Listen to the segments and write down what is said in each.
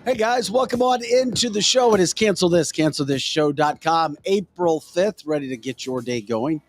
Hey guys, welcome on into the show. It is cancelthisshow.com. April 5th, ready to get your day going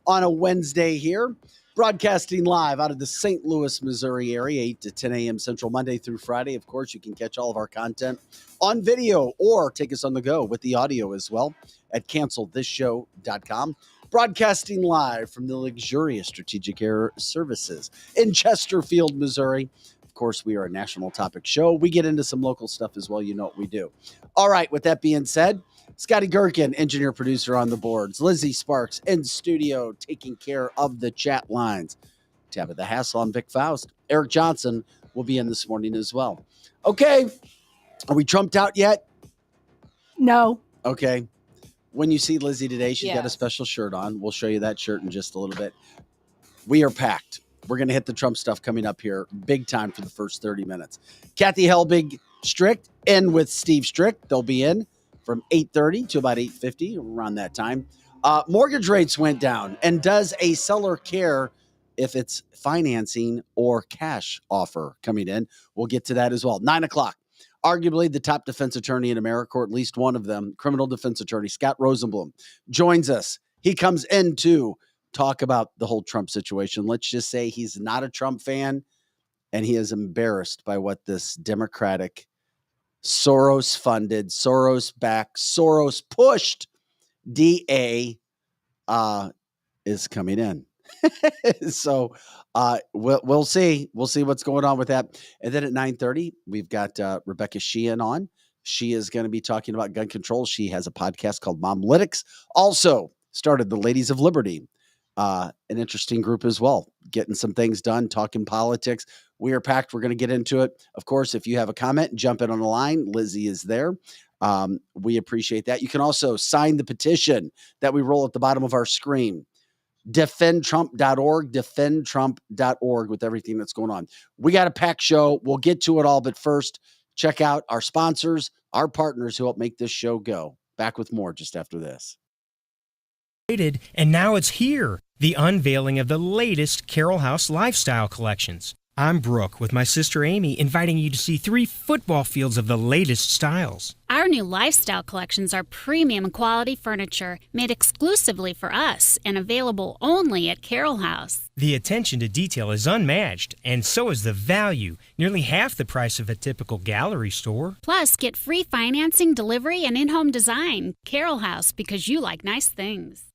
on a Wednesday here. Broadcasting live out of the St. Louis, Missouri area, 8 to 10 a.m. Central, Monday through Friday. Of course, you can catch all of our content on video or take us on the go with the audio as well at cancelthisshow.com. Broadcasting live from the luxurious Strategic Air Services in Chesterfield, Missouri. Of course, we are a national topic show. We get into some local stuff as well. You know what we do. All right. With that being said, Scotty Gherkin, engineer producer on the boards. Lizzie Sparks in studio taking care of the chat lines. Tabitha Hassel and Vic Faust. Eric Johnson will be in this morning as well. Okay. Are we trumped out yet? No. Okay. When you see Lizzie today, she's got a special shirt on. We'll show you that shirt in just a little bit. We are packed. We're going to hit the Trump stuff coming up here big time for the first 30 minutes. Kathy Helbig Strict in with Steve Strict. They'll be in from 8:30 to about 8:50, around that time. Mortgage rates went down. And does a seller care if it's financing or cash offer coming in? We'll get to that as well. 9 o'clock. Arguably the top defense attorney in America, or at least one of them, criminal defense attorney Scott Rosenblum, joins us. He comes in to talk about the whole Trump situation. Let's just say he's not a Trump fan, and he is embarrassed by what this Democratic, Soros-funded, Soros-backed, Soros-pushed DA is coming in. So we'll see. We'll see what's going on with that. And then at 9:30, we've got Rebecca Sheehan on. She is going to be talking about gun control. She has a podcast called Momlitcs. Also started the Ladies of Liberty. An interesting group as well, getting some things done, talking politics. We are packed. We're going to get into it. Of course, if you have a comment, jump in on the line. Lizzie is there. We appreciate that. You can also sign the petition that we roll at the bottom of our screen. defendtrump.org, defendtrump.org with everything that's going on. We got a packed show. We'll get to it all, but first, check out our sponsors, our partners who help make this show go. Back with more just after this. And now it's here, the unveiling of the latest Carroll House lifestyle collections. I'm Brooke with my sister Amy, inviting you to see 3 football fields of the latest styles. Our new lifestyle collections are premium quality furniture made exclusively for us and available only at Carroll House. The attention to detail is unmatched, and so is the value, nearly half the price of a typical gallery store. Plus, get free financing, delivery, and in-home design. Carroll House, because you like nice things.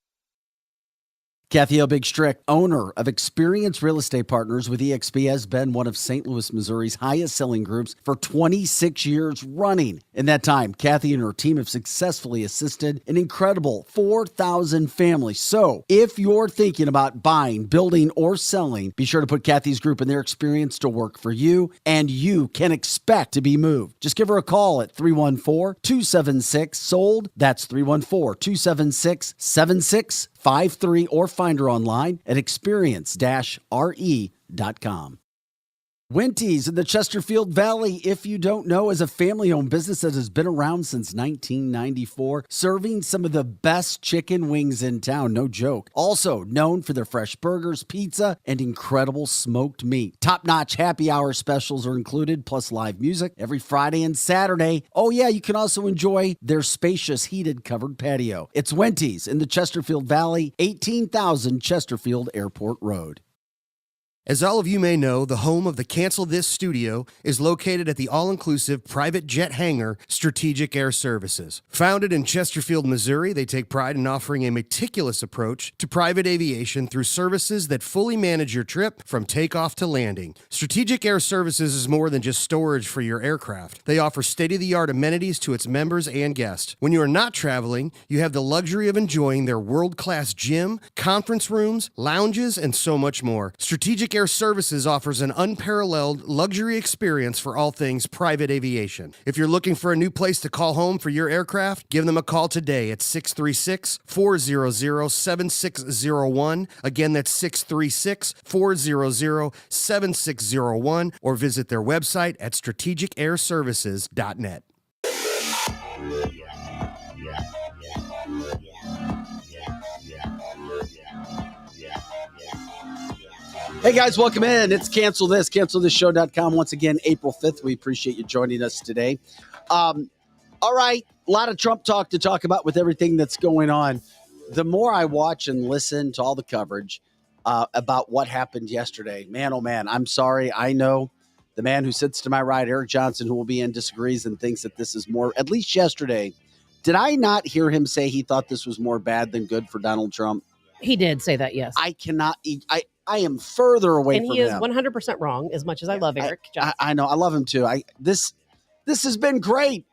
Kathy Helbig Strict, owner of Experience Real Estate Partners with eXp, has been one of St. Louis, Missouri's highest selling groups for 26 years running. In that time, Kathy and her team have successfully assisted an incredible 4,000 families. So if you're thinking about buying, building, or selling, be sure to put Kathy's group and their experience to work for you, and you can expect to be moved. Just give her a call at 314-276-SOLD. That's 314-276-7653, or find her online at experience-re.com. Winty's in the Chesterfield Valley, if you don't know, is a family-owned business that has been around since 1994, serving some of the best chicken wings in town, no joke. Also known for their fresh burgers, pizza, and incredible smoked meat. Top-notch happy hour specials are included, plus live music every Friday and Saturday. Oh yeah, you can also enjoy their spacious heated covered patio. It's Winty's in the Chesterfield Valley, 18,000 Chesterfield Airport Road. As all of you may know, the home of the Cancel This studio is located at the all-inclusive private jet hangar, Strategic Air Services. Founded in Chesterfield, Missouri, they take pride in offering a meticulous approach to private aviation through services that fully manage your trip from takeoff to landing. Strategic Air Services is more than just storage for your aircraft. They offer state-of-the-art amenities to its members and guests. When you are not traveling, you have the luxury of enjoying their world-class gym, conference rooms, lounges, and so much more. Strategic Air Services offers an unparalleled luxury experience for all things private aviation. If you're looking for a new place to call home for your aircraft, give them a call today at 636-400-7601. Again, that's 636-400-7601, or visit their website at strategicairservices.net. Hey guys, welcome in. It's cancelthisshow.com. Once again, April 5th. We appreciate you joining us today. All right, a lot of Trump talk to talk about with everything that's going on. The more I watch and listen to all the coverage about what happened yesterday, man, oh man, I'm sorry. I know the man who sits to my right, Eric Johnson, who will be in, disagrees and thinks that this is more, at least yesterday. Did I not hear him say he thought this was more bad than good for Donald Trump? He did say that, yes. I cannot, I am further away from him. And he is 100% wrong, as much as I love Eric Johnson. I know. I love him too. This has been great.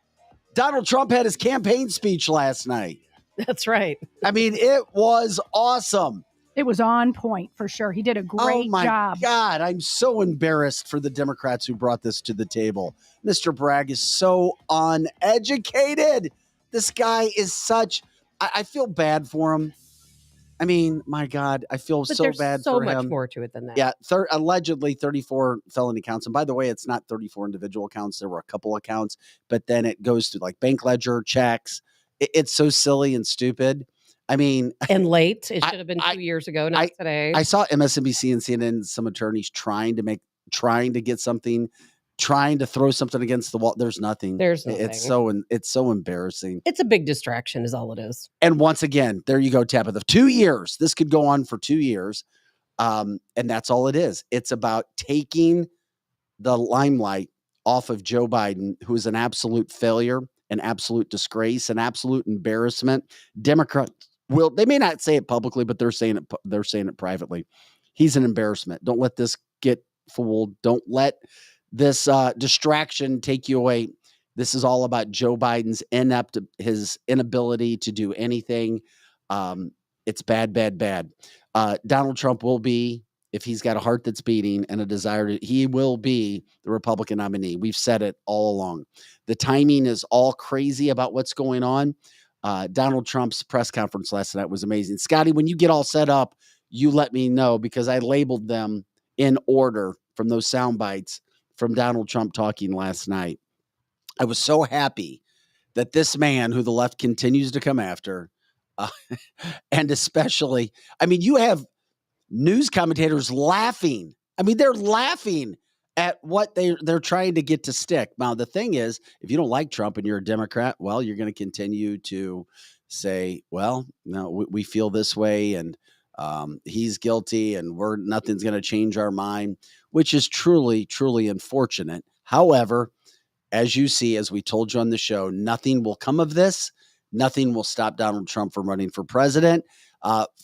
Donald Trump had his campaign speech last night. That's right. I mean, it was awesome. It was on point for sure. He did a great job. God, I'm so embarrassed for the Democrats who brought this to the table. Mr. Bragg is so uneducated. This guy is such, I feel bad for him. I mean, my God, I feel so bad for him. There's so much more to it than that. Yeah, allegedly 34 felony counts. And by the way, it's not 34 individual counts. There were a couple of counts, but then it goes to like bank ledger checks. It's so silly and stupid. I mean, and late. It should have been 2 years ago, not today. I saw MSNBC and CNN, some attorneys trying to get something, trying to throw something against the wall. There's nothing. There's nothing. It's so embarrassing. It's a big distraction is all it is. And once again, there you go, Tabitha. 2 years. This could go on for 2 years. And that's all it is. It's about taking the limelight off of Joe Biden, who is an absolute failure, an absolute disgrace, an absolute embarrassment. Democrats they may not say it publicly, but they're saying it privately. He's an embarrassment. Don't let this get fooled. Don't let this distraction take you away. This is all about Joe Biden's his inability to do anything. It's bad, bad, bad. Donald Trump will be, if he's got a heart that's beating and a desire he will be the Republican nominee. We've said it all along. The timing is all crazy about what's going on. Donald Trump's press conference last night was amazing. Scotty, when you get all set up, you let me know because I labeled them in order from those sound bites from Donald Trump talking last night. I was so happy that this man who the left continues to come after, and especially, I mean, you have news commentators laughing. I mean, they're laughing at what they're trying to get to stick. Now, the thing is, if you don't like Trump and you're a Democrat, well, you're going to continue to say, well, no, we feel this way and he's guilty and nothing's going to change our mind, which is truly, truly unfortunate. However, as you see, as we told you on the show, nothing will come of this. Nothing will stop Donald Trump from running for president.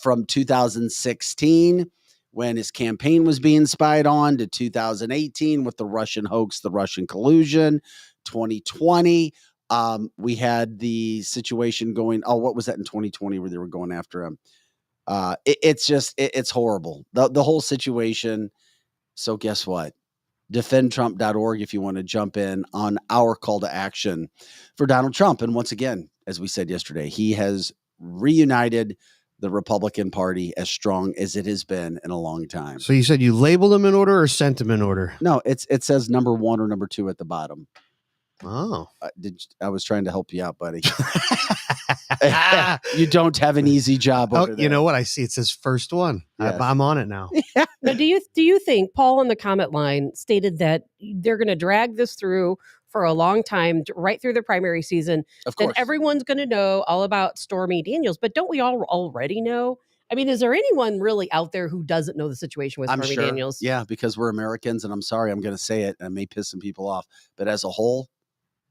From 2016, when his campaign was being spied on, to 2018 with the Russian hoax, the Russian collusion, 2020, we had the situation going, what was that in 2020 where they were going after him? It's horrible. The whole situation. So guess what? defendtrump.org if you want to jump in on our call to action for Donald Trump. And once again, as we said yesterday, he has reunited the Republican Party as strong as it has been in a long time. So you said you labeled them in order or sent them in order? No, it says number 1 or number 2 at the bottom. Oh, I was trying to help you out, buddy. You don't have an easy job over there. You know what? I see it says first one. Yes. I'm on it now. Now, do you think Paul in the comment line stated that they're going to drag this through for a long time, right through the primary season? Of course. Then everyone's going to know all about Stormy Daniels. But don't we all already know? I mean, is there anyone really out there who doesn't know the situation with Stormy Daniels? Yeah, because we're Americans, and I'm sorry, I'm going to say it, and I may piss some people off, but as a whole,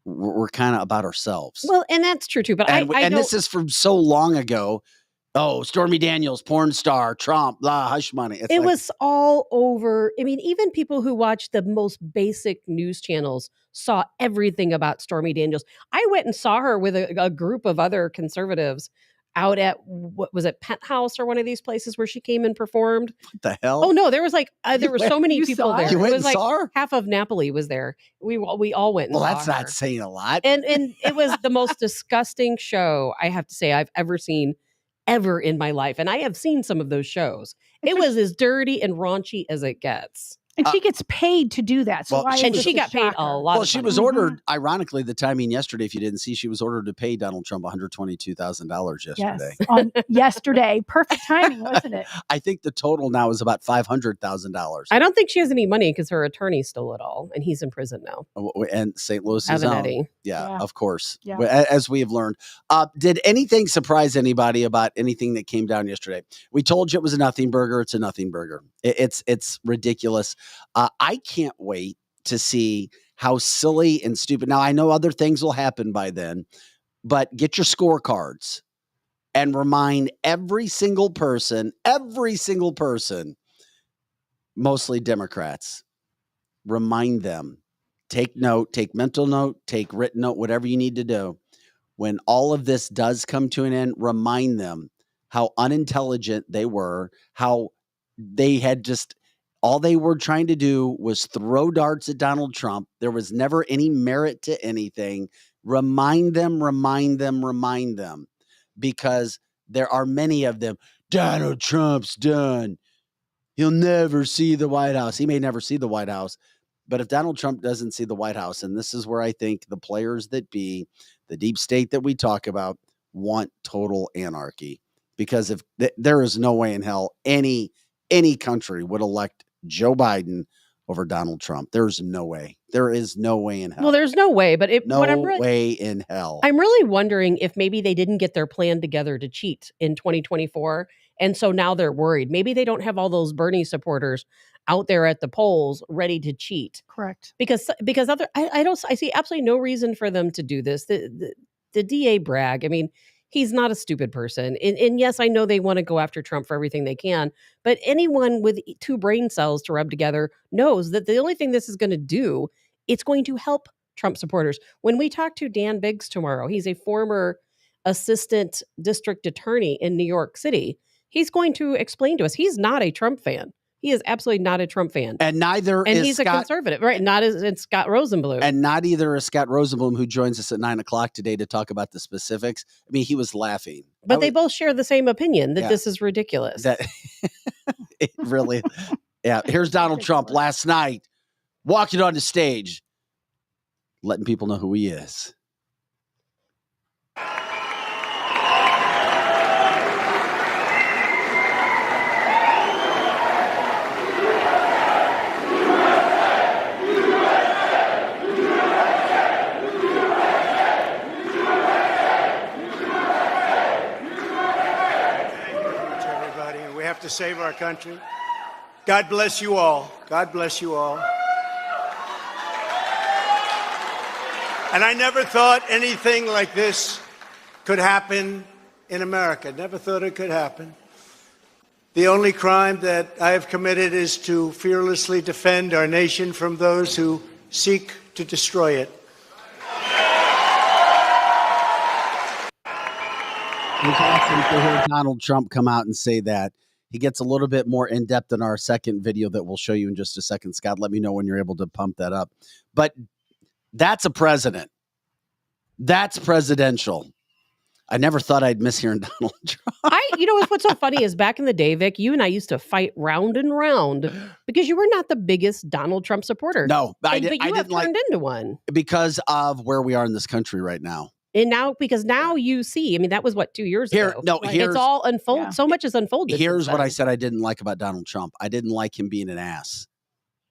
we're kind of about ourselves. Well, and that's true too. But and this is from so long ago. Oh, Stormy Daniels, porn star, Trump, hush money. It was all over. I mean, even people who watch the most basic news channels saw everything about Stormy Daniels. I went and saw her with a group of other conservatives out at, what was it, Penthouse or one of these places where she came and performed. What the hell? Oh no, there was like there were so many You people saw there. her? You It went was and like saw her? half of Napoli was there. We all went and Well, saw that's her. not saying a lot. And it was the most disgusting show, I have to say, I've ever seen ever in my life. And I have seen some of those shows. It was as dirty and raunchy as it gets. And she gets paid to do that. So well, why she is And this she got paid a shocker? lot Well, of she money. was ordered, ironically, the timing yesterday, if you didn't see, she was ordered to pay Donald Trump $122,000 yesterday. Yes, on yesterday. Perfect timing, wasn't it? I think the total now is about $500,000. I don't think she has any money because her attorney stole it all, and he's in prison now. And St. Louis's own. Avenatti. Yeah, Yeah. of course. Yeah. As we have learned. Did anything surprise anybody about anything that came down yesterday? We told you it was a nothing burger. It's a nothing burger. It's ridiculous. I can't wait to see how silly and stupid. Now, I know other things will happen by then, but get your scorecards and remind every single person, mostly Democrats, remind them, take note, take mental note, take written note, whatever you need to do. When all of this does come to an end, remind them how unintelligent they were, how they had just, all they were trying to do was throw darts at Donald Trump. There was never any merit to anything. Remind them, because there are many of them. Donald Trump's done. He'll never see the White House. He may never see the White House. But if Donald Trump doesn't see the White House, and this is where I think the players that be, the deep state that we talk about, want total anarchy. Because if there is no way in hell any country would elect Joe Biden over Donald Trump. There's no way. There is no way in hell. Well, there's no way, but no way in hell. I'm really wondering if maybe they didn't get their plan together to cheat in 2024. And so now they're worried. Maybe they don't have all those Bernie supporters out there at the polls ready to cheat. Correct. Because I see absolutely no reason for them to do this. The DA Bragg, I mean, he's not a stupid person. And yes, I know they want to go after Trump for everything they can, but anyone with two brain cells to rub together knows that the only thing this is going to do, it's going to help Trump supporters. When we talk to Dan Biggs tomorrow, he's a former assistant district attorney in New York City. He's going to explain to us, he's not a Trump fan. He is absolutely not a Trump fan. And neither and is he's Scott, a conservative, right? Not as it's Scott Rosenblum. And not either is Scott Rosenblum, who joins us at 9:00 today to talk about the specifics. I mean, he was laughing. But they both share the same opinion that this is ridiculous. That it really, yeah. Here's Donald Trump last night walking on the stage, letting people know who he is. To save our country. God bless you all. God bless you all. And I never thought anything like this could happen in America. Never thought it could happen. The only crime that I have committed is to fearlessly defend our nation from those who seek to destroy it. It's awesome to hear Donald Trump come out and say that. He gets a little bit more in-depth in our second video that we'll show you in just a second. Scott, let me know when you're able to pump that up. But that's a president. That's presidential. I never thought I'd miss hearing Donald Trump. What's so funny is back in the day, Vic, you and I used to fight round and round because you were not the biggest Donald Trump supporter. No, but you have turned into one. Because of where we are in this country right now. And now, because now you see, I mean, that was 2 years ago. No, it's all unfolded. Yeah. So much is unfolded. Here's what I said I didn't like about Donald Trump. I didn't like him being an ass.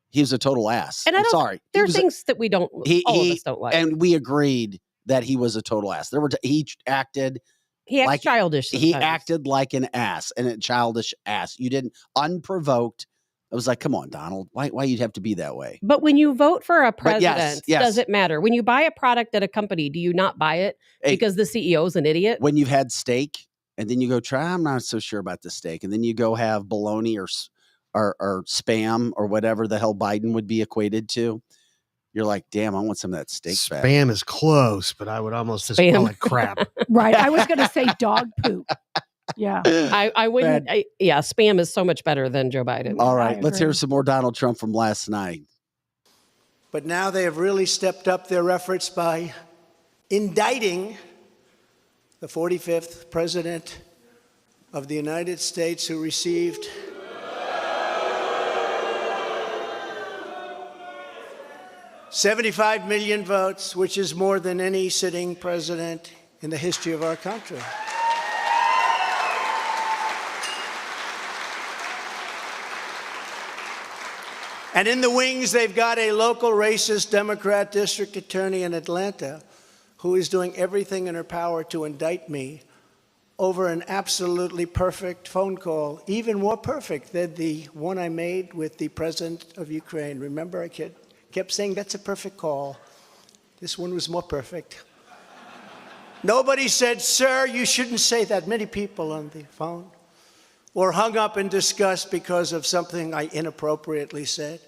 He was a total ass. And I'm sorry. There are things that we don't, all of us don't like. And we agreed that he was a total ass. He acted childish. He acted like an ass and a childish ass. You didn't, unprovoked. I was like, come on, Donald, why you'd have to be that way? But when you vote for a president, yes. does it matter? When you buy a product at a company, do you not buy it because the CEO is an idiot? When you've had steak and then you go try, I'm not so sure about the steak. And then you go have bologna or spam or whatever the hell Biden would be equated to. You're like, damn, I want some of that steak back. Spam is close, but I would almost just call it crap. Right. I was going to say dog poop. Yeah. I wouldn't. Spam is so much better than Joe Biden. All right. Let's hear some more Donald Trump from last night. But now they have really stepped up their efforts by indicting the 45th president of the United States, who received 75 million votes, which is more than any sitting president in the history of our country. And in the wings, they've got a local racist Democrat district attorney in Atlanta who is doing everything in her power to indict me over an absolutely perfect phone call, even more perfect than the one I made with the president of Ukraine. Remember, I kept saying, that's a perfect call. This one was more perfect. Nobody said, sir, you shouldn't say that. Many people on the phone were hung up in disgust because of something I inappropriately said,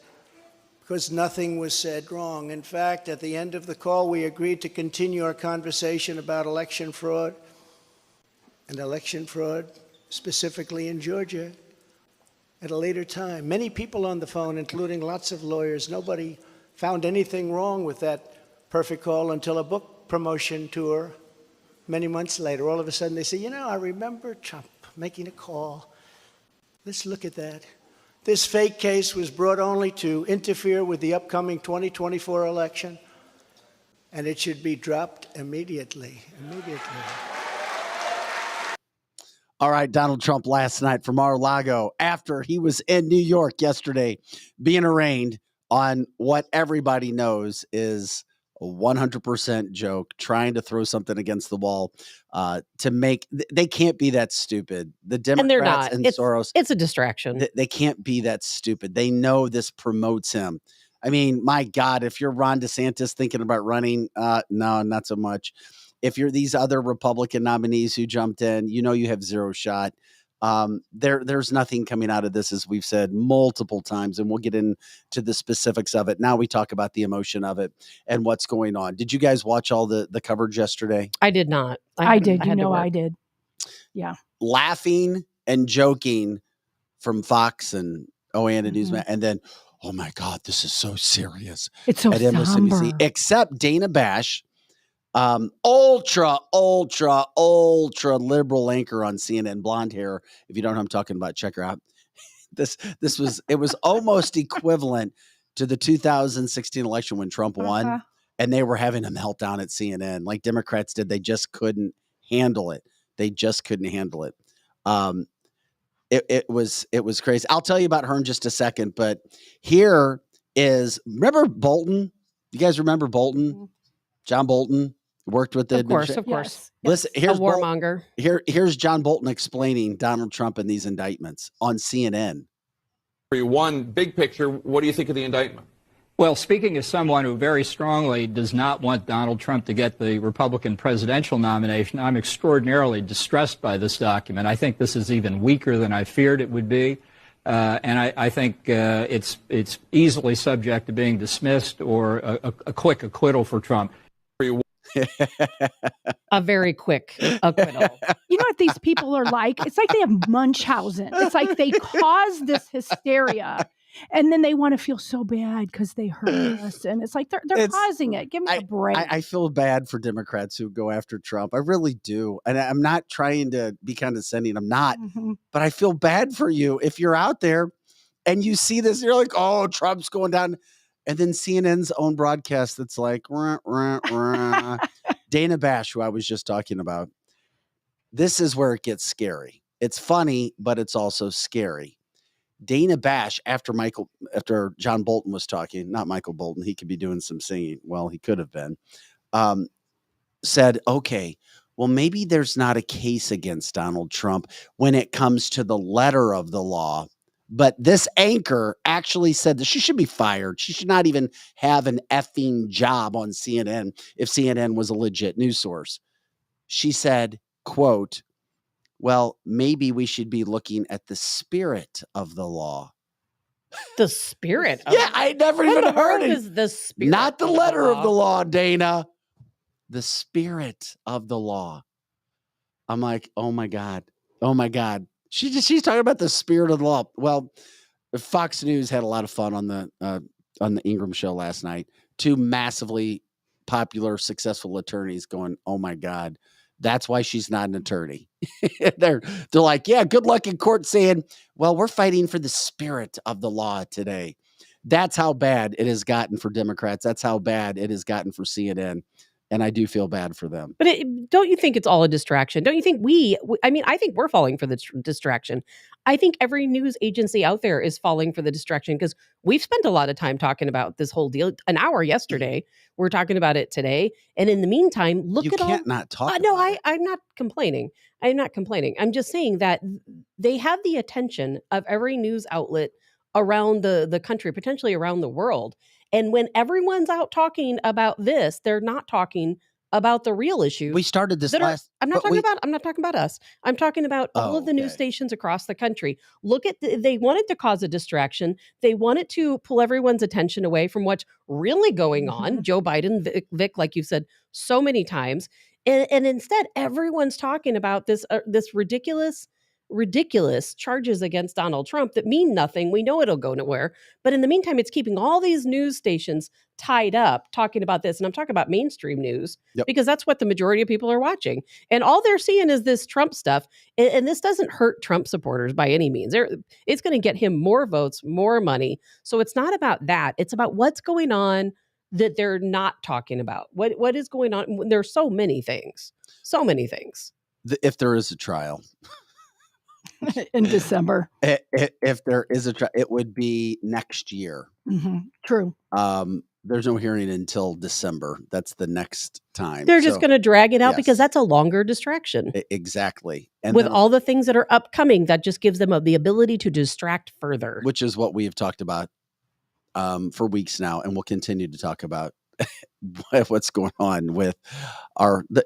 because nothing was said wrong. In fact, at the end of the call, we agreed to continue our conversation about election fraud, and election fraud specifically in Georgia, at a later time. Many people on the phone, including lots of lawyers, nobody found anything wrong with that perfect call until a book promotion tour many months later. All of a sudden they say, I remember Trump making a call. Let's look at that. This fake case was brought only to interfere with the upcoming 2024 election, and it should be dropped immediately. All right, Donald Trump last night from Mar-a-Lago after he was in New York yesterday being arraigned on what everybody knows is a 100% joke, trying to throw something against the wall to make – they can't be that stupid. The Democrats and Soros – it's a distraction. They can't be that stupid. They know this promotes him. I mean, my God, if you're Ron DeSantis thinking about running, no, not so much. If you're these other Republican nominees who jumped in, you have zero shot. There's nothing coming out of this, as we've said multiple times, and we'll get into the specifics of it. Now we talk about the emotion of it and what's going on. Did you guys watch all the coverage yesterday? I did not. I did. I did. Yeah. Laughing and joking from Fox and OAN and Newsman, and then, oh my God, this is so serious. It's so somber. Except Dana Bash, ultra liberal anchor on CNN, blonde hair. If you don't know who I'm talking about, check her out. It was almost equivalent to the 2016 election when Trump won, and they were having a meltdown at CNN like Democrats did. They just couldn't handle it. It was crazy. I'll tell you about her in just a second, but remember Bolton? You guys remember Bolton? John Bolton worked with the administration. Of course. Listen, here's a warmonger. Here's John Bolton explaining Donald Trump and these indictments on CNN. One big picture, what do you think of the indictment? Well, speaking as someone who very strongly does not want Donald Trump to get the Republican presidential nomination, I'm extraordinarily distressed by this document. I think this is even weaker than I feared it would be. And I think it's easily subject to being dismissed or a quick acquittal for Trump. A very quick acquittal. You know what these people are like? It's like they have Munchausen. It's like they cause this hysteria, and then they want to feel so bad because they hurt us. And it's like they're causing it. Give me a break. I feel bad for Democrats who go after Trump. I really do. And I'm not trying to be condescending. I'm not. Mm-hmm. But I feel bad for you if you're out there and you see this. You're like, oh, Trump's going down. And then CNN's own broadcast that's like, rah, rah, rah. Dana Bash, who I was just talking about. This is where it gets scary. It's funny, but it's also scary. Dana Bash, after John Bolton was talking, not Michael Bolton, he could be doing some singing. Well, he could have been, said, okay, well, maybe there's not a case against Donald Trump when it comes to the letter of the law. But this anchor actually said that she should be fired. She should not even have an effing job on CNN if CNN was a legit news source. She said, quote, well, maybe we should be looking at the spirit of the law. The spirit. Yeah, I never even heard it. Is the spirit? Not the letter of the law, Dana. The spirit of the law. I'm like, oh my God. Oh my God. She's talking about the spirit of the law. Well, Fox News had a lot of fun on the Ingram show last night. Two massively popular, successful attorneys going, oh my God, that's why she's not an attorney. they're like, yeah, good luck in court, saying, well, we're fighting for the spirit of the law today. That's how bad it has gotten for Democrats. That's how bad it has gotten for CNN. And I do feel bad for them. But don't you think it's all a distraction? Don't you think I think we're falling for the distraction. I think every news agency out there is falling for the distraction because we've spent a lot of time talking about this whole deal. An hour yesterday. We're talking about it today. And in the meantime, look at all. You can't not talk No, about it. I'm not complaining. I'm not complaining. I'm just saying that they have the attention of every news outlet around the country, potentially around the world. And when everyone's out talking about this, they're not talking about the real issue. We started this last. I'm not talking about us. I'm talking about all of the news stations across the country. Look at they wanted to cause a distraction. They wanted to pull everyone's attention away from what's really going on. Joe Biden, Vic, like you said so many times, and instead everyone's talking about this ridiculous charges against Donald Trump that mean nothing. We know it'll go nowhere. But in the meantime, it's keeping all these news stations tied up talking about this. And I'm talking about mainstream news because that's what the majority of people are watching. And all they're seeing is this Trump stuff. And this doesn't hurt Trump supporters by any means. It's going to get him more votes, more money. So it's not about that. It's about what's going on that they're not talking about. What is going on? There's so many things. So many things. If there is a trial. In December. If there is a trial, it would be next year. True. There's no hearing until December. That's the next time. They're just going to drag it out because that's a longer distraction. Exactly. And with all the things that are upcoming, that just gives them the ability to distract further. Which is what we've talked about for weeks now, and we'll continue to talk about what's going on with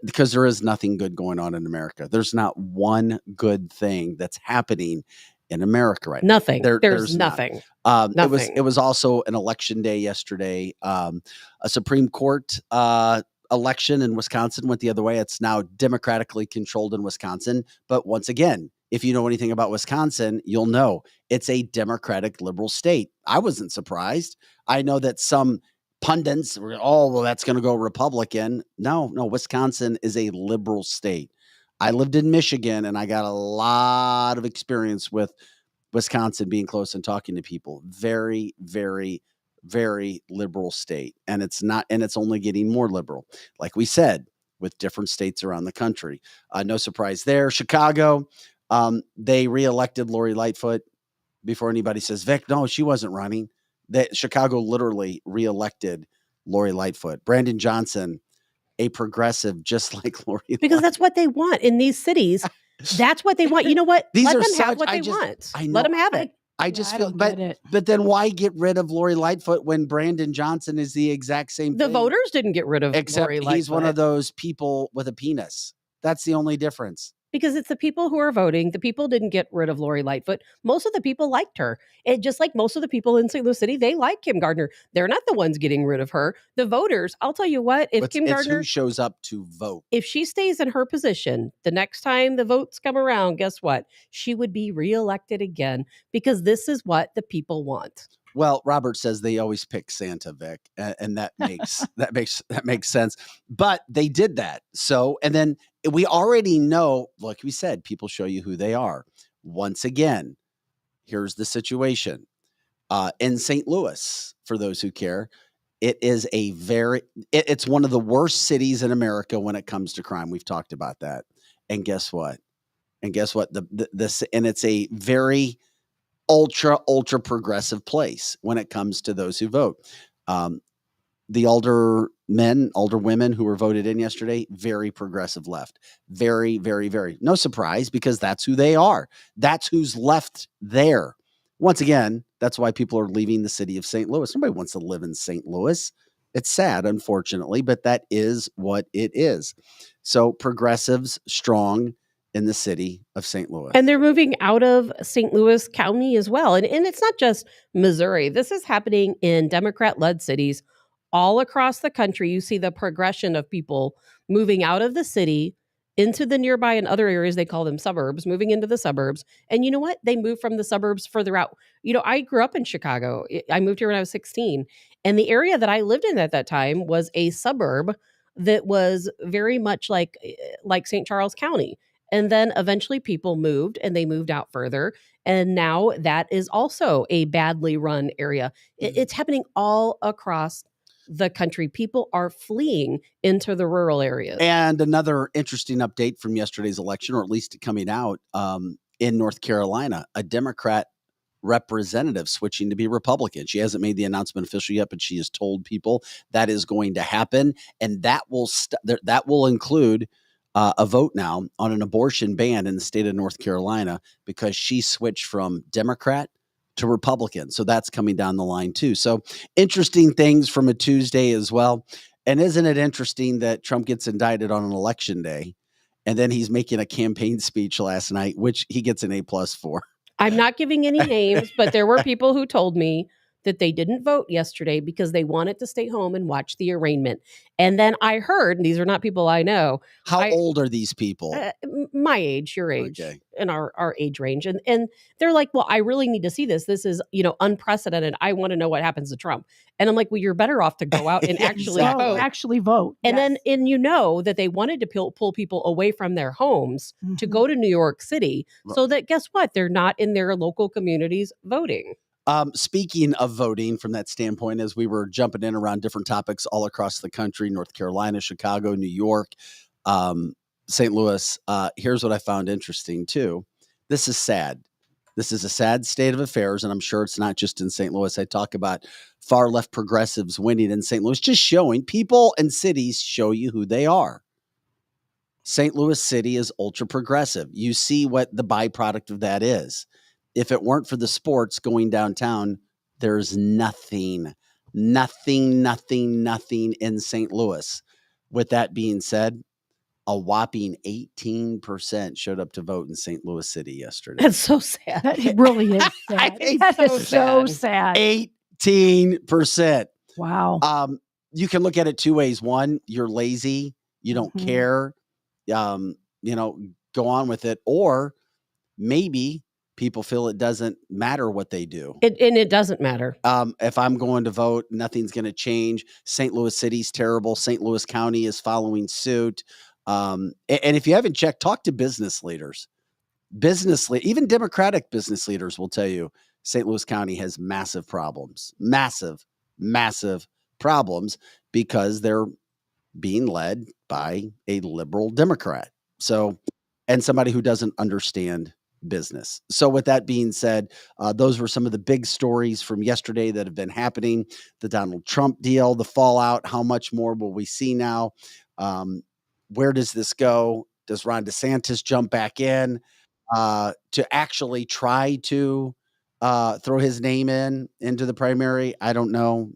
because there is nothing good going on in America. There's not one good thing that's happening in America right now. Nothing. There's nothing. Nothing. It was also an election day yesterday. A Supreme Court election in Wisconsin went the other way. It's now democratically controlled in Wisconsin. But once again, if you know anything about Wisconsin, you'll know it's a Democratic liberal state. I wasn't surprised. I know that some pundits were, that's going to go Republican. No, Wisconsin is a liberal state. I lived in Michigan and I got a lot of experience with Wisconsin, being close and talking to people. Very, very, very liberal state. And it's only getting more liberal. Like we said, with different states around the country. No surprise there. Chicago, they reelected Lori Lightfoot. Before anybody says, Vic, no, she wasn't running. Chicago literally reelected Lori Lightfoot. Brandon Johnson, a progressive, just like Lori. Because that's what they want in these cities. That's what they want. You know what? Let them have what they want. Let them have it. I just feel, but then why get rid of Lori Lightfoot when Brandon Johnson is the exact same thing? The voters didn't get rid of Lori Lightfoot. He's one of those people with a penis. That's the only difference. Because it's the people who are voting. The people didn't get rid of Lori Lightfoot. Most of the people liked her. And just like most of the people in St. Louis City, they like Kim Gardner. They're not the ones getting rid of her. The voters, I'll tell you what, if Kim Gardner who shows up to vote. If she stays in her position, the next time the votes come around, guess what? She would be reelected again because this is what the people want. Well, Robert says they always pick Santa, Vic, and that makes sense. But they did that. So, and then we already know, like we said, people show you who they are. Once again, here's the situation. In St. Louis, for those who care, it is it's one of the worst cities in America when it comes to crime. We've talked about that. And guess what? And it's a very ultra progressive place when it comes to those who vote. The older women who were voted in yesterday, very progressive left. Very, very, very. No surprise, because that's who they are. That's who's left there. Once again, that's why people are leaving the city of St. Louis. Nobody wants to live in St. Louis. It's sad, unfortunately, but that is what it is. So progressives strong in the city of St. Louis. And they're moving out of St. Louis County as well. And it's not just Missouri. This is happening in Democrat-led cities all across the country. You see the progression of people moving out of the city into the nearby and other areas. They call them suburbs, moving into the suburbs. And you know what? They move from the suburbs further out. I grew up in Chicago. I moved here when I was 16. And the area that I lived in at that time was a suburb that was very much like St. Charles County. And then eventually people moved and they moved out further. And now that is also a badly run area. It's happening all across the country. People are fleeing into the rural areas. And another interesting update from yesterday's election, or at least coming out in North Carolina, a Democrat representative switching to be Republican. She hasn't made the announcement official yet, but she has told people that is going to happen. And that will include a vote now on an abortion ban in the state of North Carolina, because she switched from Democrat to Republican. So that's coming down the line too. So interesting things from a Tuesday as well. And isn't it interesting that Trump gets indicted on an election day, and then he's making a campaign speech last night, which he gets an A+ for. I'm not giving any names, but there were people who told me that they didn't vote yesterday because they wanted to stay home and watch the arraignment. And then I heard, and these are not people I know. How old are these people? My age, your age, okay, and our age range. And they're like, well, I really need to see this. This is, unprecedented. I want to know what happens to Trump. And I'm like, well, you're better off to go out and actually vote. And yes. then, that they wanted to pull people away from their homes to go to New York City, so that, guess what? They're not in their local communities voting. Speaking of voting from that standpoint, as we were jumping in around different topics all across the country, North Carolina, Chicago, New York, St. Louis, here's what I found interesting too. This is sad. This is a sad state of affairs, and I'm sure it's not just in St. Louis. I talk about far left progressives winning in St. Louis, just showing people and cities show you who they are. St. Louis City is ultra progressive. You see what the byproduct of that is. If it weren't for the sports going downtown, there's nothing in St. Louis. With that being said, a whopping 18% showed up to vote in St. Louis City yesterday. That's so sad. It really is sad. That is so sad. 18%. Wow. You can look at it two ways. One, you're lazy. You don't care. Go on with it. Or maybe people feel it doesn't matter what they do. It doesn't matter. If I'm going to vote, nothing's going to change. St. Louis City's terrible. St. Louis County is following suit. And if you haven't checked, talk to business leaders. Even Democratic business leaders will tell you St. Louis County has massive problems. Massive problems, because they're being led by a liberal Democrat. So, and somebody who doesn't understand business. So with that being said, those were some of the big stories from yesterday that have been happening. The Donald Trump deal, the fallout, how much more will we see now? Where does this go? Does Ron DeSantis jump back in to actually try to throw his name into the primary? I don't know.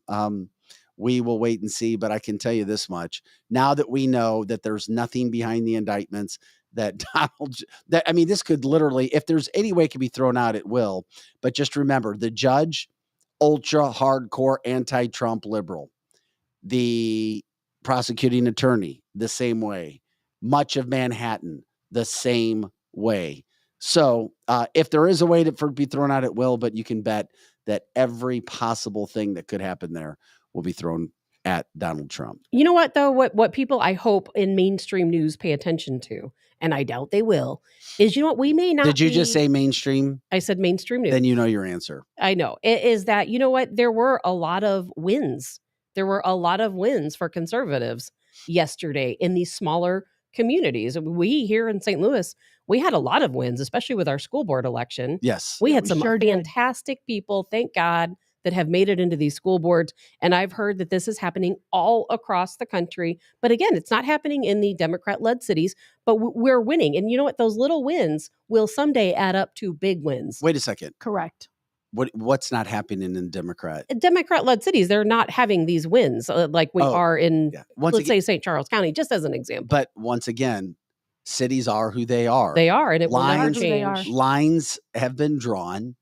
We will wait and see, but I can tell you this much. Now that we know that there's nothing behind the indictments, this could literally, if there's any way it can be thrown out, it will. But just remember, the judge, ultra hardcore anti-Trump liberal. The prosecuting attorney, the same way. Much of Manhattan, the same way. So if there is a way for it to be thrown out, it will. But you can bet that every possible thing that could happen there will be thrown at Donald Trump. You know what, though? What people, I hope, in mainstream news pay attention to, and I doubt they will, is, we may not. Did you just say mainstream? I said mainstream news. Then you know your answer. I know. It is that, there were a lot of wins. There were a lot of wins for conservatives yesterday in these smaller communities. We here in St. Louis, we had a lot of wins, especially with our school board election. Yes. We had some fantastic people, thank God, that have made it into these school boards. And I've heard that this is happening all across the country. But again, it's not happening in the Democrat-led cities, but we're winning. And you know what? Those little wins will someday add up to big wins. Wait a second. Correct. What's not happening in Democrat-led cities? They're not having these wins like we are in, let's say, St. Charles County, just as an example. But once again, cities are who they are. They are, and it will never Lines- They are. change. Lines have been drawn,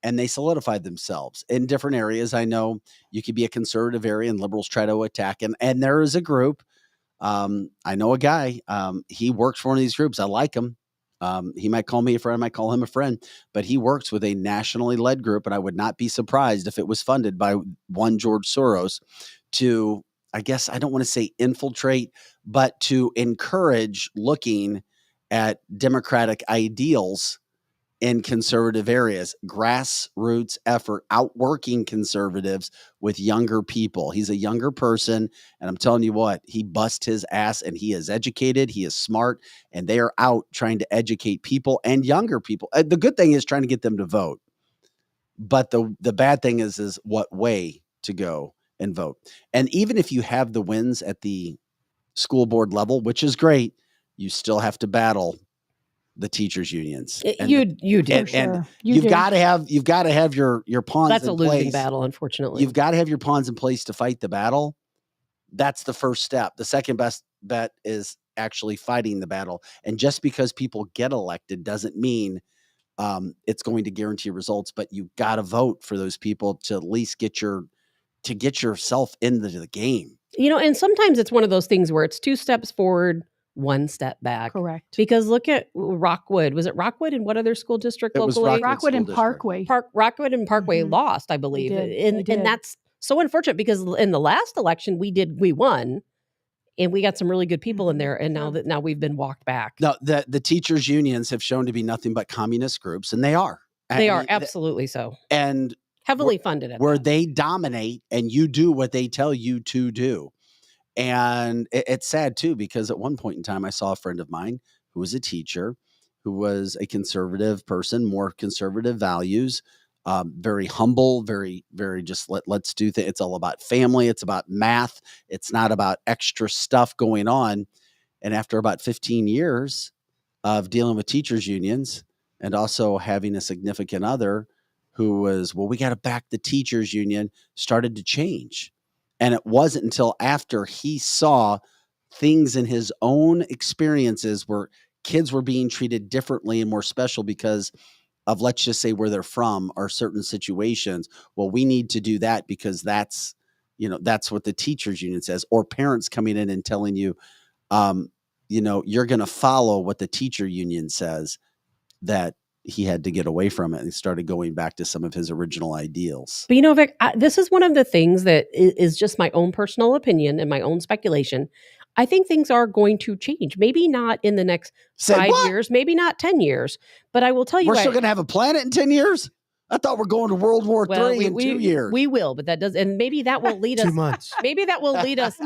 and they solidified themselves in different areas. I know you could be a conservative area and liberals try to attack. And there is a group. I know a guy. He works for one of these groups. I like him. He might call me a friend. I might call him a friend. But he works with a nationally led group, and I would not be surprised if it was funded by one George Soros to, I guess, I don't want to say infiltrate, but to encourage looking at democratic ideals in conservative areas, grassroots effort, outworking conservatives with younger people. He's a younger person, and I'm telling you what, he busts his ass, and he is educated, he is smart, and they are out trying to educate people and younger people. The good thing is trying to get them to vote. But the bad thing is what way to go and vote. And even if you have the wins at the school board level, which is great, you still have to battle the teachers unions. You do. And you've got to have your pawns That's in a losing place. battle, unfortunately. You've got to have your pawns in place to fight the battle. That's the first step. The second best bet is actually fighting the battle. And just because people get elected doesn't mean it's going to guarantee results, but you've got to vote for those people to at least get yourself into the game. And sometimes it's one of those things where it's 2 steps forward, 1 step back. Correct. Because look at Rockwood. Was it Rockwood and what other school district It was locally? Rockwood and School Parkway. Rockwood and Parkway Mhm. lost, I believe. They did. And that's so unfortunate because in the last election we won, and we got some really good people in there, and now we've been walked back. No, the teachers unions have shown to be nothing but communist groups, and they are. They are absolutely so. And Heavily funded at where that. they dominate and you do what they tell you to do. And it's sad too, because at one point in time, I saw a friend of mine who was a teacher, who was a conservative person, more conservative values, very humble, very, very just let's do things. It's all about family. It's about math. It's not about extra stuff going on. And after about 15 years of dealing with teachers unions and also having a significant other who was, well, we got to back the teachers union, started to change. And it wasn't until after he saw things in his own experiences where kids were being treated differently and more special because of, let's just say, where they're from or certain situations. Well, we need to do that because that's what the teachers union says, or parents coming in and telling you, you're going to follow what the teacher union says, that he had to get away from it and started going back to some of his original ideals. But Vic, this is one of the things that is just my own personal opinion and my own speculation. I think things are going to change. Maybe not in the next 5 years, maybe not 10 years, but I will tell you, we're still going to have a planet in 10 years. I thought we're going to World War III in 2 years. We will, but that does, and maybe that will lead us. 2 months. Maybe that will lead us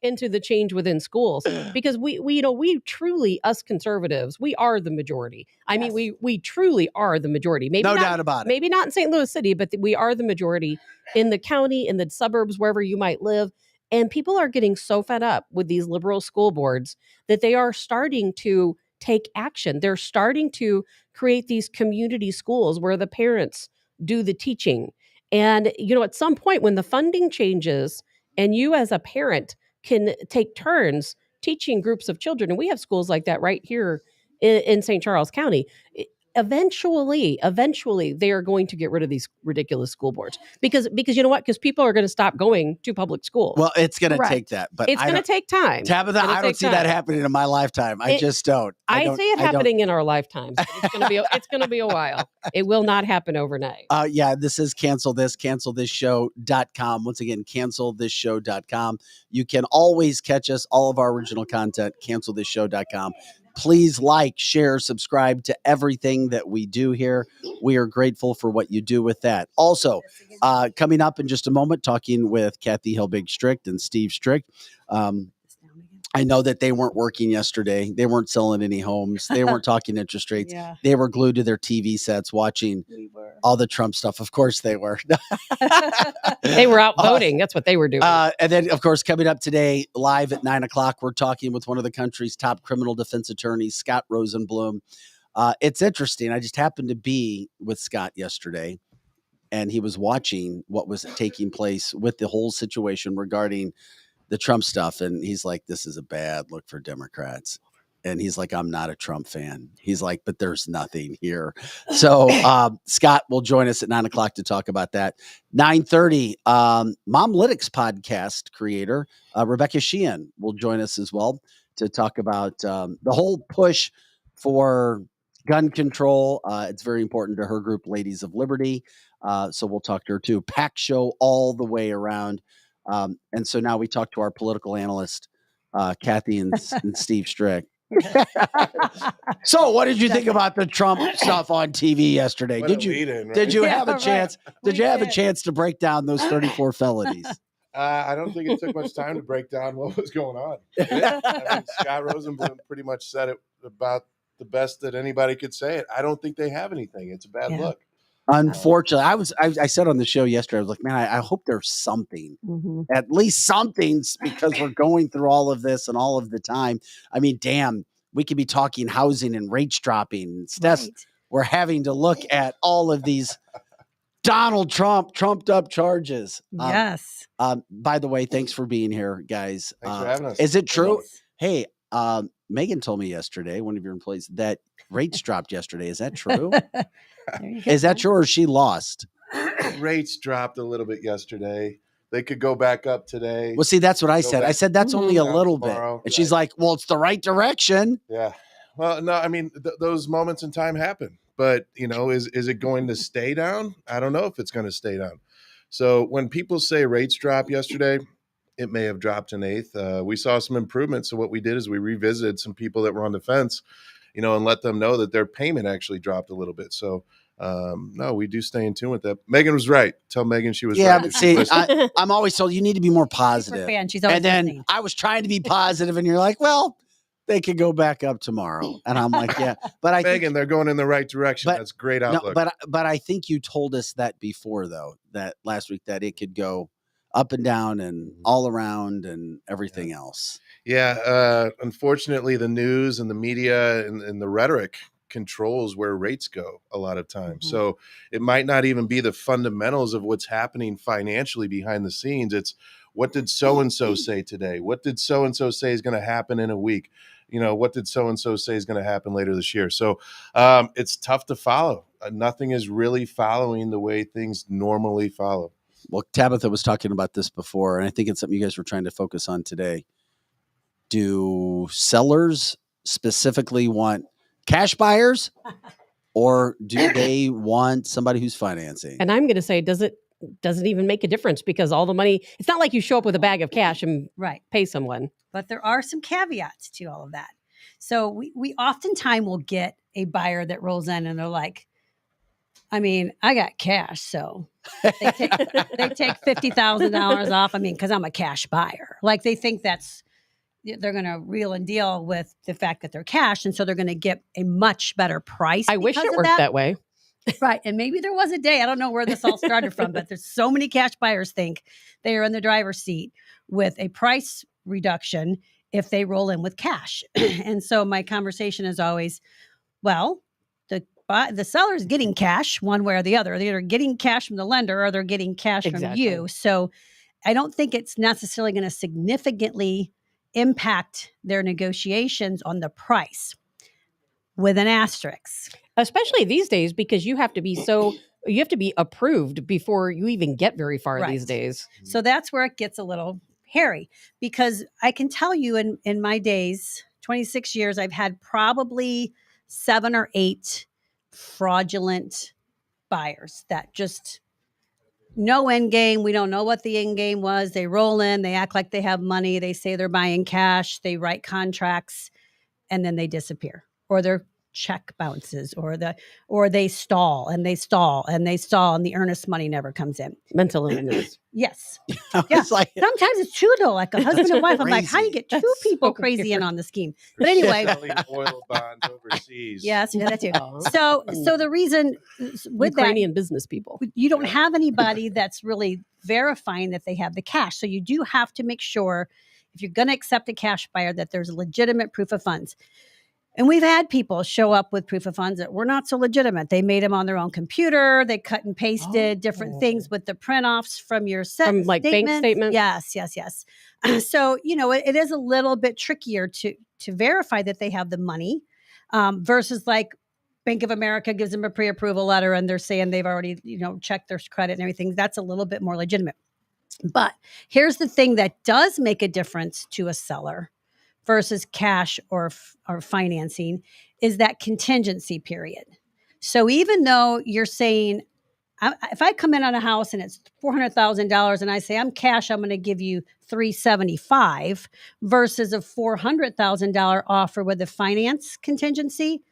into the change within schools, because we truly, us conservatives, we are the majority. I mean, we truly are the majority. Maybe no not, doubt about it. Maybe not in St. Louis City, but we are the majority in the county, in the suburbs, wherever you might live. And people are getting so fed up with these liberal school boards that they are starting to take action. They're starting to create these community schools where the parents do the teaching. And, at some point when the funding changes and you as a parent can take turns teaching groups of children, and we have schools like that right here in St. Charles County, eventually they are going to get rid of these ridiculous school boards because you know what? Because people are going to stop going to public school. Well, it's going to take that, but it's going to take time. Tabitha, I don't see that happening in my lifetime. I just don't. I see it happening in our lifetimes. It's going to be a while. It will not happen overnight. This is cancelthisshow.com. Once again, cancelthisshow.com. You can always catch us, all of our original content, cancelthisshow.com. Please like, share, subscribe to everything that we do here. We are grateful for what you do with that. Also, coming up in just a moment, talking with Kathy Hilbig-Strict and Steve Strict. I know that they weren't working yesterday. They weren't selling any homes. They weren't talking interest rates. Yeah. They were glued to their TV sets watching all the Trump stuff. Of course they were. They were out voting. That's what they were doing. And then, of course, coming up today, live at 9:00, we're talking with one of the country's top criminal defense attorneys, Scott Rosenblum. It's interesting. I just happened to be with Scott yesterday, and he was watching what was taking place with the whole situation regarding the Trump stuff. And he's like, this is a bad look for Democrats. And he's like, I'm not a Trump fan. He's like, but there's nothing here. So Scott will join us at 9:00 to talk about that. 9:30, Momlitcs podcast creator, Rebecca Sheehan will join us as well to talk about the whole push for gun control. It's very important to her group, Ladies of Liberty. So we'll talk to her too. Pack show all the way around. And so now we talk to our political analyst, Kathy and Steve Strick. So what did you think about the Trump stuff on TV yesterday? Did you have a chance? Did you have a chance to break down those 34 felonies? I don't think it took much time to break down what was going on. I mean, Scott Rosenblum pretty much said it about the best that anybody could say it. I don't think they have anything. It's a bad look. Unfortunately, I said on the show yesterday, I was like, man, I hope there's something, at least something, because we're going through all of this and all of the time. I mean, damn, we could be talking housing and rates dropping. Instead, we're having to look at all of these Donald Trump trumped up charges. Yes. By the way, thanks for being here, guys. Thanks for having us. Is it true? Hey, Megan told me yesterday, one of your employees, that rates dropped yesterday. Is that true? Is that true, or she lost? Rates dropped a little bit yesterday. They could go back up today. Well, see, that's what I said. I said that's only a little bit. And she's like, well, it's the right direction. Yeah. Well, no, I mean, those moments in time happen. But, you know, is it going to stay down? I don't know if it's going to stay down. So when people say rates dropped yesterday, it may have dropped an eighth. We saw some improvement. So what we did is we revisited some people that were on the fence, you know, and let them know that their payment actually dropped a little bit. So, no, we do stay in tune with that. Megan was right. Tell Megan she was right. Yeah, but see, I'm always told you need to be more positive. She's always and then listening. I was trying to be positive, and you're like, well, they could go back up tomorrow. And I'm like, yeah. But I Megan, they're going in the right direction. That's great outlook. No, but I think you told us that before, though, that last week, that it could go up and down and all around and everything else. Yeah. Unfortunately, the news and the media and the rhetoric controls where rates go a lot of times. So it might not even be the fundamentals of what's happening financially behind the scenes. It's what did so-and-so say today? What did so-and-so say is going to happen in a week? You know, what did so-and-so say is going to happen later this year? So it's tough to follow. Nothing is really following the way things normally follow. Well, Tabitha was talking about this before, and I think it's something you guys were trying to focus on today. Do sellers specifically want cash buyers, or do they want somebody who's financing? And I'm going to say, does it even make a difference? Because all the money, it's not like you show up with a bag of cash and pay someone. But there are some caveats to all of that. So we oftentimes will get a buyer that rolls in and they're like, I mean, I got cash, so they take $50,000 off. I mean, because I'm a cash buyer. Like they think they're going to reel and deal with the fact that they're cash, and so they're going to get a much better price. I wish it worked that way. Right. And maybe there was a day, I don't know where this all started from, but there's so many cash buyers think they are in the driver's seat with a price reduction if they roll in with cash. And so my conversation is always, well, the seller's getting cash one way or the other. They're either getting cash from the lender or they're getting cash from you. So I don't think it's necessarily going to significantly impact their negotiations on the price, with an asterisk. Especially these days, because you have to be approved before you even get very far these days. So that's where it gets a little hairy, because I can tell you in my days, 26 years, I've had probably 7 or 8 fraudulent buyers that just no end game. We don't know what the end game was. They roll in, they act like they have money. They say they're buying cash. They write contracts and then they disappear, or their check bounces, or they stall and the earnest money never comes in. Mental illness. Yes. Yeah. Like, sometimes it's two though, like a husband and wife. I'm like, how do you get two people crazy in on the scheme? But anyway, selling oil bonds overseas. Yes, yeah, that too. So the reason with Ukrainian business people, you don't have anybody that's really verifying that they have the cash. So you do have to make sure, if you're going to accept a cash buyer, that there's a legitimate proof of funds. And we've had people show up with proof of funds that were not so legitimate. They made them on their own computer. They cut and pasted different things with the print-offs from your From like bank statements. Yes. So, it is a little bit trickier to verify that they have the money versus like Bank of America gives them a pre-approval letter and they're saying they've already, checked their credit and everything. That's a little bit more legitimate. But here's the thing that does make a difference to a seller versus cash or financing is that contingency period. So even though you're saying, if I come in on a house and it's $400,000 and I say I'm cash, I'm going to give you $375 versus a $400,000 offer with a finance contingency.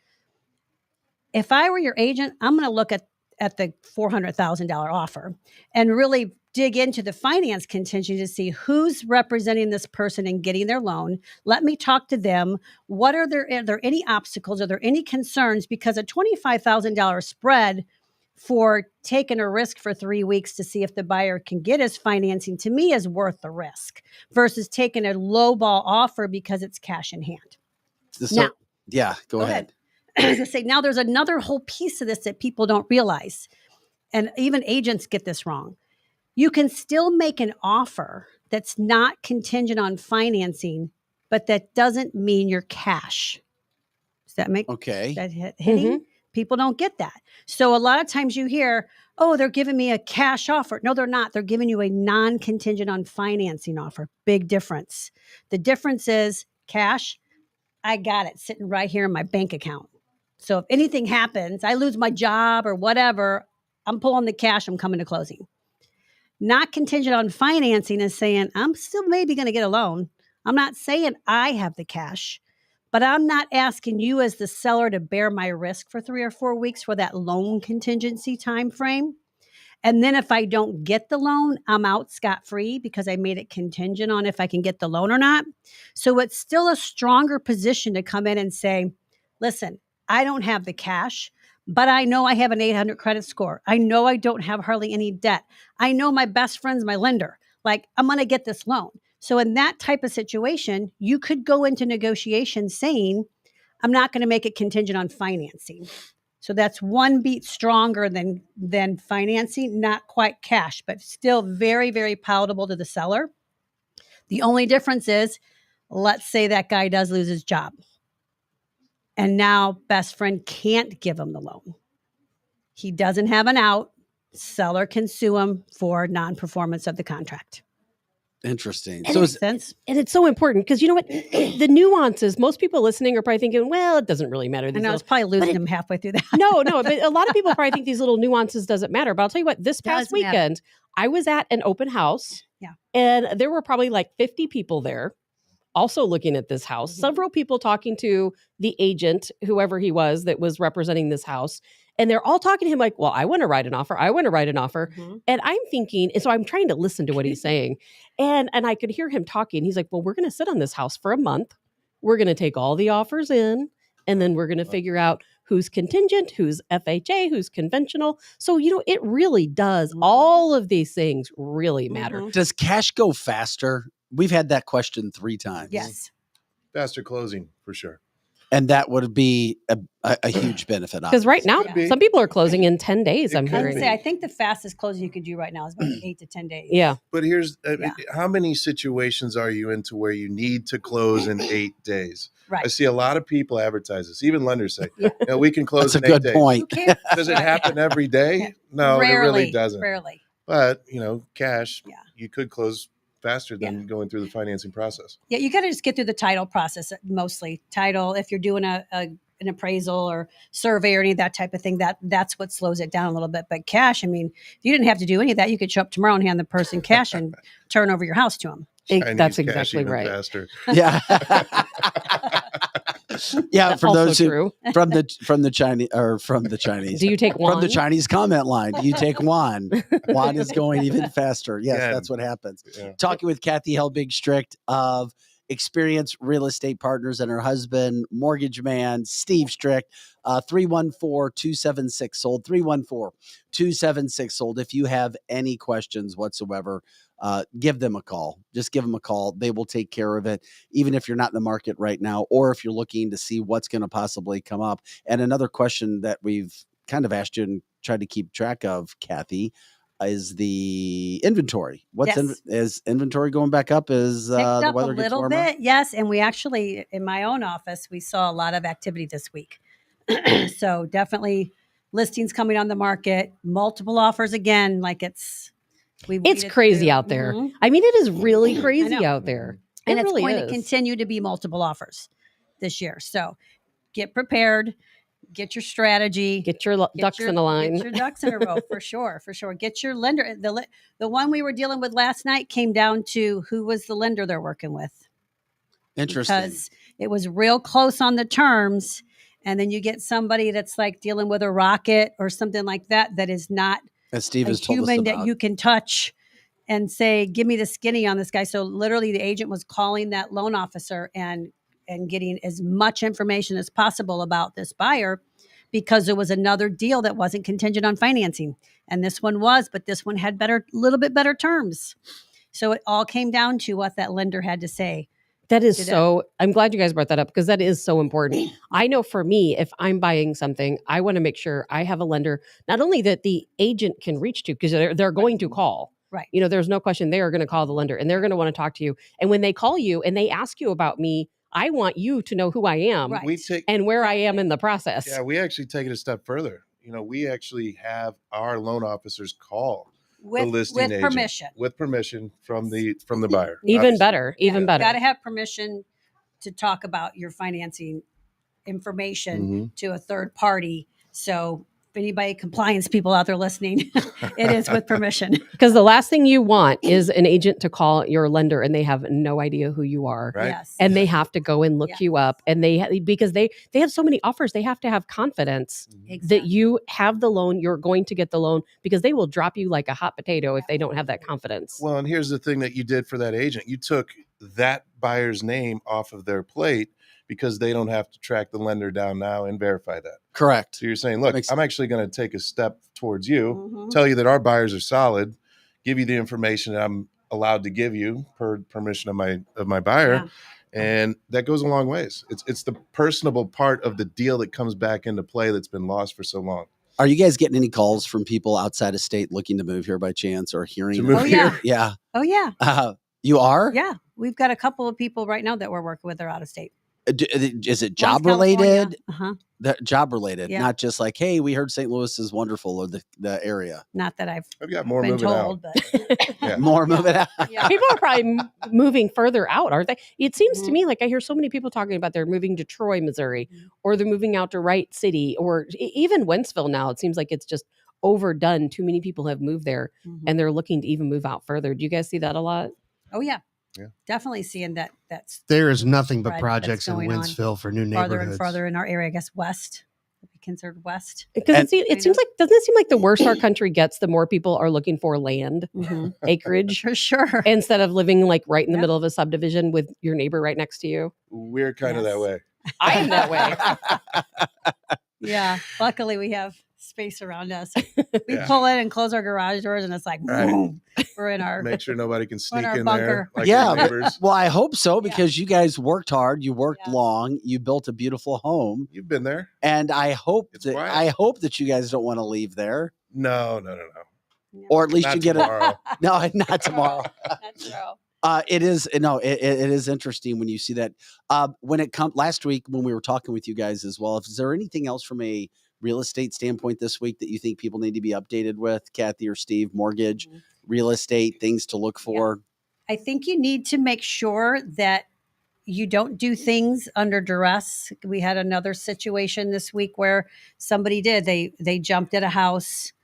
If I were your agent, I'm going to look at the $400,000 offer and really dig into the finance contingency to see who's representing this person and getting their loan. Let me talk to them. Are there any obstacles? Are there any concerns? Because a $25,000 spread for taking a risk for 3 weeks to see if the buyer can get his financing, to me, is worth the risk versus taking a lowball offer because it's cash in hand. Go ahead. As I say, now there's another whole piece of this that people don't realize. And even agents get this wrong. You can still make an offer that's not contingent on financing, but that doesn't mean you're cash. Does that make that hitting? Mm-hmm. People don't get that. So a lot of times you hear, oh, they're giving me a cash offer. No, they're not. They're giving you a non-contingent on financing offer. Big difference. The difference is cash, I got it sitting right here in my bank account. So if anything happens, I lose my job or whatever, I'm pulling the cash, I'm coming to closing. Not contingent on financing is saying, I'm still maybe going to get a loan. I'm not saying I have the cash, but I'm not asking you as the seller to bear my risk for 3 or 4 weeks for that loan contingency time frame. And then if I don't get the loan, I'm out scot-free because I made it contingent on if I can get the loan or not. So it's still a stronger position to come in and say, listen, I don't have the cash, but I know I have an 800 credit score. I know I don't have hardly any debt. I know my best friend's my lender. Like, I'm going to get this loan. So in that type of situation, you could go into negotiation saying, I'm not going to make it contingent on financing. So that's one beat stronger than financing, not quite cash, but still very, very palatable to the seller. The only difference is, let's say that guy does lose his job. And now best friend can't give him the loan. He doesn't have an out. Seller can sue him for non-performance of the contract. Interesting. And it's so important because you know what? The nuances, most people listening are probably thinking, well, it doesn't really matter. I was probably losing them halfway through that. No, but a lot of people probably think these little nuances doesn't matter. But I'll tell you what, this past weekend, I was at an open house. Yeah. And there were probably like 50 people there also looking at this house. Mm-hmm. Several people talking to the agent, whoever he was that was representing this house. And they're all talking to him like, well, I want to write an offer. I want to write an offer. Mm-hmm. And I'm thinking, and so I'm trying to listen to what he's saying. And I could hear him talking. He's like, well, we're going to sit on this house for a month. We're going to take all the offers in. And then we're going to figure out who's contingent, who's FHA, who's conventional. So, it really does. Mm-hmm. All of these things really matter. Mm-hmm. Does cash go faster? We've had that question 3 times. Yes. Faster closing, for sure. And that would be a huge benefit. Because right now, some people are closing in 10 days, I'm hearing. I think the fastest closing you could do right now is about 8 to 10 days. Yeah. But here's, how many situations are you into where you need to close in 8 days? Right. I see a lot of people advertise this. Even lenders say, we can close in 8 days. That's a good point. Does it happen every day? No, it really doesn't. Rarely. But, cash, you could close faster than going through the financing process. Yeah, you got to just get through the title process, mostly. Title, if you're doing an appraisal or survey or any of that type of thing, that's what slows it down a little bit. But cash, I mean, if you didn't have to do any of that, you could show up tomorrow and hand the person cash and turn over your house to them. That's exactly right. Faster. Yeah. Yeah, for those who from the Chinese. Do you take Juan? From the Chinese comment line? Do you take Juan? Juan is going even faster. Yes, that's what happens. Yeah. Talking with Kathy Helbig Strict of experienced real estate partners and her husband, mortgage man, Steve Strick, 314-276-SOLD, 314-276-SOLD. If you have any questions whatsoever, give them a call. Just give them a call. They will take care of it, even if you're not in the market right now, or if you're looking to see what's going to possibly come up. And another question that we've kind of asked you and tried to keep track of, Kathy, is the inventory. Is inventory going back up? Is the weather a gets little warmer? bit? Yes, and we actually, in my own office, we saw a lot of activity this week. So definitely listings coming on the market, multiple offers again. Like it's crazy out there. Mhm. I mean, it is really crazy out there. And it's really going is. to continue to be multiple offers this year. So get prepared. Get your strategy. Get your ducks in a line. Get your ducks in a row for sure. For sure. Get your lender. The one we were dealing with last night came down to who was the lender they're working with. Interesting. Because it was real close on the terms. And then you get somebody that's like dealing with a rocket or something like that, that is not As Steve a has told us human about. that you can touch and say, give me the skinny on this guy. So literally the agent was calling that loan officer and getting as much information as possible about this buyer, because there was another deal that wasn't contingent on financing. And this one was, but this one had little bit better terms. So it all came down to what that lender had to say. That is I'm glad you guys brought that up, because that is so important. I know for me, if I'm buying something, I want to make sure I have a lender, not only that the agent can reach to, because they're going to call. Right. You know, there's no question they are going to call the lender and they're going to want to talk to you. And when they call you and they ask you about me, I want you to know who I am and where I am in the process. Yeah, we actually take it a step further. You know, we actually have our loan officers call the listing agent with permission from the buyer. Even better. You got to have permission to talk about your financing information to a third party. So if anybody compliance people out there listening, it is with permission. Because the last thing you want is an agent to call your lender and they have no idea who you are. Right. Yes. And they have to go and look you up, and because they have so many offers, they have to have confidence that you have the loan, you're going to get the loan, because they will drop you like a hot potato if they don't have that confidence. Well, and here's the thing that you did for that agent. You took that buyer's name off of their plate, because they don't have to track the lender down now and verify that. Correct. So you're saying, look, I'm actually going to take a step towards you, tell you that our buyers are solid, give you the information that I'm allowed to give you per permission of my buyer. Yeah. And that goes a long ways. It's the personable part of the deal that comes back into play that's been lost for so long. Are you guys getting any calls from people outside of state looking to move here by chance, or hearing? To move here? Yeah. Oh, yeah. You are? Yeah. We've got a couple of people right now that we're working with that are out of state. Is it job related? That job related, Yeah. not just like, hey, we heard St. Louis is wonderful, or the area. Not that I've got more been moving told, out. but Yeah. More moving out. Yeah. People are probably moving further out, aren't they? It seems to me like I hear so many people talking about they're moving to Troy, Missouri, or they're moving out to Wright City, or even Wentzville now. It seems like it's just overdone. Too many people have moved there, and they're looking to even move out further. Do you guys see that a lot? Oh, yeah. Yeah. Definitely seeing that. There is nothing but spread projects that's in going on Wentzville for new farther neighborhoods. and farther in our area. I guess west would be considered west. Because it seems like, doesn't it seem like the worse our country gets, the more people are looking for land, acreage, For sure. instead of living like right in the middle of a subdivision with your neighbor right next to you? We're kind of that way. I am that way. Yeah. Luckily, we have space around us. We pull in and close our garage doors, and it's like, boom, we're in our. Make sure nobody can sneak our in bunker. there. Like Yeah. your neighbors. Well, I hope so, because you guys worked hard. You worked long. You built a beautiful home. You've been there. And I hope quiet. I hope that you guys don't want to leave there. No. Or at least Not you get tomorrow. it. No, not tomorrow. That's true. It is interesting when you see that. When it comes last week when we were talking with you guys as well, is there anything else from a real estate standpoint this week that you think people need to be updated with, Kathy or Steve? Mortgage, real estate, things to look for? I think you need to make sure that you don't do things under duress. We had another situation this week where somebody did. They jumped at a house,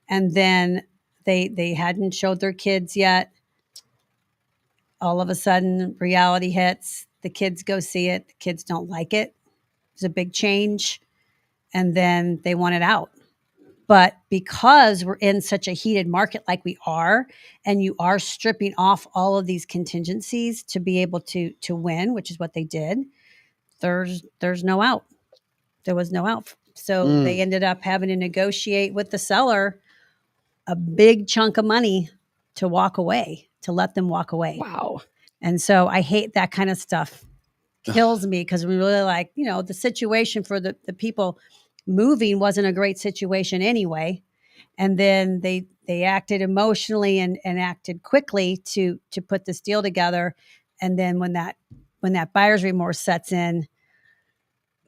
and then they hadn't showed their kids yet. All of a sudden, reality hits. The kids go see it. The kids don't like it. It's a big change. And then they want it out. But because we're in such a heated market like we are, and you are stripping off all of these contingencies to be able to win, which is what they did, there's no out. There was no out. So they ended up having to negotiate with the seller a big chunk of money to walk away, to let them walk away. Wow. And so I hate that kind of stuff. Kills me, because we really like, the situation for the people moving wasn't a great situation anyway. And then they acted emotionally and acted quickly to put this deal together. And then when that buyer's remorse sets in,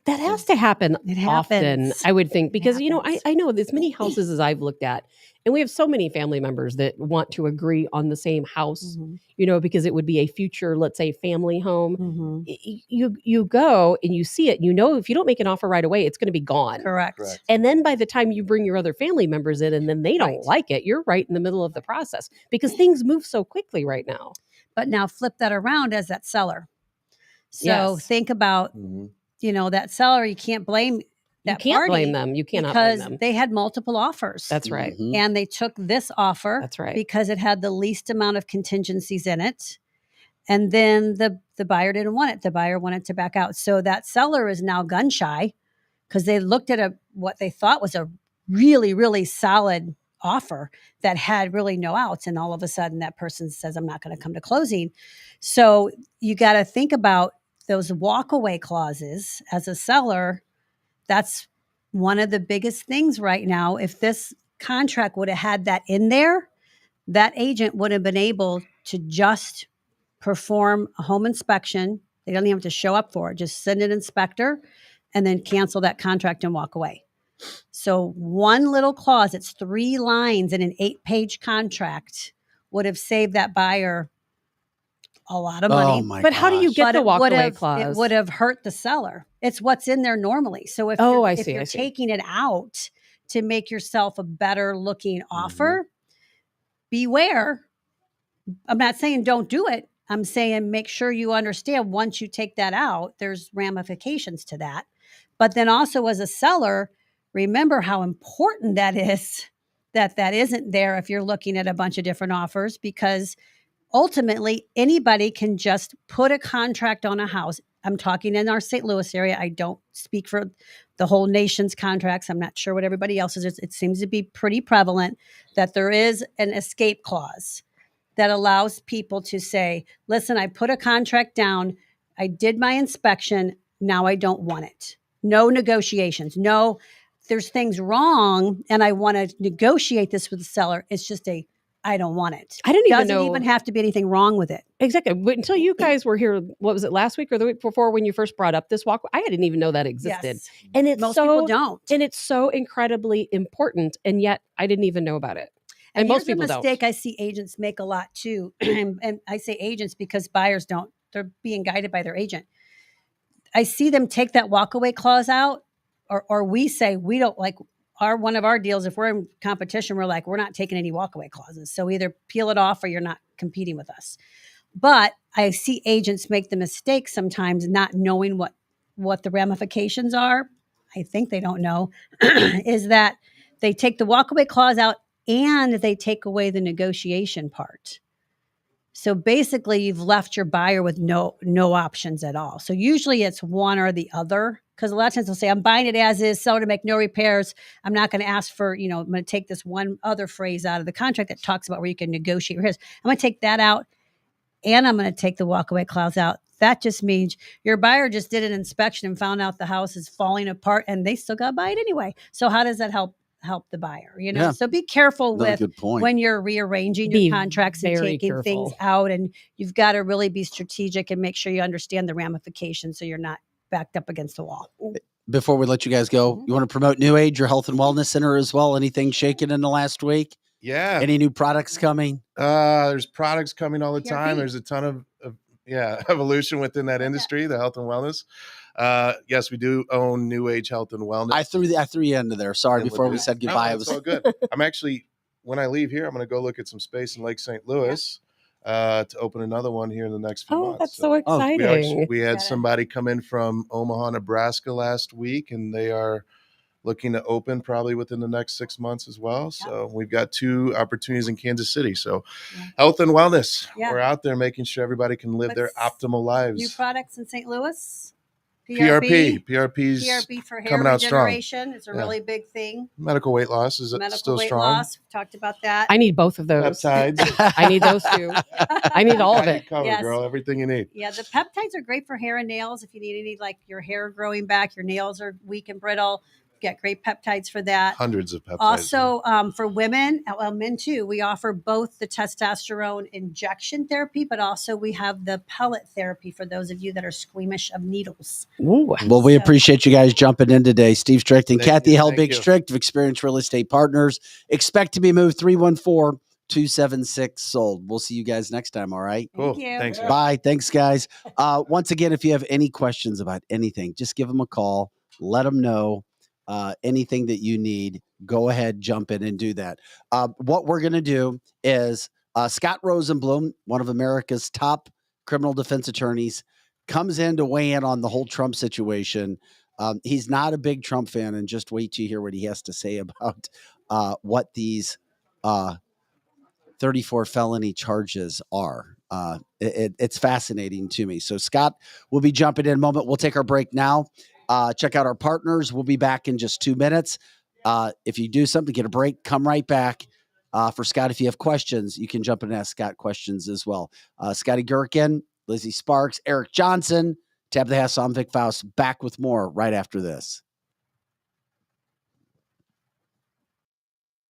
that has to happen often, I would think, because, I know as many houses as I've looked at, and we have so many family members that want to agree on the same house, because it would be a future, let's say, family home. You go and you see it, if you don't make an offer right away, it's going to be gone. Correct. And then by the time you bring your other family members in and then they don't like it, you're right in the middle of the process, because things move so quickly right now. But now flip that around as that seller. So think about, that seller, you can't blame that You can't party blame them. You cannot blame them. because they had multiple offers. That's right. And they took this offer. That's right. Because it had the least amount of contingencies in it. And then the buyer didn't want it. The buyer wanted to back out. So that seller is now gun shy, because they looked at what they thought was a really, really solid offer that had really no outs. And all of a sudden that person says, I'm not going to come to closing. So you got to think about those walkaway clauses as a seller. That's one of the biggest things right now. If this contract would have had that in there, that agent would have been able to just perform a home inspection. They don't even have to show up for it. Just send an inspector and then cancel that contract and walk away. So one little clause, it's 3 lines in an 8-page contract, would have saved that buyer a lot of money. Oh my But how do you get the walkaway It clause? would have hurt the seller. It's what's in there normally. So if you're taking it out to make yourself a better looking offer, beware. I'm not saying don't do it. I'm saying make sure you understand once you take that out, there's ramifications to that. But then also as a seller, remember how important that is, that isn't there if you're looking at a bunch of different offers, because ultimately anybody can just put a contract on a house. I'm talking in our St. Louis area. I don't speak for the whole nation's contracts. I'm not sure what everybody else is. It seems to be pretty prevalent that there is an escape clause that allows people to say, listen, I put a contract down. I did my inspection. Now I don't want it. No negotiations. No, there's things wrong and I want to negotiate this with the seller. It's just I don't want it. I didn't even know. Doesn't even have to be anything wrong with it. Exactly. But until you guys were here, what was it, last week or the week before when you first brought up this walk? I didn't even know that existed. Yes. And it's Most people don't. And it's so incredibly important. And yet I didn't even know about it. And most people don't. Here's a mistake I see agents make a lot too. And I say agents because buyers don't. They're being guided by their agent. I see them take that walkaway clause out, or we say we don't like one of our deals. If we're in competition, we're like, we're not taking any walkaway clauses. So either peel it off or you're not competing with us. But I see agents make the mistake sometimes not knowing what the ramifications are. I think they don't know is that they take the walkaway clause out and they take away the negotiation part. So basically you've left your buyer with no options at all. So usually it's one or the other, because a lot of times they'll say, I'm buying it as is, seller to make no repairs. I'm not going to ask for, I'm going to take this one other phrase out of the contract that talks about where you can negotiate repairs. I'm going to take that out and I'm going to take the walkaway clause out. That just means your buyer just did an inspection and found out the house is falling apart and they still got to buy it anyway. So how does that help the buyer? Yeah. So be careful Another good point. when you're rearranging your contracts and taking things out, and you've got to really be strategic and make sure you understand the ramifications so you're not backed up against the wall. Before we let you guys go, you want to promote New Age, your health and wellness center as well? Anything shaking in the last week? Yeah. Any new products coming? There's products coming all the time. There's a ton of evolution within that industry, the health and wellness. Yes, we do own New Age Health and Wellness. I threw you into there. Sorry, before we said goodbye. It's all good. I'm actually, when I leave here, I'm going to go look at some space in Lake St. Louis to open another one here in the next few months. That's so exciting. We had somebody come in from Omaha, Nebraska last week, and they are looking to open probably within the next 6 months as well. So we've got 2 opportunities in Kansas City. So health and wellness. Yeah. We're out there making sure everybody can live their optimal lives. New products in St. Louis. PRP's PRP for hair coming out strong. regeneration. It's a really big thing. Medical weight loss is still weight strong. Loss. We talked about that. I need both of those. Peptides. I need those too. I need all of it. Covered, girl. Everything you need. Yeah, the peptides are great for hair and nails. If you need any, like your hair growing back, your nails are weak and brittle, get great peptides for that. Hundreds of peptides. Also, for women, well, men too, we offer both the testosterone injection therapy, but also we have the pellet therapy for those of you that are squeamish of needles. Ooh. Well, we appreciate you guys jumping in today. Steve Strict and Kathy Helbig you. Strict of Experience Real Estate Partners. Expect to be moved 314-276-SOLD. We'll see you guys next time, all right? Cool. Thank you. Thanks. Bye. Thanks, guys. Once again, if you have any questions about anything, just give them a call. Let them know. Anything that you need, go ahead, jump in and do that. What we're going to do is Scott Rosenblum, one of America's top criminal defense attorneys, comes in to weigh in on the whole Trump situation. He's not a big Trump fan, and just wait to hear what he has to say about what these 34 felony charges are. It's fascinating to me. So Scott will be jumping in a moment. We'll take our break now. Check out our partners. We'll be back in just 2 minutes. If you do something, get a break, come right back. For Scott, if you have questions, you can jump in and ask Scott questions as well. Scotty Gherkin, Lizzie Sparks, Eric Johnson, Tab the Hassle. I'm Vic Faust. Back with more right after this.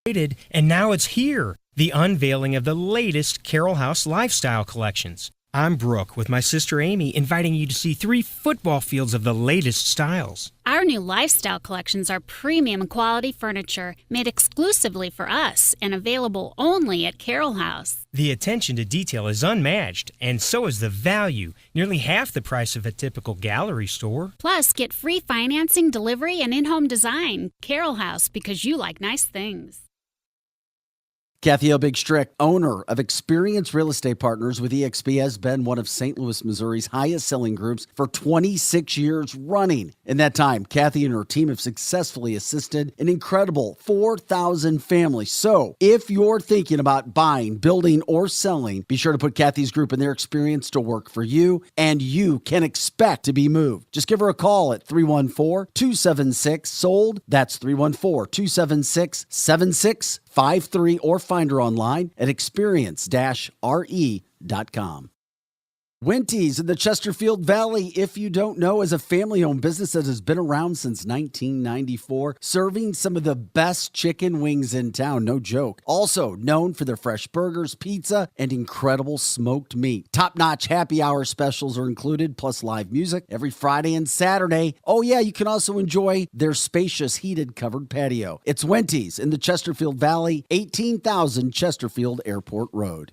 And now it's here, the unveiling of the latest Carroll House lifestyle collections. I'm Brooke with my sister Amy, inviting you to see 3 football fields of the latest styles. Our new lifestyle collections are premium quality furniture made exclusively for us and available only at Carroll House. The attention to detail is unmatched, and so is the value, nearly half the price of a typical gallery store. Plus, get free financing, delivery, and in-home design. Carroll House, because you like nice things. Kathy Helbig Strict, owner of Experience Real Estate Partners with eXp, has been one of St. Louis, Missouri's highest selling groups for 26 years running. In that time, Kathy and her team have successfully assisted an incredible 4,000 families. So if you're thinking about buying, building, or selling, be sure to put Kathy's group and their experience to work for you, and you can expect to be moved. Just give her a call at 314-276-SOLD. That's 314-276-7653, or find her online at experience-re.com. Winty's in the Chesterfield Valley, if you don't know, is a family-owned business that has been around since 1994, serving some of the best chicken wings in town, no joke. Also known for their fresh burgers, pizza, and incredible smoked meat. Top-notch happy hour specials are included, plus live music every Friday and Saturday. Oh yeah, you can also enjoy their spacious heated covered patio. It's Winty's in the Chesterfield Valley, 18,000 Chesterfield Airport Road.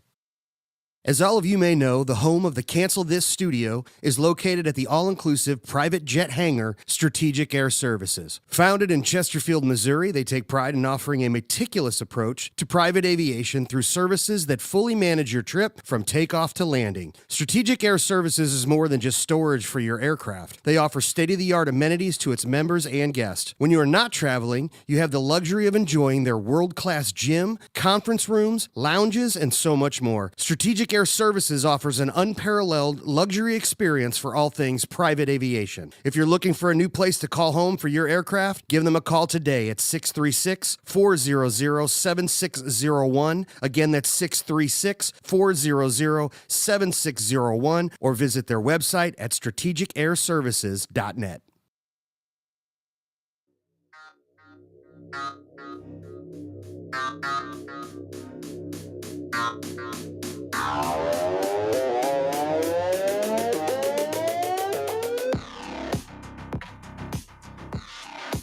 As all of you may know, the home of the Cancel This studio is located at the all-inclusive private jet hangar, Strategic Air Services. Founded in Chesterfield, Missouri, they take pride in offering a meticulous approach to private aviation through services that fully manage your trip from takeoff to landing. Strategic Air Services is more than just storage for your aircraft. They offer state-of-the-art amenities to its members and guests. When you are not traveling, you have the luxury of enjoying their world-class gym, conference rooms, lounges, and so much more. Strategic Air Services offers an unparalleled luxury experience for all things private aviation. If you're looking for a new place to call home for your aircraft, give them a call today at 636-400-7601. Again, that's 636-400-7601, or visit their website at strategicairservices.net.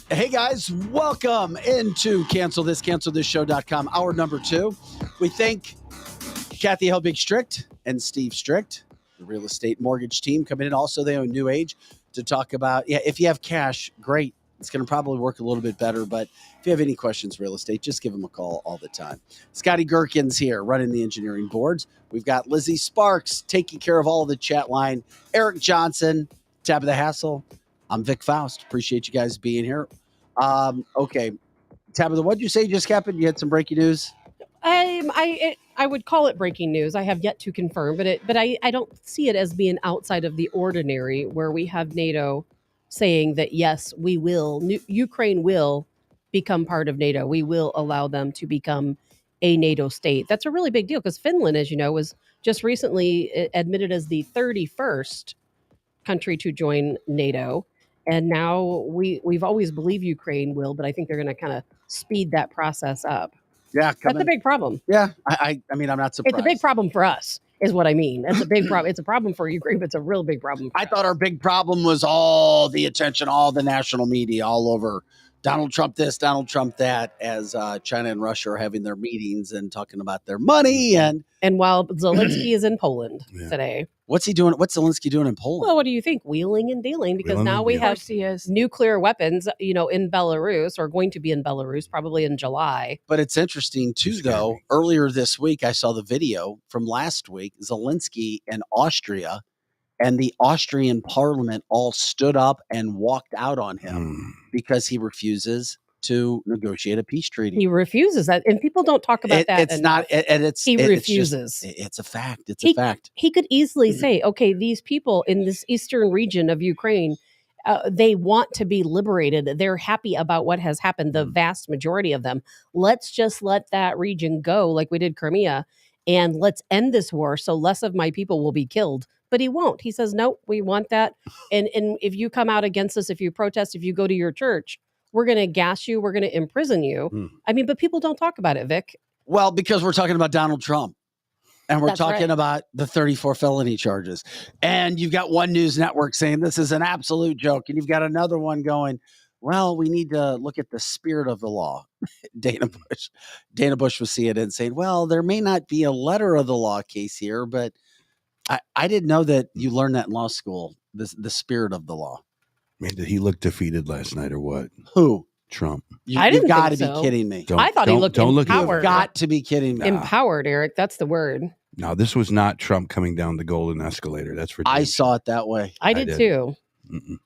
Hey guys, welcome into cancelthisshow.com, hour number 2. We thank Kathy Helbig Strict and Steve Strict, the real estate mortgage team, coming in. Also, they own New Age to talk about, if you have cash, great. It's going to probably work a little bit better, but if you have any questions real estate, just give them a call all the time. Scotty Gherkin's here running the engineering boards. We've got Lizzie Sparks taking care of all of the chat line. Eric Johnson, Tab of the Hassle. I'm Vic Faust. Appreciate you guys being here. Okay. Tabitha, what did you say just happened? You had some breaking news? I would call it breaking news. I have yet to confirm, but I don't see it as being outside of the ordinary, where we have NATO saying that yes, we will, Ukraine will become part of NATO. We will allow them to become a NATO state. That's a really big deal because Finland, as you know, was just recently admitted as the 31st country to join NATO. And now we've always believed Ukraine will, but I think they're going to kind of speed that process up. Yeah, that's a big problem. Yeah, I mean, I'm not surprised. It's a big problem for us, is what I mean. That's a big problem. It's a problem for Ukraine, but it's a real big problem. I thought our big problem was all the attention, all the national media all over Donald Trump this, Donald Trump that, as China and Russia are having their meetings and talking about their money. And while Zelensky is in Poland today. What's he doing? What's Zelensky doing in Poland? Well, what do you think? Wheeling and dealing, because now we have nuclear weapons, in Belarus, or going to be in Belarus, probably in July. But it's interesting too, though. Earlier this week, I saw the video from last week. Zelensky in Austria, and the Austrian parliament all stood up and walked out on him because he refuses to negotiate a peace treaty. He refuses that, and people don't talk about that. It's enough. He refuses. It's a fact. It's a fact. He could easily say, okay, these people in this eastern region of Ukraine, they want to be liberated. They're happy about what has happened, the vast majority of them. Let's just let that region go like we did Crimea, and let's end this war so less of my people will be killed. But he won't. He says, no, we want that. And if you come out against us, if you protest, if you go to your church, we're going to gas you. We're going to imprison you. I mean, but people don't talk about it, Vic. Well, because we're talking about Donald Trump. And we're talking about the 34 felony charges. And you've got one news network saying this is an absolute joke. And you've got another one going, well, we need to look at the spirit of the law. Dana Bush was seeing it and saying, well, there may not be a letter of the law case here, but I didn't know that you learned that in law school, the spirit of the law. Man, did he look defeated last night or what? Who? Trump. You've got to be kidding me. I thought he looked empowered. You've got to be kidding me. Empowered, Eric. That's the word. No, this was not Trump coming down the golden escalator. That's for I saw it that way. I did too.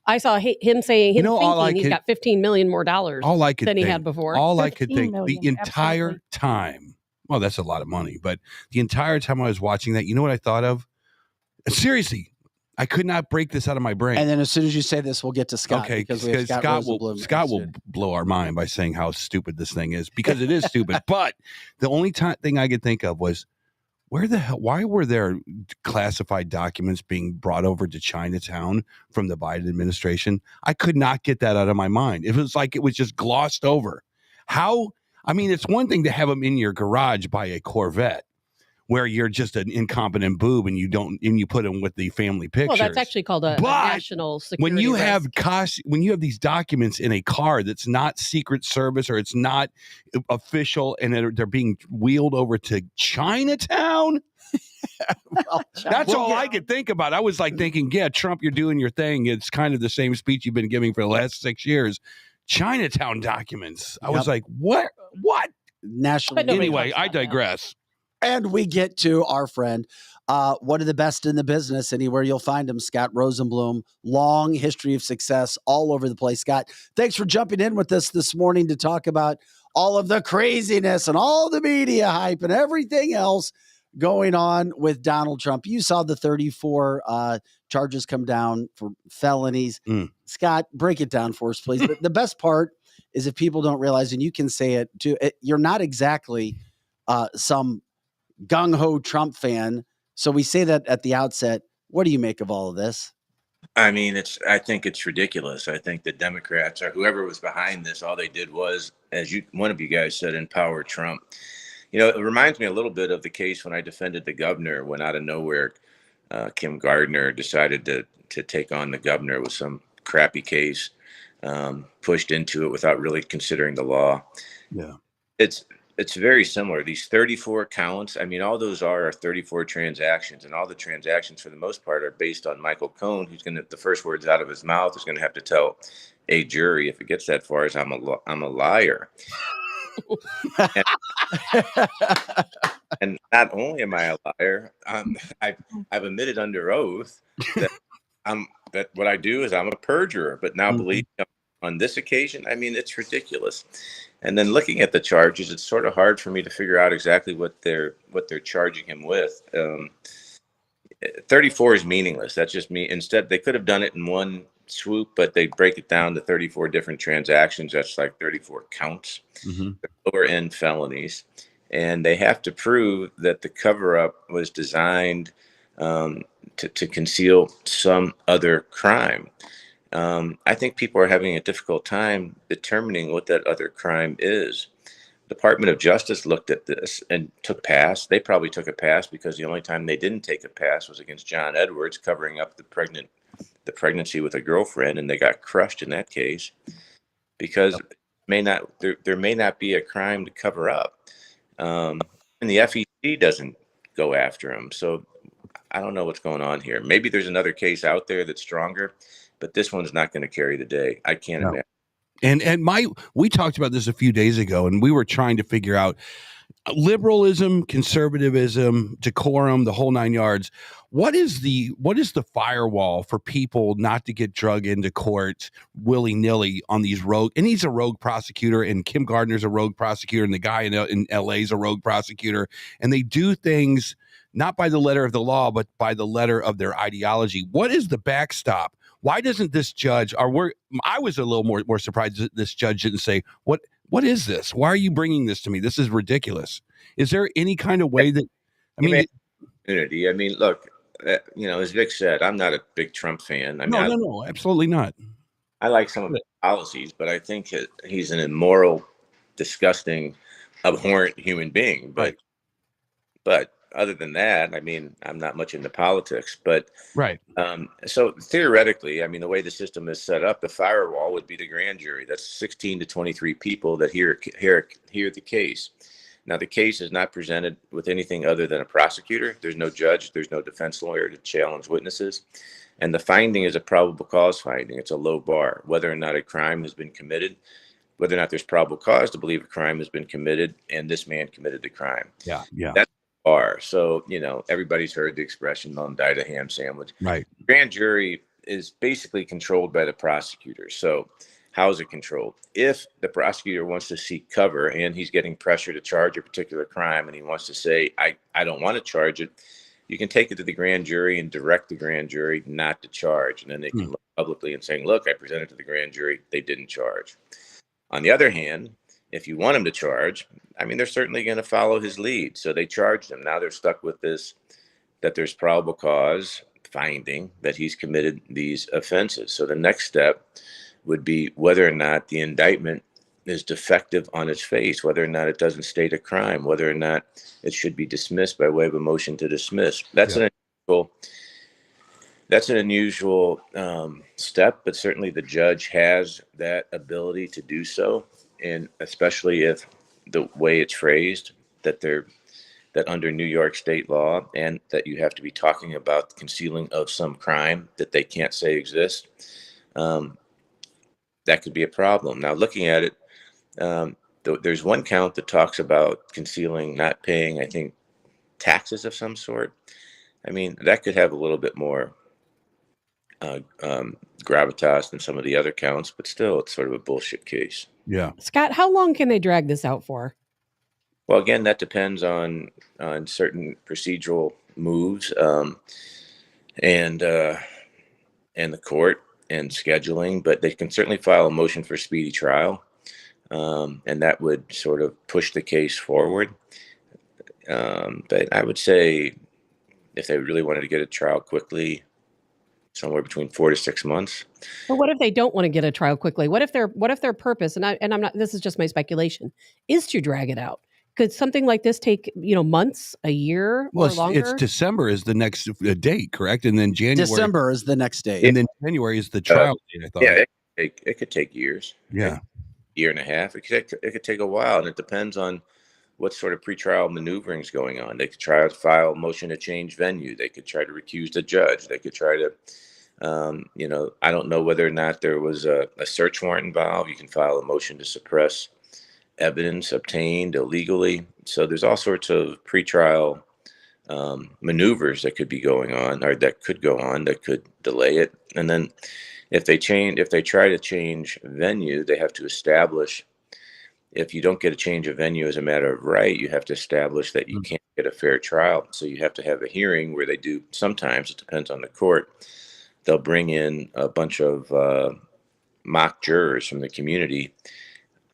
I saw him saying, he's got $15 million more than he had before. All I could think the entire time. Well, that's a lot of money, but the entire time I was watching that, you know what I thought of? Seriously, I could not break this out of my brain. And then as soon as you say this, we'll get to Scott. Okay, because Scott will blow our mind by saying how stupid this thing is, because it is stupid. But the only thing I could think of was, why were there classified documents being brought over to Chinatown from the Biden administration? I could not get that out of my mind. It was like it was just glossed over. How? I mean, it's one thing to have them in your garage by a Corvette, where you're just an incompetent boob and you put them with the family pictures. Well, that's actually called a national security when you risk. When you have these documents in a car that's not Secret Service or it's not official, and they're being wheeled over to Chinatown. That's all I could think about. I was like thinking, yeah, Trump, you're doing your thing. It's kind of the same speech you've been giving for the last 6 years. Chinatown documents. I was like, what? National. Anyway, I digress. And we get to our friend, one of the best in the business, anywhere you'll find him, Scott Rosenblum. Long history of success all over the place. Scott, thanks for jumping in with us this morning to talk about all of the craziness and all the media hype and everything else going on with Donald Trump. You saw the 34 charges come down for felonies. Scott, break it down for us, please. But the best part is if people don't realize, and you can say it too, you're not exactly some gung-ho Trump fan. So we say that at the outset. What do you make of all of this? I mean, I think it's ridiculous. I think the Democrats, or whoever was behind this, all they did was, as one of you guys said, empower Trump. You know, it reminds me a little bit of the case when I defended the governor, when out of nowhere, Kim Gardner decided to take on the governor with some crappy case, pushed into it without really considering the law. Yeah. It's very similar. These 34 counts, I mean, all those are 34 transactions, and all the transactions for the most part are based on Michael Cohen, who's going to, the first words out of his mouth is going to have to tell a jury, if it gets that far, is I'm a liar. And not only am I a liar, I've admitted under oath that what I do is I'm a perjurer. But now, believe me, on this occasion, I mean, it's ridiculous. And then looking at the charges, it's sort of hard for me to figure out exactly what they're charging him with. 34 is meaningless. That's just me. Instead, they could have done it in one swoop, but they break it down to 34 different transactions. That's like 34 counts, lower end felonies. And they have to prove that the cover up was designed to conceal some other crime. I think people are having a difficult time determining what that other crime is. Department of Justice looked at this and took pass. They probably took a pass because the only time they didn't take a pass was against John Edwards covering up the pregnancy with a girlfriend, and they got crushed in that case because there may not be a crime to cover up, and the FEC doesn't go after him. So I don't know what's going on here. Maybe there's another case out there that's stronger, but this one's not going to carry the day. I can't imagine. And we talked about this a few days ago, and we were trying to figure out liberalism, conservatism, decorum, the whole 9 yards. What is the firewall for people not to get drug into court willy-nilly on these rogue? And he's a rogue prosecutor, and Kim Gardner's a rogue prosecutor, and the guy in LA is a rogue prosecutor, and they do things not by the letter of the law, but by the letter of their ideology. What is the backstop? Why doesn't this judge, I was a little more surprised that this judge didn't say, what is this? Why are you bringing this to me? This is ridiculous. Is there any kind of way that, I mean, look, as Vic said, I'm not a big Trump fan. No, absolutely not. I like some of his policies, but I think he's an immoral, disgusting, abhorrent human being. But other than that, I mean, I'm not much into politics, but so theoretically, I mean, the way the system is set up, the firewall would be the grand jury. That's 16 to 23 people that hear the case. Now, the case is not presented with anything other than a prosecutor. There's no judge. There's no defense lawyer to challenge witnesses. And the finding is a probable cause finding. It's a low bar. Whether or not a crime has been committed, whether or not there's probable cause to believe a crime has been committed, and this man committed the crime. Yeah. That's bar. So, everybody's heard the expression, "Don't die a ham sandwich." Right. Grand jury is basically controlled by the prosecutor. So how is it controlled? If the prosecutor wants to seek cover and he's getting pressure to charge a particular crime and he wants to say, I don't want to charge it, you can take it to the grand jury and direct the grand jury not to charge. And then they can look publicly and saying, look, I presented to the grand jury, they didn't charge. On the other hand, if you want them to charge, I mean, they're certainly going to follow his lead. So they charged him. Now they're stuck with this, that there's probable cause finding that he's committed these offenses. So the next step would be whether or not the indictment is defective on its face, whether or not it doesn't state a crime, whether or not it should be dismissed by way of a motion to dismiss. That's an unusual step, but certainly the judge has that ability to do so. And especially if the way it's phrased, that under New York state law, and that you have to be talking about concealing of some crime that they can't say exists, that could be a problem. Now, looking at it, there's one count that talks about concealing, not paying, I think, taxes of some sort. I mean, that could have a little bit more gravitas than some of the other counts, but still, it's sort of a bullshit case. Yeah. Scott, how long can they drag this out for? Well, again, that depends on certain procedural moves and the court and scheduling, but they can certainly file a motion for speedy trial, and that would sort of push the case forward. But I would say if they really wanted to get a trial quickly, somewhere between 4 to 6 months. But what if they don't want to get a trial quickly? What if their purpose, and I'm not, this is just my speculation, is to drag it out? Could something like this take, months, a year, or longer? It's December is the next date, correct? And then January. December is the next date. And then January is the trial date, I thought. Yeah, it could take years. Yeah. Year and a half. It could take a while, and it depends on what sort of pretrial maneuvering is going on. They could try to file a motion to change venue. They could try to recuse the judge. They could try to, I don't know whether or not there was a search warrant involved. You can file a motion to suppress evidence obtained illegally. So there's all sorts of pretrial maneuvers that could be going on, or that could go on, that could delay it. And then if they try to change venue, they have to establish. If you don't get a change of venue as a matter of right, you have to establish that you can't get a fair trial. So you have to have a hearing where they do. Sometimes it depends on the court. They'll bring in a bunch of mock jurors from the community,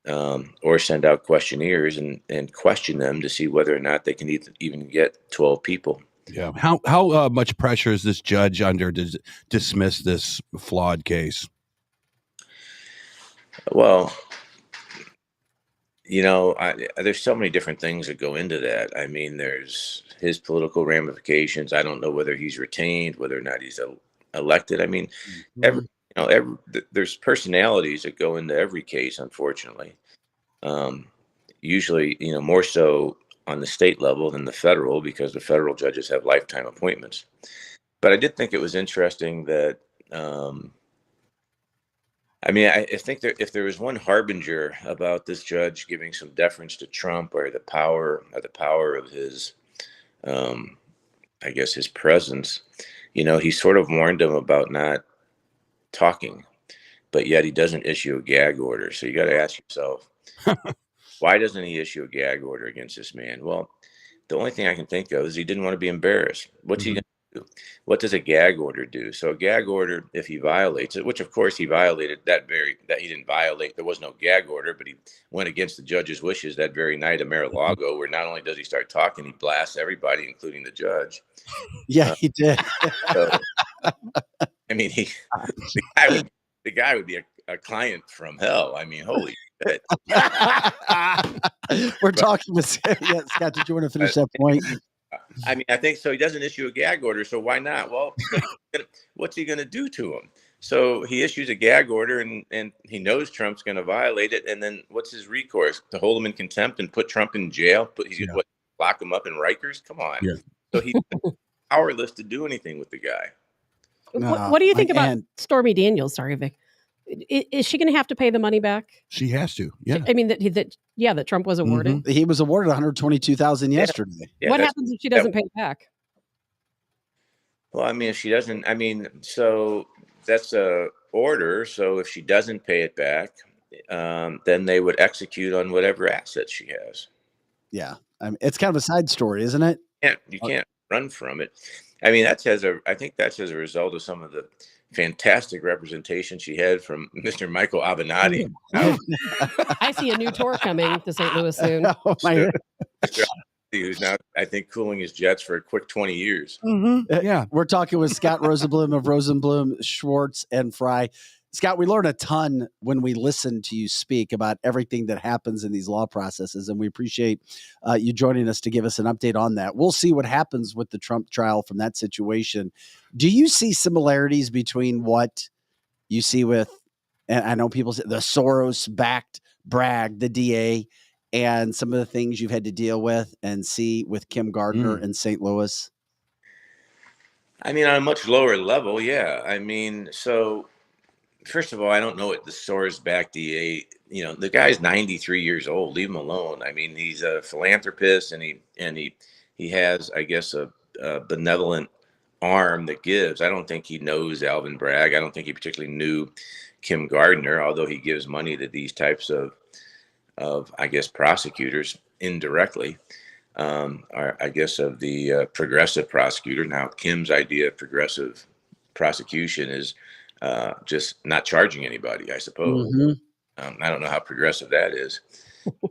or send out questionnaires and question them to see whether or not they can even get 12 people. Yeah. How much pressure is this judge under to dismiss this flawed case? Well, there's so many different things that go into that. I mean, there's his political ramifications. I don't know whether he's retained, whether or not he's elected. I mean, there's personalities that go into every case, unfortunately. Usually, more so on the state level than the federal, because the federal judges have lifetime appointments. But I did think it was interesting that, I think if there was one harbinger about this judge giving some deference to Trump, or the power of his, I guess his presence, he sort of warned him about not talking, but yet he doesn't issue a gag order. So you got to ask yourself, why doesn't he issue a gag order against this man? Well, the only thing I can think of is he didn't want to be embarrassed. What's he going to do? What does a gag order do? So a gag order, if he violates it, which of course he violated that he didn't violate, there was no gag order, but he went against the judge's wishes that very night at Mar-a-Lago, where not only does he start talking, he blasts everybody, including the judge. Yeah, he did. So, I mean, the guy would be a client from hell. I mean, holy shit. We're talking with Scott. Did you want to finish that point? I mean, I think so. He doesn't issue a gag order, so why not? Well, what's he going to do to him? So he issues a gag order, and he knows Trump's going to violate it. And then what's his recourse? To hold him in contempt and put Trump in jail? Lock him up in Rikers? Come on. Yeah. So he's powerless to do anything with the guy. What do you think about Stormy Daniels? Sorry, Vic. Is she going to have to pay the money back? She has to. Yeah. I mean, that Trump was awarded. Mm-hmm. He was awarded $122,000 yesterday. Yeah, what happens if she doesn't pay it back? Well, I mean, if she doesn't, so that's a order. So if she doesn't pay it back, then they would execute on whatever assets she has. Yeah. It's kind of a side story, isn't it? You can't run from it. I mean, I think that's as a result of some of the fantastic representation she had from Mr. Michael Avenatti. I see a new tour coming to St. Louis soon. Oh, my who's now, I think, cooling his jets for a quick 20 years. Mm-hmm. Yeah. We're talking with Scott Rosenblum of Rosenblum, Schwartz, and Fry. Scott, we learn a ton when we listen to you speak about everything that happens in these law processes, and we appreciate you joining us to give us an update on that. We'll see what happens with the Trump trial from that situation. Do you see similarities between what you see with, and I know people say the Soros-backed Bragg, the DA, and some of the things you've had to deal with and see with Kim Gardner in St. Louis? I mean, on a much lower level, yeah. I mean, so first of all, I don't know what the Soros-backed DA, the guy's 93 years old. Leave him alone. I mean, he's a philanthropist, and he has, I guess, a benevolent arm that gives. I don't think he knows Alvin Bragg. I don't think he particularly knew Kim Gardner, although he gives money to these types of I guess, prosecutors indirectly. Or I guess of the progressive prosecutor. Now, Kim's idea of progressive prosecution is just not charging anybody, I suppose. I don't know how progressive that is,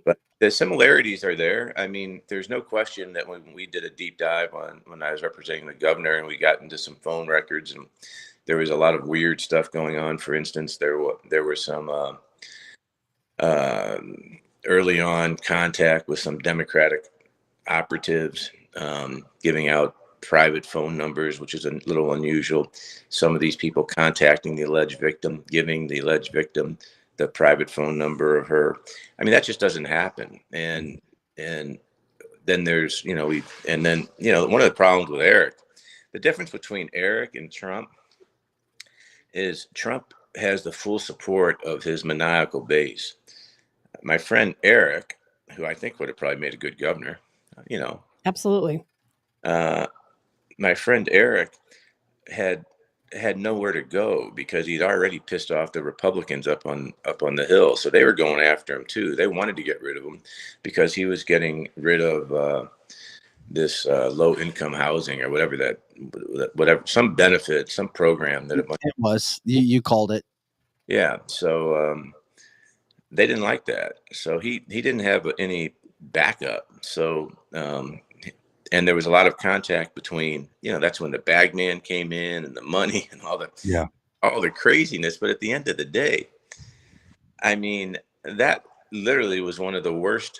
but the similarities are there. I mean, there's no question that when we did a deep dive when I was representing the governor, and we got into some phone records, and there was a lot of weird stuff going on. For instance, there were some early on contact with some Democratic operatives, giving out private phone numbers, which is a little unusual. Some of these people contacting the alleged victim, giving the alleged victim the private phone number of her. I mean, that just doesn't happen. And then there's, one of the problems with Eric, the difference between Eric and Trump is Trump has the full support of his maniacal base. My friend Eric, who I think would have probably made a good governor, Absolutely. My friend Eric had had nowhere to go because he'd already pissed off the Republicans up on the Hill. So they were going after him too. They wanted to get rid of him because he was getting rid of this low income housing or whatever, some benefit, some program that it was. You called it. Yeah. So they didn't like that. So he didn't have any backup. So and there was a lot of contact between, that's when the bag man came in and the money and all the craziness. But at the end of the day, I mean, that literally was one of the worst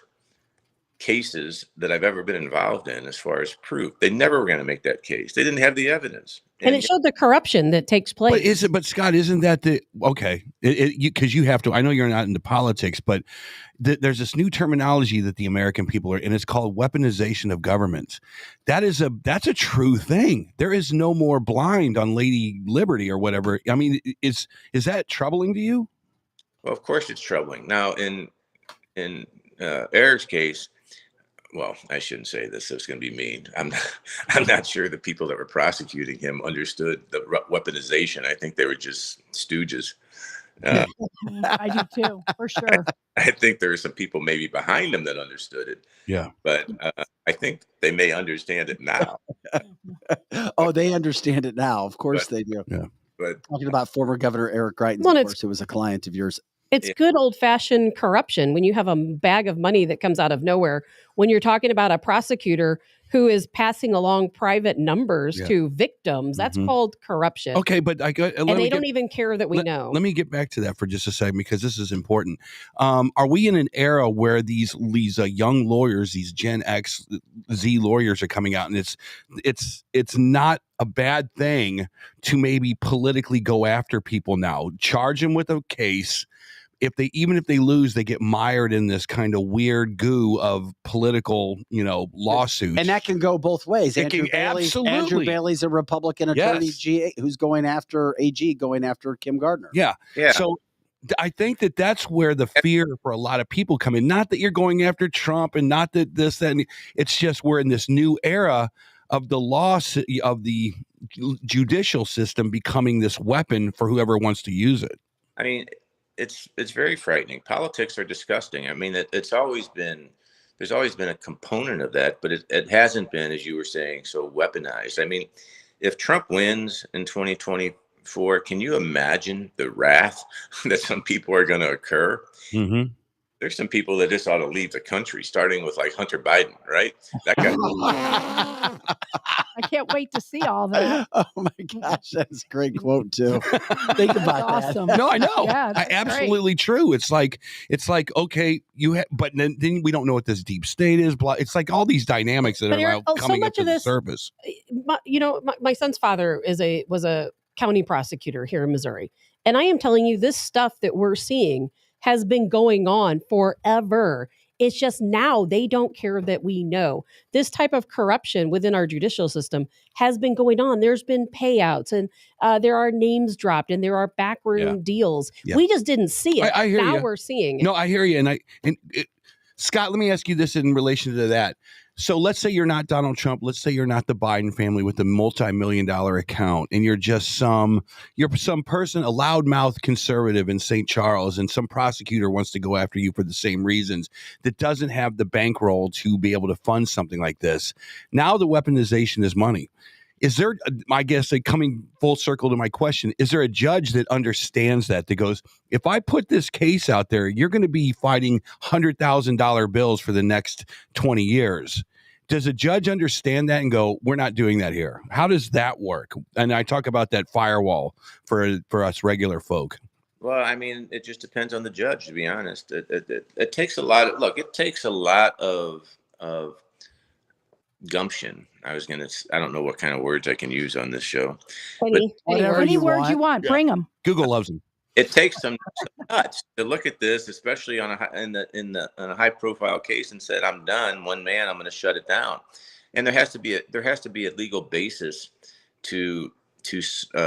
cases that I've ever been involved in as far as proof. They never were going to make that case. They didn't have the evidence. And it showed the corruption that takes place. But Scott, isn't that because you have to, I know you're not into politics, but there's this new terminology that the American people are, and it's called weaponization of government. That's a true thing. There is no more blind on Lady Liberty or whatever. I mean, is that troubling to you? Well, of course it's troubling. Now in Eric's case, well, I shouldn't say this. It's going to be mean. I'm not sure the people that were prosecuting him understood the weaponization. I think they were just stooges. I do too, for sure. I think there are some people maybe behind him that understood it. Yeah. But I think they may understand it now. Oh, they understand it now. Of course they do. Yeah. But talking about former Governor Eric Greitens, of course, who was a client of yours. It's good old-fashioned corruption when you have a bag of money that comes out of nowhere. When you're talking about a prosecutor who is passing along private numbers to victims, that's called corruption. Okay, but they don't even care that we know. Let me get back to that for just a second because this is important. Are we in an era where these young lawyers, these Gen X, Z lawyers are coming out, and it's not a bad thing to maybe politically go after people now, charge them with a case. Even if they lose, they get mired in this kind of weird goo of political, lawsuits. And that can go both ways. Andrew Bailey's a Republican attorney who's going after Kim Gardner. Yeah. So I think that's where the fear for a lot of people come in. Not that you're going after Trump and not that this, that, and it's just we're in this new era of the of the judicial system becoming this weapon for whoever wants to use it. I mean, it's very frightening. Politics are disgusting. I mean, there's always been a component of that, but it hasn't been, as you were saying, so weaponized. I mean, if Trump wins in 2024, can you imagine the wrath that some people are going to occur? Mm-hmm. There's some people that just ought to leave the country, starting with like Hunter Biden, right? That guy. I can't wait to see all that. Oh my gosh, that's a great quote too. Think about that. Awesome. No, I know. Yeah, absolutely true. It's like okay, but then we don't know what this deep state is. It's like all these dynamics that are coming up to the surface. My son's father was a county prosecutor here in Missouri, and I am telling you, this stuff that we're seeing has been going on forever. It's just now they don't care that we know. This type of corruption within our judicial system has been going on. There's been payouts and there are names dropped and there are backroom deals. Yeah. We just didn't see it. I hear now you. We're seeing it. No, I hear you. Scott, let me ask you this in relation to that. So let's say you're not Donald Trump. Let's say you're not the Biden family with a multi-million-dollar account, and you're just some person, a loudmouth conservative in St. Charles, and some prosecutor wants to go after you for the same reasons that doesn't have the bankroll to be able to fund something like this. Now the weaponization is money. Is there, I guess, coming full circle to my question, is there a judge that understands that goes, if I put this case out there, you're going to be fighting $100,000 bills for the next 20 years? Does a judge understand that and go, we're not doing that here? How does that work? And I talk about that firewall for us regular folk. Well, I mean, it just depends on the judge, to be honest. It takes a lot of, it takes a lot of gumption. I don't know what kind of words I can use on this show. Any words you want, bring them. Google loves them. It takes some nuts to look at this, especially on a high profile case, and said, "I'm done. One man, I'm going to shut it down." And there has to be a legal basis to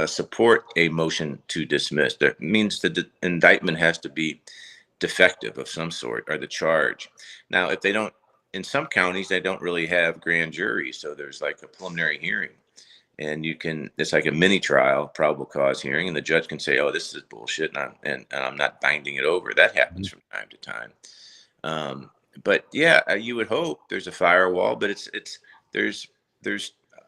support a motion to dismiss. That means the indictment has to be defective of some sort, or the charge. Now, if they don't. In some counties, they don't really have grand juries, so there's like a preliminary hearing. and it's like a mini trial, probable cause hearing, and the judge can say, oh, this is bullshit, and I'm not binding it over. That happens from time to time. But yeah, you would hope there's a firewall, but there's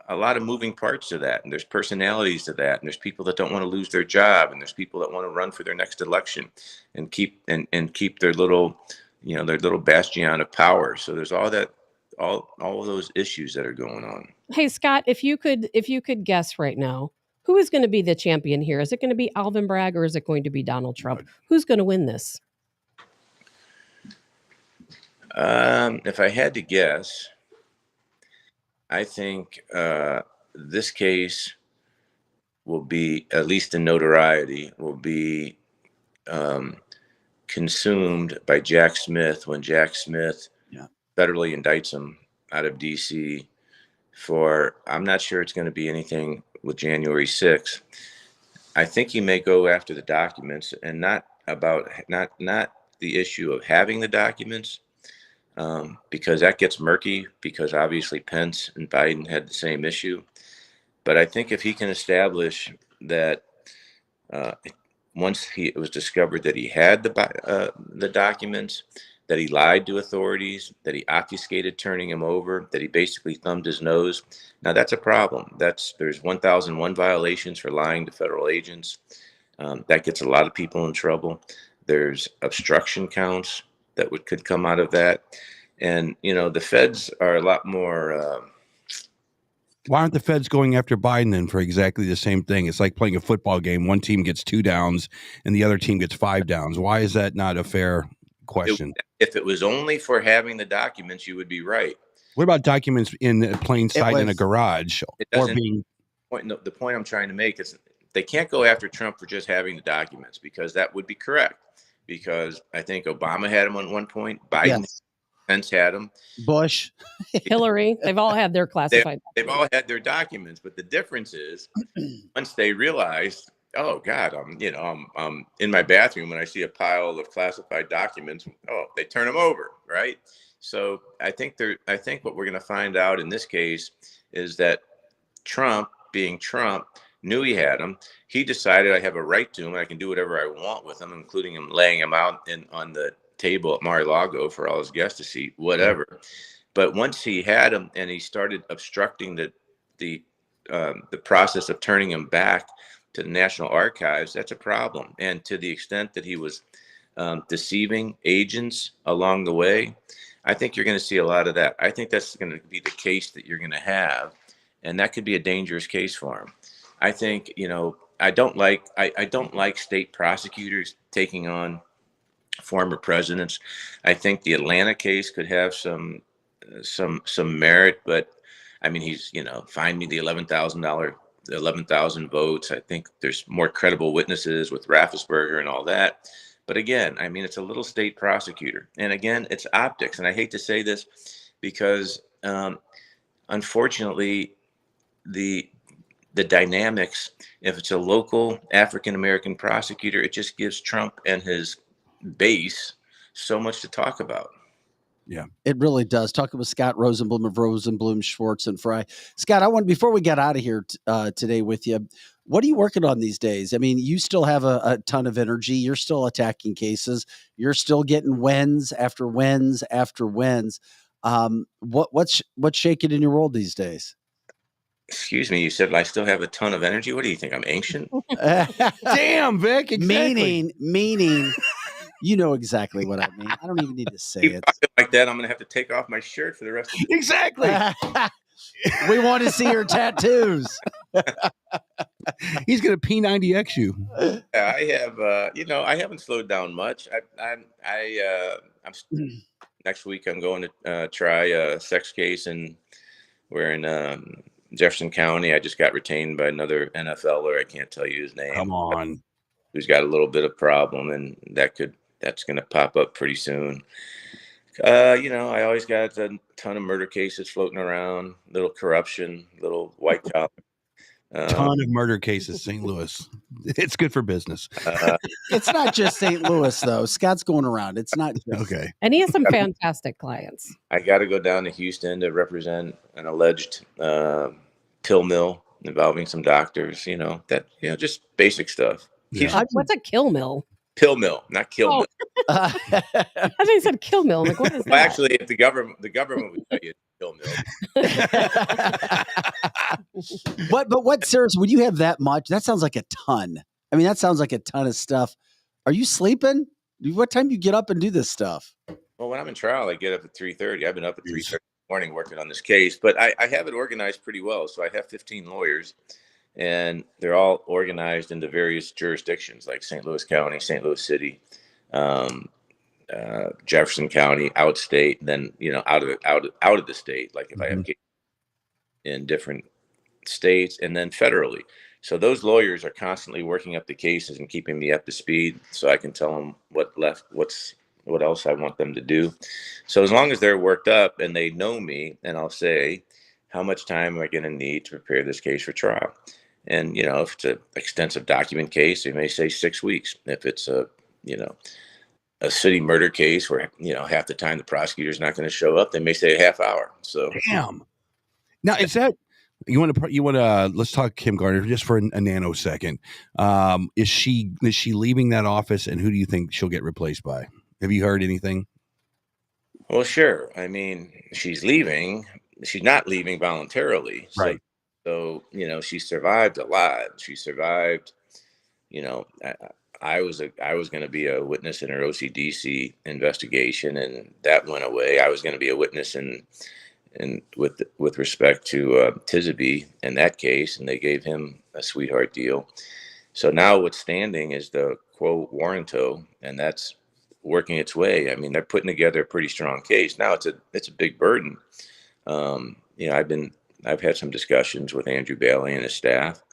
a lot of moving parts to that, and there's personalities to that, and there's people that don't want to lose their job, and there's people that want to run for their next election and keep their little, their little bastion of power. So there's all of those issues that are going on. Hey, Scott, if you could guess right now, who is going to be the champion here? Is it going to be Alvin Bragg or is it going to be Donald Trump? Who's going to win this? If I had to guess, I think this case will be, at least in notoriety, will be consumed by Jack Smith when Jack Smith federally indicts him out of D.C. I'm not sure it's going to be anything with January 6th. I think he may go after the documents, and not the issue of having the documents, because that gets murky, because obviously Pence and Biden had the same issue. But I think if he can establish that once it was discovered that he had the documents, that he lied to authorities, that he obfuscated turning him over, that he basically thumbed his nose. Now that's a problem. There's 1001 violations for lying to federal agents. That gets a lot of people in trouble. There's obstruction counts that could come out of that. And, the feds are a lot more. Why aren't the feds going after Biden then for exactly the same thing? It's like playing a football game. One team gets 2 downs and the other team gets 5 downs. Why is that not a fair question? If it was only for having the documents, you would be right. What about documents in plain sight in a garage? The point I'm trying to make is they can't go after Trump for just having the documents, because that would be correct. Because I think Obama had them at one point. Biden, Pence had them. Bush, Hillary, they've all had their classified. They've all had their documents, but the difference is once they realized, oh God, I'm in my bathroom and I see a pile of classified documents. Oh, they turn them over, right? So I think what we're going to find out in this case is that Trump, being Trump, knew he had them. He decided I have a right to them. I can do whatever I want with them, including him laying them out on the table at Mar-a-Lago for all his guests to see, whatever. But once he had them and he started obstructing the process of turning them back to the National Archives, that's a problem. And to the extent that he was deceiving agents along the way, I think you're going to see a lot of that. I think that's going to be the case that you're going to have, and that could be a dangerous case for him. I think, I don't like state prosecutors taking on former presidents. I think the Atlanta case could have some merit, but I mean, he's, find me the $11,000, 11,000 votes. I think there's more credible witnesses with Raffensperger and all that. But again, I mean, it's a little state prosecutor. And again, it's optics. And I hate to say this because unfortunately, the dynamics, if it's a local African-American prosecutor, it just gives Trump and his base so much to talk about. Yeah, it really does. Talking with Scott Rosenblum of Rosenblum, Schwartz and Fry. Scott, before we get out of here today with you, what are you working on these days? I mean, you still have a ton of energy. You're still attacking cases. You're still getting wins after wins after wins. What's shaking in your world these days? Excuse me, you said I still have a ton of energy. What do you think? I'm ancient? Damn, Vic. Exactly. Meaning, you know exactly what I mean. I don't even need to say it. Like that, I'm going to have to take off my shirt for the rest of the Exactly. We want to see your tattoos. He's going to P90X you. I have, I haven't slowed down much. I'm next week I'm going to try a sex case, and we're in Jefferson County. I just got retained by another NFLer. I can't tell you his name. Come on. Who's got a little bit of problem, and that's going to pop up pretty soon. I always got a ton of murder cases floating around, little corruption, little white collar. Ton of murder cases, St. Louis. It's good for business. It's not just St. Louis, though. Scott's going around. It's not just. Okay. And he has some fantastic clients. I got to go down to Houston to represent an alleged pill mill involving some doctors, just basic stuff. What's a kill mill? Pill mill, not kill mill. I thought you said kill mill. I'm like, what is that? Well, actually, if the government would tell you pill mill. But what, Sarah, when you have that much, that sounds like a ton. I mean, that sounds like a ton of stuff. Are you sleeping? What time do you get up and do this stuff? Well, when I'm in trial, I get up at 3:30. I've been up at 3:30 in the morning working on this case, but I have it organized pretty well. So I have 15 lawyers, and they're all organized into various jurisdictions like St. Louis County, St. Louis City, Jefferson County, outstate, then out of the state. Like if I have cases in different states, and then federally. So those lawyers are constantly working up the cases and keeping me up to speed, so I can tell them what else I want them to do. So as long as they're worked up and they know me, and I'll say, how much time am I going to need to prepare this case for trial? And if it's an extensive document case, they may say 6 weeks. If it's a city murder case where half the time the prosecutor's not going to show up, they may say a half hour. So damn. Now is that you want to let's talk Kim Gardner just for a nanosecond. Is she leaving that office, and who do you think she'll get replaced by? Have you heard anything? Well, sure. I mean, she's leaving. She's not leaving voluntarily. Right. So she survived a lot. She survived. I was going to be a witness in her OCDC investigation, and that went away. I was going to be a witness in with respect to Tisaby in that case, and they gave him a sweetheart deal. So now what's standing is the quo warranto, and that's working its way. I mean, they're putting together a pretty strong case. Now it's a big burden. I've had some discussions with Andrew Bailey and his staff.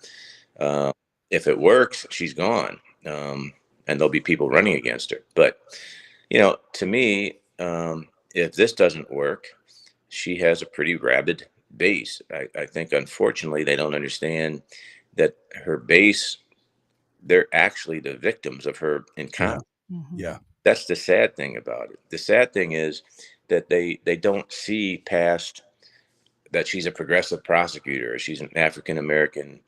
If it works, she's gone, and there'll be people running against her. But to me, if this doesn't work, she has a pretty rabid base. I think, unfortunately, they don't understand that her base, they're actually the victims of her incompetence. Yeah. That's the sad thing about it. The sad thing is that they don't see past that she's a progressive prosecutor, or she's an African-American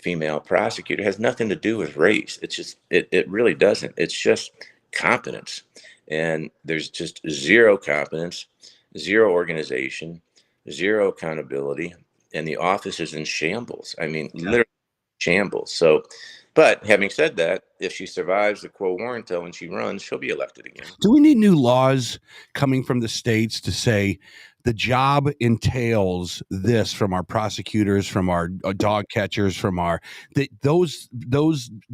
female prosecutor. It has nothing to do with race. It's just, it really doesn't. It's just competence. And there's just zero competence, zero organization, zero accountability, and the office is in shambles. I mean, literally shambles. So, but having said that, if she survives the quo warranto and she runs, she'll be elected again. Do we need new laws coming from the states to say the job entails this from our prosecutors, from our dog catchers, from those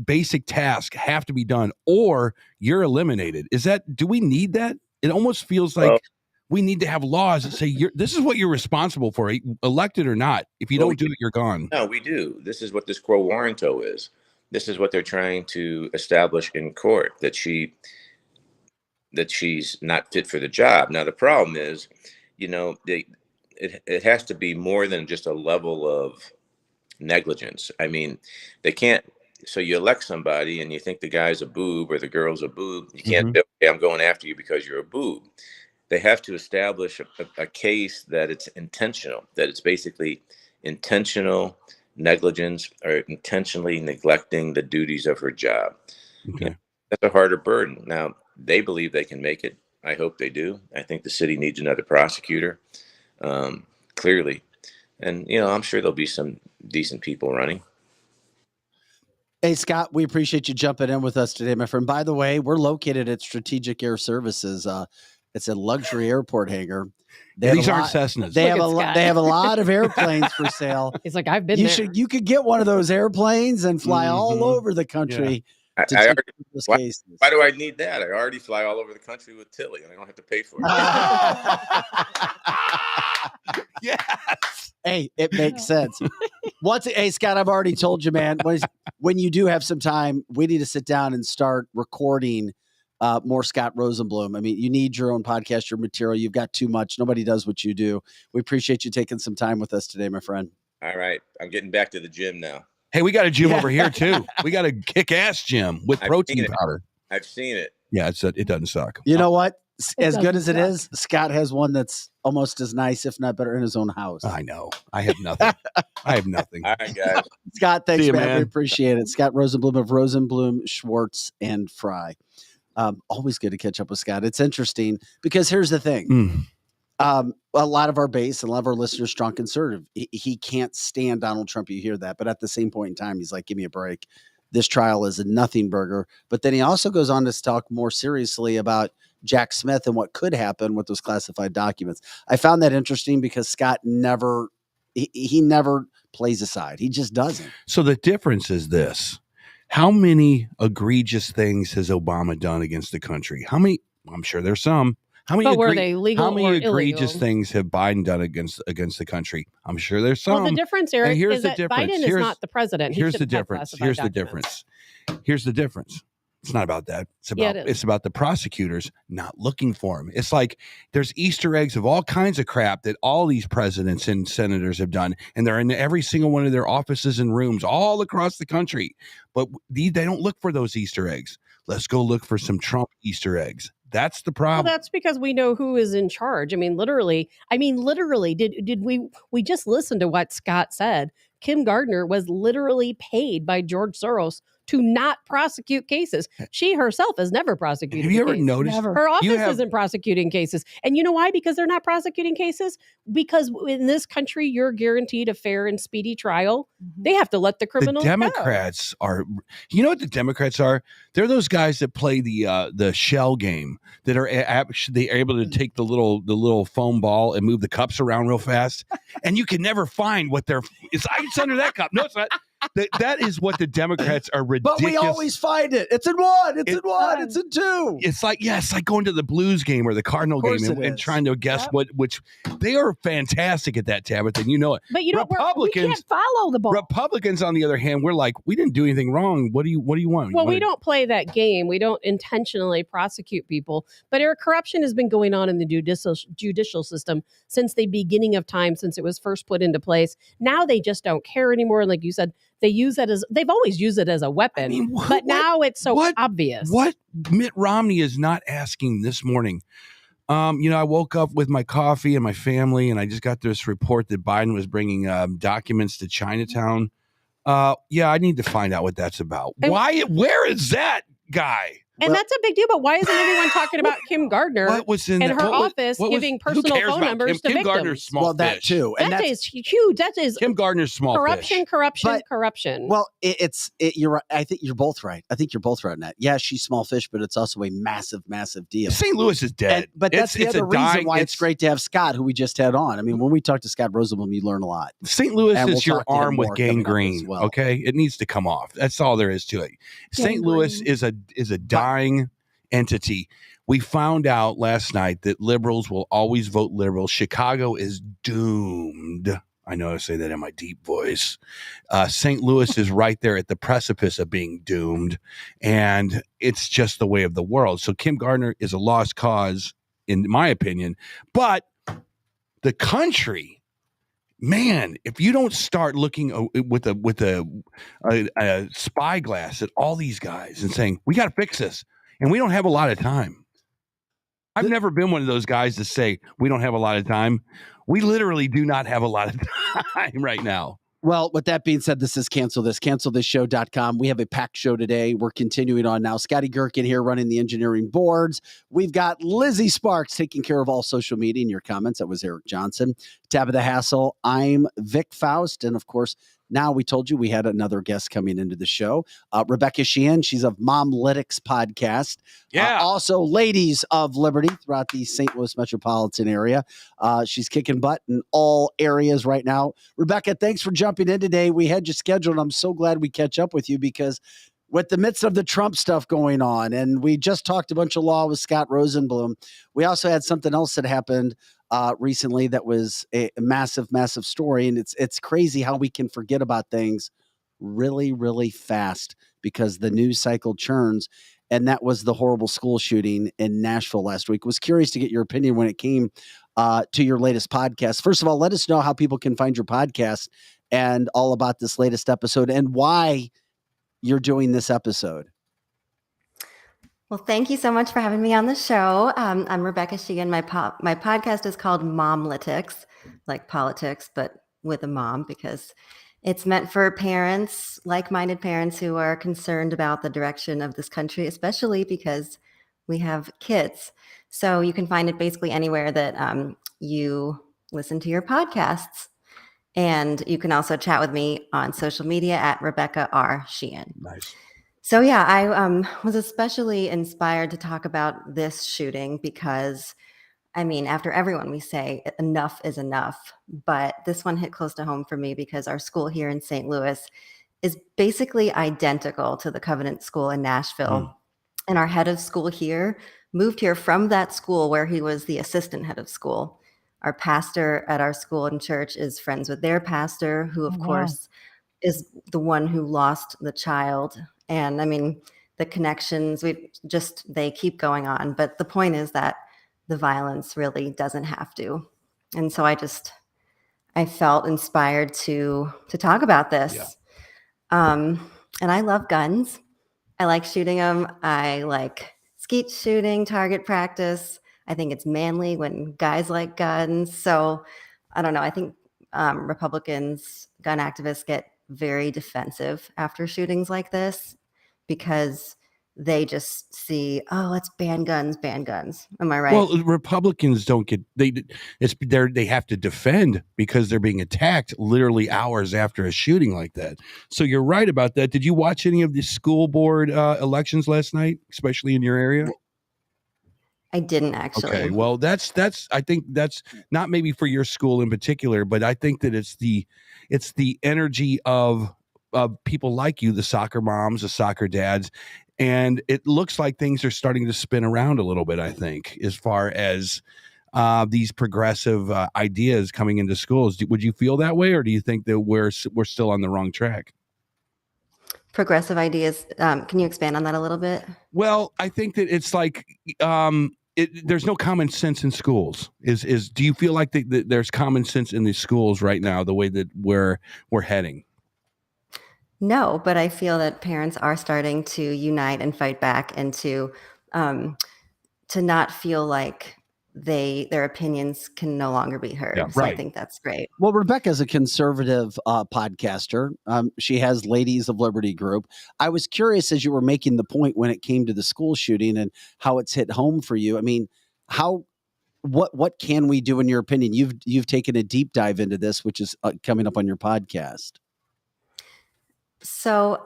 basic tasks have to be done, or you're eliminated? Do we need that? It almost feels like we need to have laws that say this is what you're responsible for, elected or not. If you don't do it, you're gone. No, we do. This is what this quo warranto is. This is what they're trying to establish in court, that she's not fit for the job. Now, the problem is, it has to be more than just a level of negligence. I mean, they can't. So you elect somebody and you think the guy's a boob or the girl's a boob. You can't say, okay, I'm going after you because you're a boob. They have to establish a case that it's intentional, that it's basically intentional negligence or intentionally neglecting the duties of her job. Okay. That's a harder burden. Now, they believe they can make it. I hope they do. I think the city needs another prosecutor, clearly. And, I'm sure there'll be some decent people running. Hey, Scott, we appreciate you jumping in with us today, my friend. By the way, we're located at Strategic Air Services. It's a luxury airport hangar. These aren't Cessnas. They have a lot of airplanes for sale. He's like, I've been there. You could get one of those airplanes and fly all over the country. Yeah. Why do I need that? I already fly all over the country with Tilly, and I don't have to pay for it. Yes. Hey, it makes sense. Hey, Scott, I've already told you, man, when you do have some time, we need to sit down and start recording more Scott Rosenblum. I mean, you need your own podcast, your material. You've got too much. Nobody does what you do. We appreciate you taking some time with us today, my friend. All right. I'm getting back to the gym now. Hey, we got a gym over here too. We got a kick-ass gym with protein powder. I've seen it. Yeah, it doesn't suck. You know what? As good as it is, Scott has one that's almost as nice, if not better, in his own house. I know. I have nothing. I have nothing. All right, guys. Scott, thanks, See you, man. We man. appreciate it. Scott Rosenblum of Rosenblum, Schwartz, and Fry. Always good to catch up with Scott. It's interesting because here's the thing. A lot of our base and a lot of our listeners, strong conservative. He can't stand Donald Trump. You hear that. But at the same point in time, he's like, give me a break. This trial is a nothing burger. But then he also goes on to talk more seriously about Jack Smith and what could happen with those classified documents. I found that interesting because Scott never plays aside. He just doesn't. So the difference is this. How many egregious things has Obama done against the country? How many? I'm sure there's some. How many? But were they legal How many or egregious illegal? things have Biden done against the country? I'm sure there's some. Well, the difference, Eric, And here's is the that difference. Biden is not the president. He Here's the shouldn't have difference. classified Here's the documents. difference. Here's the difference. It's not about that. It's about Yeah, it is. it's about the prosecutors not looking for him. It's like there's Easter eggs of all kinds of crap that all these presidents and senators have done, and they're in every single one of their offices and rooms all across the country. But they don't look for those Easter eggs. Let's go look for some Trump Easter eggs. That's the problem. Well, that's because we know who is in charge. I mean, literally, did we just listen to what Scott said? Kim Gardner was literally paid by George Soros to not prosecute cases. She herself has never prosecuted. Have you ever case. noticed? Never. Her office You have- isn't prosecuting cases. And you know why? Because they're not prosecuting cases? Because in this country, you're guaranteed a fair and speedy trial. They have to let the criminals The go. Democrats are, you know what the Democrats are? They're those guys that play the shell game that are actually able to take the little foam ball and move the cups around real fast, and you can never find what it's under that cup. No, it's not. That is what the Democrats are ridiculous. But we always find it. It's in one. It's in one. It's in two. It's like going to the Blues game or the Cardinal game and trying to guess which they are fantastic at that, Tabitha, and you know it. But you know, we can't follow the ball. Republicans, on the other hand, we're like, we didn't do anything wrong. What do you want? Well, we don't play that game. We don't intentionally prosecute people. But corruption has been going on in the judicial system since the beginning of time, since it was first put into place. Now they just don't care anymore. Like you said, they've always used it as a weapon. But now it's so obvious. What Mitt Romney is not asking this morning. I woke up with my coffee and my family, and I just got this report that Biden was bringing documents to Chinatown. I need to find out what that's about. Where is that guy? And that's a big deal, but why isn't anyone talking about Kim Gardner and her office giving personal phone numbers to Kim victims? Gardner's small that fish. too. And That is huge. That is Kim Gardner's small corruption, fish. corruption. Well, you're right. I think you're both right. I think you're both right on that. Yeah, she's small fish, but it's also a massive, massive deal. St. Louis is dead. But that's the other reason why it's great to have Scott, who we just had on. I mean, when we talk to Scott Rosenblum, you learn a lot. St. Louis And is we'll your talk to him arm with more coming up gangrene. as well. Okay, it needs to come off. That's all there is to it. St. Louis is a dying entity. We found out last night that liberals will always vote liberal. Chicago is doomed. I know I say that in my deep voice. St. Louis is right there at the precipice of being doomed, and it's just the way of the world. So Kim Gardner is a lost cause, in my opinion. But the country, man, if you don't start looking with a spyglass at all these guys and saying, we got to fix this, and we don't have a lot of time. I've never been one of those guys to say we don't have a lot of time. We literally do not have a lot of time right now. Well, with that being said, this is cancelthisshow.com. We have a packed show today. We're continuing on now. Scotty Gherkin here running the engineering boards. We've got Lizzie Sparks taking care of all social media and your comments. That was Eric Johnson. Tabitha Hassel. I'm Vic Faust. And of course, now we told you we had another guest coming into the show. Rebecca Sheehan. She's of Momlitcs podcast. Yeah. Also Ladies of Liberty throughout the St. Louis metropolitan area. She's kicking butt in all areas right now. Rebecca, thanks for jumping in today. We had you scheduled. I'm so glad we catch up with you because with the midst of the Trump stuff going on, and we just talked a bunch of law with Scott Rosenblum, we also had something else that happened recently that was a massive, massive story. And it's crazy how we can forget about things really, really fast because the news cycle churns. And that was the horrible school shooting in Nashville last week. Was curious to get your opinion when it came to your latest podcast. First of all, let us know how people can find your podcast and all about this latest episode and why you're doing this episode. Well, thank you so much for having me on the show. I'm Rebecca Sheehan. My podcast is called Momlitcs, like politics, but with a mom because it's meant for parents, like-minded parents who are concerned about the direction of this country, especially because we have kids. So you can find it basically anywhere that you listen to your podcasts. And you can also chat with me on social media at Rebecca R. Sheehan. Nice. So yeah, I was especially inspired to talk about this shooting because, I mean, after everyone, we say enough is enough. But this one hit close to home for me because our school here in St. Louis is basically identical to the Covenant School in Nashville. And our head of school here moved here from that school where he was the assistant head of school. Our pastor at our school and church is friends with their pastor, who, of course, is the one who lost the child. And I mean, the connections, they keep going on. But the point is that the violence really doesn't have to. And so I felt inspired to talk about this. Yeah. And I love guns. I like shooting them. I like skeet shooting, target practice. I think it's manly when guys like guns. So I don't know. I think Republicans, gun activists get very defensive after shootings like this because they just see, oh, let's ban guns. Am I right? Well, Republicans don't get they have to defend because they're being attacked literally hours after a shooting like that. So you're right about that. Did you watch any of the school board elections last night, especially in your area? I didn't actually. Okay, well, that's I think that's not maybe for your school in particular, but I think that it's the energy of people like you, the soccer moms, the soccer dads, and it looks like things are starting to spin around a little bit, I think, as far as these progressive ideas coming into schools. Would you feel that way, or do you think that we're still on the wrong track? Progressive ideas. Can you expand on that a little bit? Well, I think that it's like there's no common sense in schools. Do you feel like there's common sense in the schools right now, the way that we're heading? No, but I feel that parents are starting to unite and fight back and to not feel like their opinions can no longer be heard. Yeah, so right. I think that's great. Well, Rebecca's a conservative podcaster. She has Ladies of Liberty group. I was curious as you were making the point when it came to the school shooting and how it's hit home for you. I mean, what can we do in your opinion? You've taken a deep dive into this, which is coming up on your podcast. So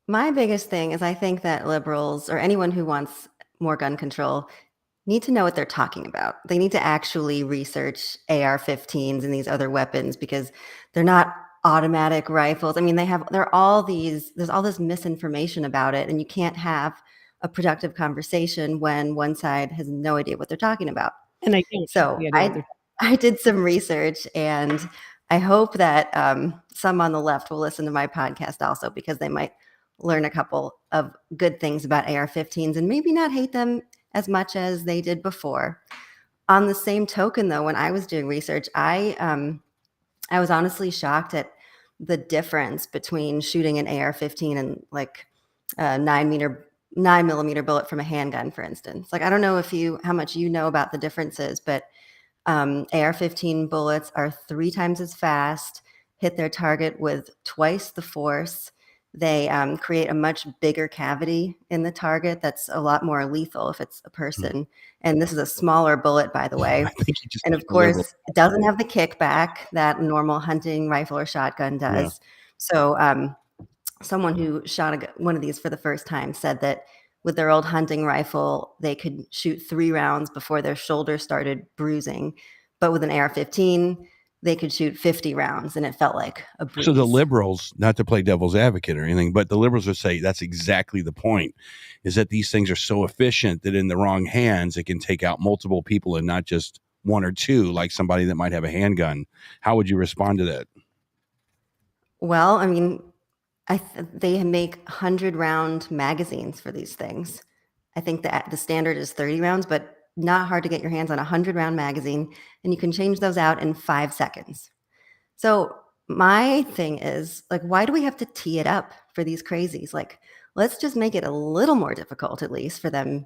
my biggest thing is I think that liberals or anyone who wants more gun control need to know what they're talking about. They need to actually research AR-15s and these other weapons because they're not automatic rifles. I mean, there's all this misinformation about it, and you can't have a productive conversation when one side has no idea what they're talking about. And I think so. I did some research, and I hope that some on the left will listen to my podcast also because they might learn a couple of good things about AR-15s and maybe not hate them as much as they did before. On the same token, though, when I was doing research, I was honestly shocked at the difference between shooting an AR-15 and like a 9mm bullet from a handgun, for instance. Like, I don't know how much you know about the differences, but AR-15 bullets are 3 times as fast, hit their target with twice the force. They create a much bigger cavity in the target that's a lot more lethal if it's a person. And this is a smaller bullet, by the way. And of course, it doesn't have the kickback that a normal hunting rifle or shotgun does. Yeah. So someone who shot one of these for the first time said that with their old hunting rifle, they could shoot 3 rounds before their shoulder started bruising. But with an AR-15, they could shoot 50 rounds and it felt like a breeze. So the liberals, not to play devil's advocate or anything, but the liberals would say that's exactly the point, is that these things are so efficient that in the wrong hands, it can take out multiple people and not just 1 or 2, like somebody that might have a handgun. How would you respond to that? Well, I mean, they make 100-round magazines for these things. I think that the standard is 30 rounds, but not hard to get your hands on a 100-round magazine, and you can change those out in 5 seconds. So my thing is, like, why do we have to tee it up for these crazies? Like, let's just make it a little more difficult, at least, for them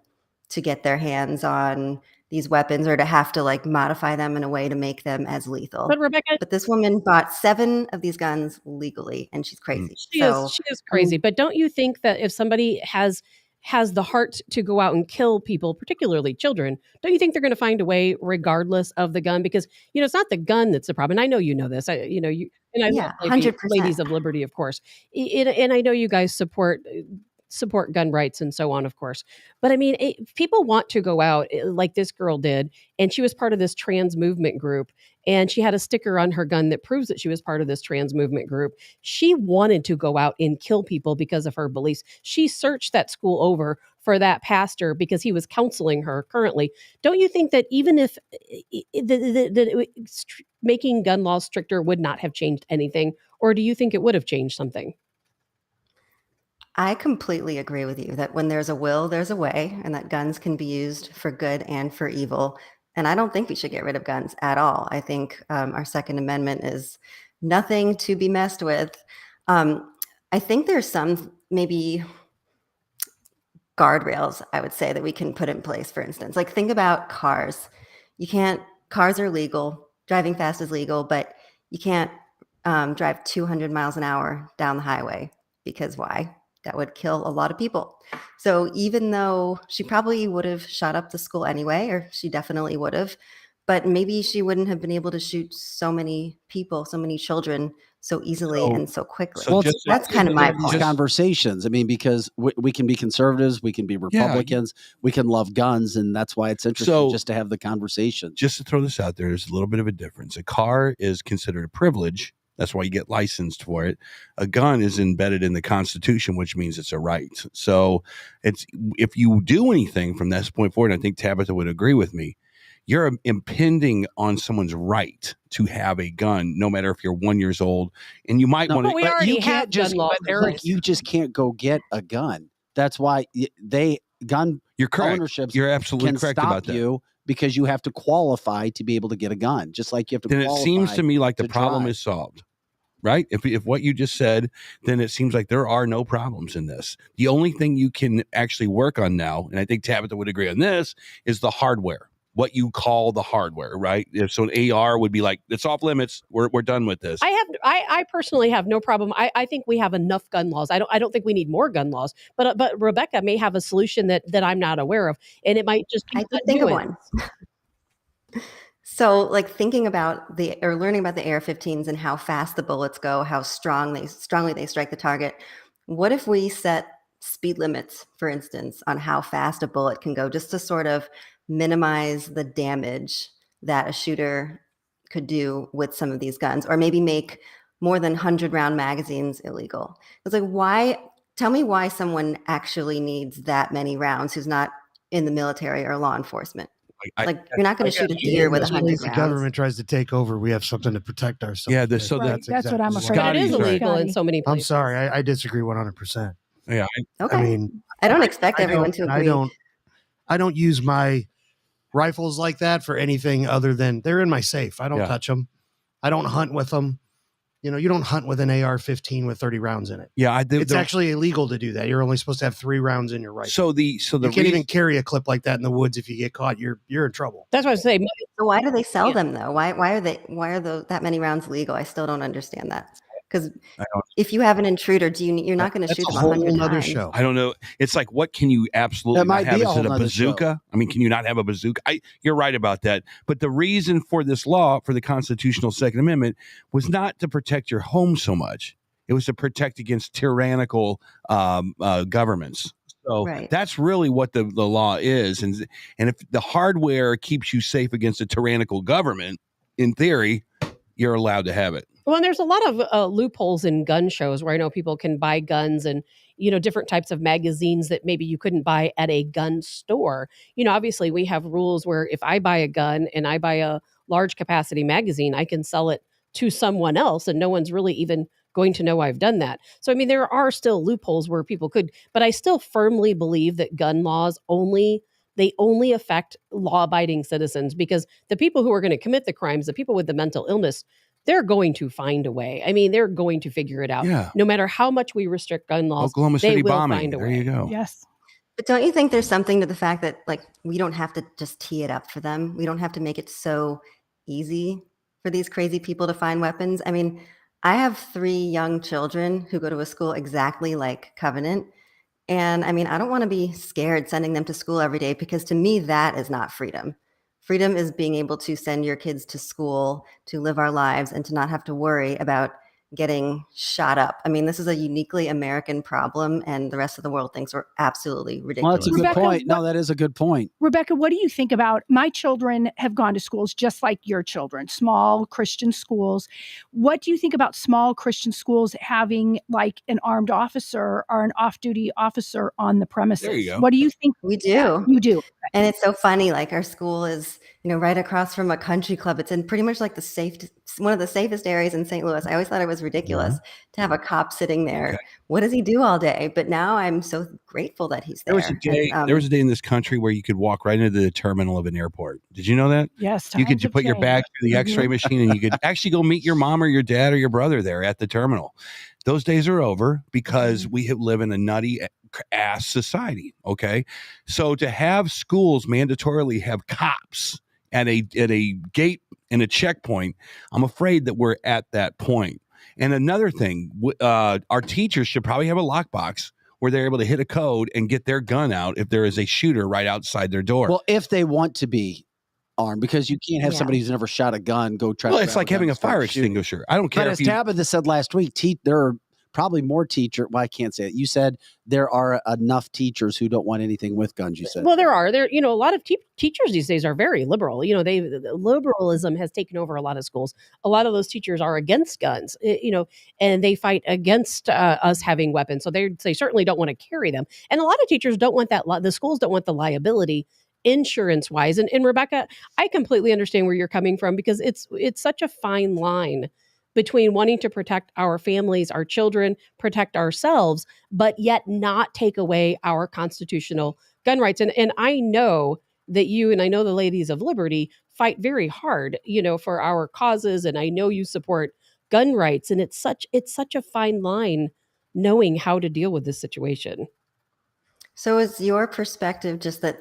to get their hands on these weapons or to have to like modify them in a way to make them as lethal. But Rebecca, but this woman bought 7 of these guns legally, and she's crazy. She is crazy. But don't you think that if somebody has the heart to go out and kill people, particularly children, don't you think they're going to find a way regardless of the gun? Because, it's not the gun that's the problem. And I know you know this. I Yeah, love 100%. Ladies of Liberty, of course. And I know you guys support gun rights and so on, of course. But I mean, people want to go out like this girl did, and she was part of this trans movement group, and she had a sticker on her gun that proves that she was part of this trans movement group. She wanted to go out and kill people because of her beliefs. She searched that school over for that pastor because he was counseling her currently. Don't you think that even if making gun laws stricter would not have changed anything, or do you think it would have changed something? I completely agree with you that when there's a will, there's a way, and that guns can be used for good and for evil. And I don't think we should get rid of guns at all. I think our Second Amendment is nothing to be messed with. I think there's some maybe guardrails, I would say, that we can put in place, for instance. Like, think about cars. Cars are legal. Driving fast is legal, but you can't drive 200 miles an hour down the highway, because why? That would kill a lot of people. So even though she probably would have shot up the school anyway, or she definitely would have, but maybe she wouldn't have been able to shoot so many people, so many children so easily and so quickly. Well, that's kind of my these point. conversations. I mean, because we can be conservatives, we can be Republicans, we can love guns, and that's why it's interesting just to have the conversation. Just to throw this out there, there's a little bit of a difference. A car is considered a privilege. That's why you get licensed for it. A gun is embedded in the Constitution, which means it's a right. So if you do anything from this point forward, I think Tabitha would agree with me, you're impinging on someone's right to have a gun, no matter if you're 1 year old. And you might want to. But you can't just. Eric, you just can't go get a gun. That's why You're correct. ownerships. You're absolutely can correct stop about that. You because you have to qualify to be able to get a gun, just like you have to. Then qualify it seems to me like the problem drive. is solved. Right? If what you just said, then it seems like there are no problems in this. The only thing you can actually work on now, and I think Tabitha would agree on this, is the hardware. What you call the hardware, right? So an AR would be like, it's off limits. We're done with this. I personally have no problem. I think we have enough gun laws. I don't think we need more gun laws. But Rebecca may have a solution that I'm not aware of, and it might just be. I could think of one. So, like, thinking about learning about the AR-15s and how fast the bullets go, how strongly they strike the target. What if we set speed limits, for instance, on how fast a bullet can go, just to sort of minimize the damage that a shooter could do with some of these guns, or maybe make more than 100-round magazines illegal? It's like, tell me why someone actually needs that many rounds who's not in the military or law enforcement. You're not going to shoot a deer with 100 rounds. The government tries to take over, we have something to protect ourselves. Yeah, that's what I'm afraid. But it is illegal in so many places. I'm sorry, I disagree 100%. Yeah. Okay. I mean, I don't expect everyone to agree. I don't use my rifles like that for anything other than they're in my safe. I don't touch them. I don't hunt with them. You don't hunt with an AR-15 with 30 rounds in it. Yeah, it's actually illegal to do that. You're only supposed to have 3 rounds in your rifle. So you can't even carry a clip like that in the woods. If you get caught, you're in trouble. That's what I'm saying. So why do they sell them though? Why are that many rounds legal? I still don't understand that. Because if you have an intruder, you're not going to shoot them 100 times. Show. I don't know. It's like, what can you absolutely not have? Is it a bazooka? I mean, can you not have a bazooka? You're right about that. But the reason for this law, for the constitutional Second Amendment, was not to protect your home so much. It was to protect against tyrannical governments. So that's really what the law is. And if the hardware keeps you safe against a tyrannical government, in theory, you're allowed to have it. Well, and there's a lot of loopholes in gun shows where I know people can buy guns and, different types of magazines that maybe you couldn't buy at a gun store. Obviously we have rules where if I buy a gun and I buy a large capacity magazine, I can sell it to someone else and no one's really even going to know I've done that. So, I mean, there are still loopholes where people could, but I still firmly believe that gun laws only affect law-abiding citizens, because the people who are going to commit the crimes, the people with the mental illness, they're going to find a way. I mean, they're going to figure it out. Yeah. No matter how much we restrict gun laws, Oklahoma City they will bombing. find a there way. you go. Yes. But don't you think there's something to the fact that like we don't have to just tee it up for them? We don't have to make it so easy for these crazy people to find weapons. I mean, I have 3 young children who go to a school exactly like Covenant. And I mean, I don't want to be scared sending them to school every day because to me, that is not freedom. Freedom is being able to send your kids to school, to live our lives, and to not have to worry about getting shot up. I mean, this is a uniquely American problem, and the rest of the world thinks we're absolutely Well, ridiculous. that's a good Rebecca, point. No, that is a good point. Rebecca, what do you think about my children have gone to schools just like your children, small Christian schools. What do you think about small Christian schools having like an armed officer or an off-duty officer on the premises? There you go. What do you think? We do. You do. And it's so funny, like our school is, right across from a country club. It's in pretty much like one of the safest areas in St. Louis. I always thought it was ridiculous to have a cop sitting there. Okay. What does he do all day? But now I'm so grateful that he's there. There was a day in this country where you could walk right into the terminal of an airport. Did you know that? Yes. You could times have put your bag changed. through the X-ray machine, and you could actually go meet your mom or your dad or your brother there at the terminal. Those days are over because we live in a nutty ass society. Okay, so to have schools mandatorily have cops at a gate and a checkpoint, I'm afraid that we're at that point. And another thing, our teachers should probably have a lockbox where they're able to hit a code and get their gun out if there is a shooter right outside their door. Well, if they want to be armed, because you can't have somebody who's never shot a gun go try. Well, to it's like having a fire extinguisher. I don't care. But as Tabitha said last week, there are probably more teachers. Well, I can't say it. You said there are enough teachers who don't want anything with guns. You said. Well, there are. A lot of teachers these days are very liberal. Liberalism has taken over a lot of schools. A lot of those teachers are against guns, and they fight against us having weapons. So they certainly don't want to carry them. And a lot of teachers don't want that. The schools don't want the liability insurance wise. And Rebecca, I completely understand where you're coming from because it's such a fine line between wanting to protect our families, our children, protect ourselves, but yet not take away our constitutional gun rights. And I know that you and I know the ladies of Liberty fight very hard, for our causes. And I know you support gun rights. And it's such a fine line knowing how to deal with this situation. So is your perspective just that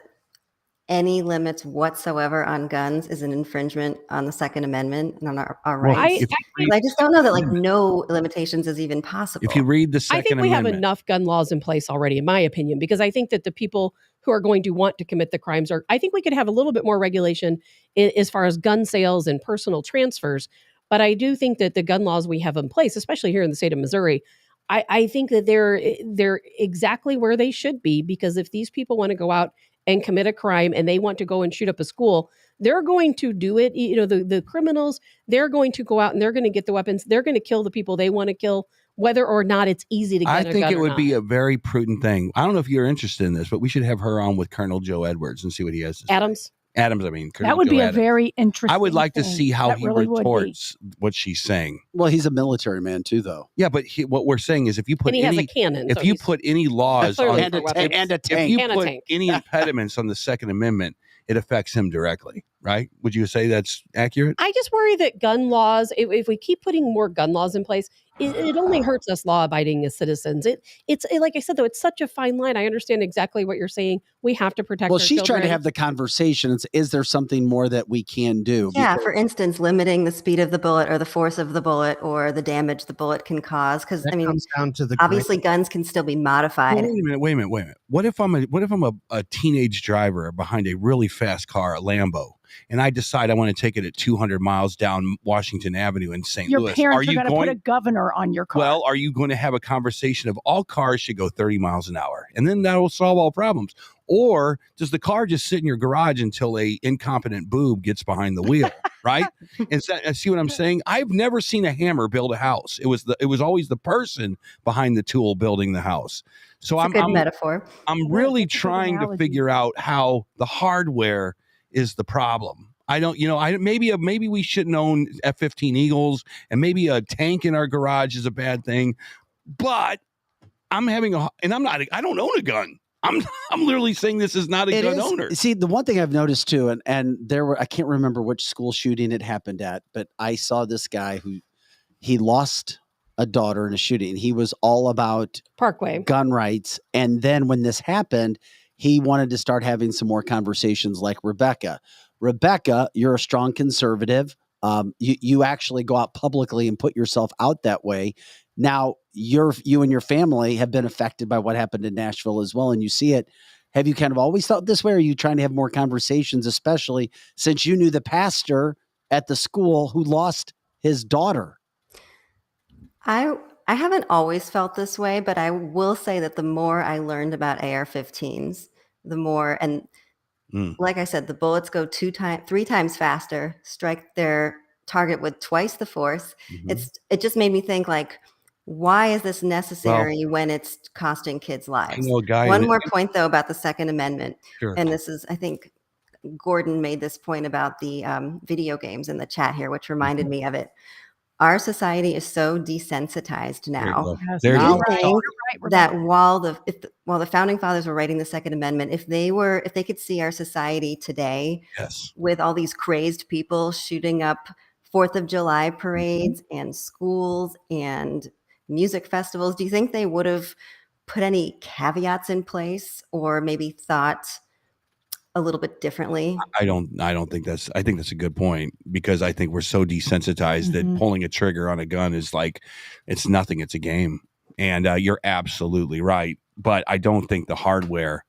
any limits whatsoever on guns is an infringement on the Second Amendment and on our rights? I just don't know that no limitations is even possible. If you read the Second Amendment, I think we have enough gun laws in place already, in my opinion, because I think that the people who are going to want to commit the crimes I think we could have a little bit more regulation as far as gun sales and personal transfers. But I do think that the gun laws we have in place, especially here in the state of Missouri, I think that they're exactly where they should be, because if these people want to go out and commit a crime and they want to go and shoot up a school, they're going to do it. The criminals, they're going to go out and they're going to get the weapons. They're going to kill the people they want to kill, whether or not it's easy to get a gun. I think it would be a very prudent thing. I don't know if you're interested in this, but we should have her on with Colonel Joe Edwards and see what he has to say. Adams, I mean. Colonel that would Joe be Adams. A very interesting I would like to thing. see how That he really retorts what she's saying. Well, he's a military man too, though. Yeah, but what we're saying is if you put and he has a cannon, if you put any laws on and a tank, if you put any impediments on the Second Amendment, it affects him directly, right? Would you say that's accurate? I just worry that gun laws, if we keep putting more gun laws in place, it only hurts us law-abiding as citizens. It's like I said, though, it's such a fine line. I understand exactly what you're saying. We have to protect our she's children. trying to have the conversation. Is there something more that we can do? Yeah, for instance, limiting the speed of the bullet or the force of the bullet or the damage the bullet can cause. Because I mean, comes down to the obviously guns can still be modified. Wait a minute. What if I'm a teenage driver behind a really fast car, a Lambo, and I decide I want to take it at 200 miles down Washington Avenue in St. Louis? Your parents are going to put a governor on your car. Well, are you going to have a conversation of all cars should go 30 miles an hour, and then that will solve all problems? Or does the car just sit in your garage until a incompetent boob gets behind the wheel, right? And see what I'm saying? I've never seen a hammer build a house. It was always the person behind the tool building the house. So it's a good metaphor. I'm really trying to figure out how the hardware is the problem. I don't, maybe we shouldn't own F-15 Eagles, and maybe a tank in our garage is a bad thing. But I don't own a gun. I'm literally saying this is not a gun owner. See, the one thing I've noticed too, and I can't remember which school shooting it happened at, but I saw this guy who he lost a daughter in a shooting. He was all about Parkway gun rights. And then when this happened, he wanted to start having some more conversations like Rebecca. Rebecca, you're a strong conservative. You actually go out publicly and put yourself out that way. Now, you and your family have been affected by what happened in Nashville as well, and you see it. Have you kind of always felt this way, or are you trying to have more conversations, especially since you knew the pastor at the school who lost his daughter? I haven't always felt this way, but I will say that the more I learned about AR-15s, the more, and like I said, the bullets go 3 times faster, strike their target with twice the force. It just made me think, like, why is this necessary when it's costing kids lives? One more point though about the Second Amendment, and this is, I think Gordon made this point about the video games in the chat here, which reminded me of it. Our society is so desensitized now. There you go. Do you think that while the founding fathers were writing the Second Amendment, if they could see our society today with all these crazed people shooting up 4th of July parades and schools and music festivals, do you think they would have put any caveats in place or maybe thought a little bit differently? I think that's a good point, because I think we're so desensitized that pulling a trigger on a gun is like, it's nothing. It's a game. And you're absolutely right. But I don't think the hardware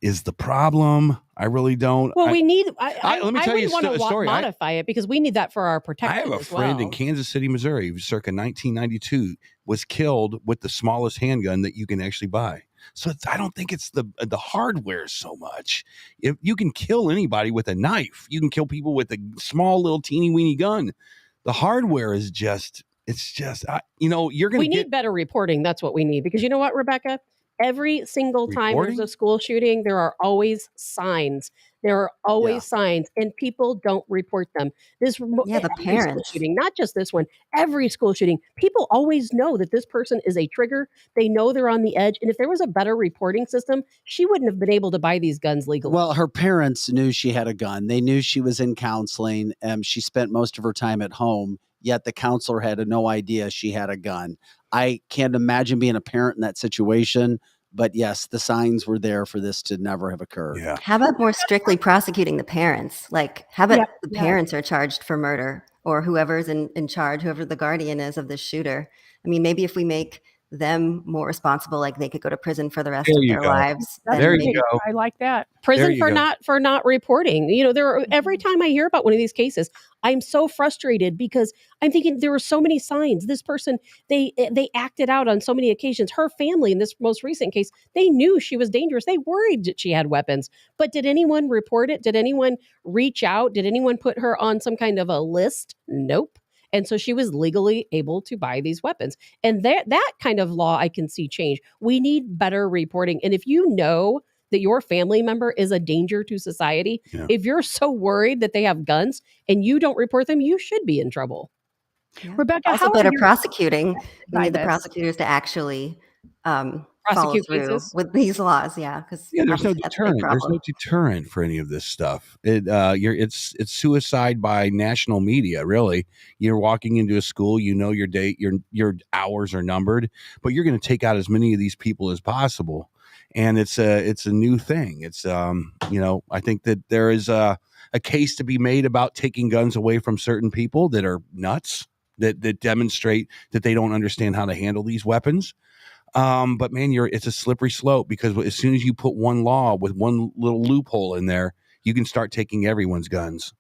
is the problem. I really don't. Well, we need, let me tell you want to a story. modify it because we need that for our protection. I have a friend in Kansas City, Missouri, circa 1992, was killed with the smallest handgun that you can actually buy. So I don't think it's the hardware so much. If you can kill anybody with a knife, you can kill people with a small little teeny weeny gun. The hardware is you're going to We need better reporting. That's what we need. Because you know what, Rebecca? Every single time there's a school shooting, there are always signs. There are always signs, and people don't report them. The parents shooting, not just this one, every school shooting, people always know that this person is a trigger. They know they're on the edge, and if there was a better reporting system, she wouldn't have been able to buy these guns legally. Well, her parents knew she had a gun. They knew she was in counseling. She spent most of her time at home, yet the counselor had no idea she had a gun. I can't imagine being a parent in that situation. But yes, the signs were there for this to never have occurred. Yeah. How about more strictly prosecuting the parents? Like, how about the parents are charged for murder, or whoever's in charge, whoever the guardian is of this shooter? I mean, maybe if we make them more responsible, like they could go to prison for the rest of their lives. There you go. I like that. Prison for not reporting. Every time I hear about one of these cases, I'm so frustrated because I'm thinking there were so many signs. This person, they acted out on so many occasions. Her family, in this most recent case, they knew she was dangerous. They worried that she had weapons. But did anyone report it? Did anyone reach out? Did anyone put her on some kind of a list? Nope. And so she was legally able to buy these weapons. And that kind of law I can see change. We need better reporting. And if you know that your family member is a danger to society, if you're so worried that they have guns and you don't report them, you should be in trouble. Rebecca, also better prosecuting. We need the prosecutors to actually follow through with these laws. Because there's no deterrent. There's no deterrent for any of this stuff. It's suicide by national media. Really, you're walking into a school. Your hours are numbered, but you're going to take out as many of these people as possible. And it's a new thing. It's I think that there is a case to be made about taking guns away from certain people that are nuts, that demonstrate that they don't understand how to handle these weapons. But man, it's a slippery slope, because as soon as you put one law with one little loophole in there, you can start taking everyone's guns.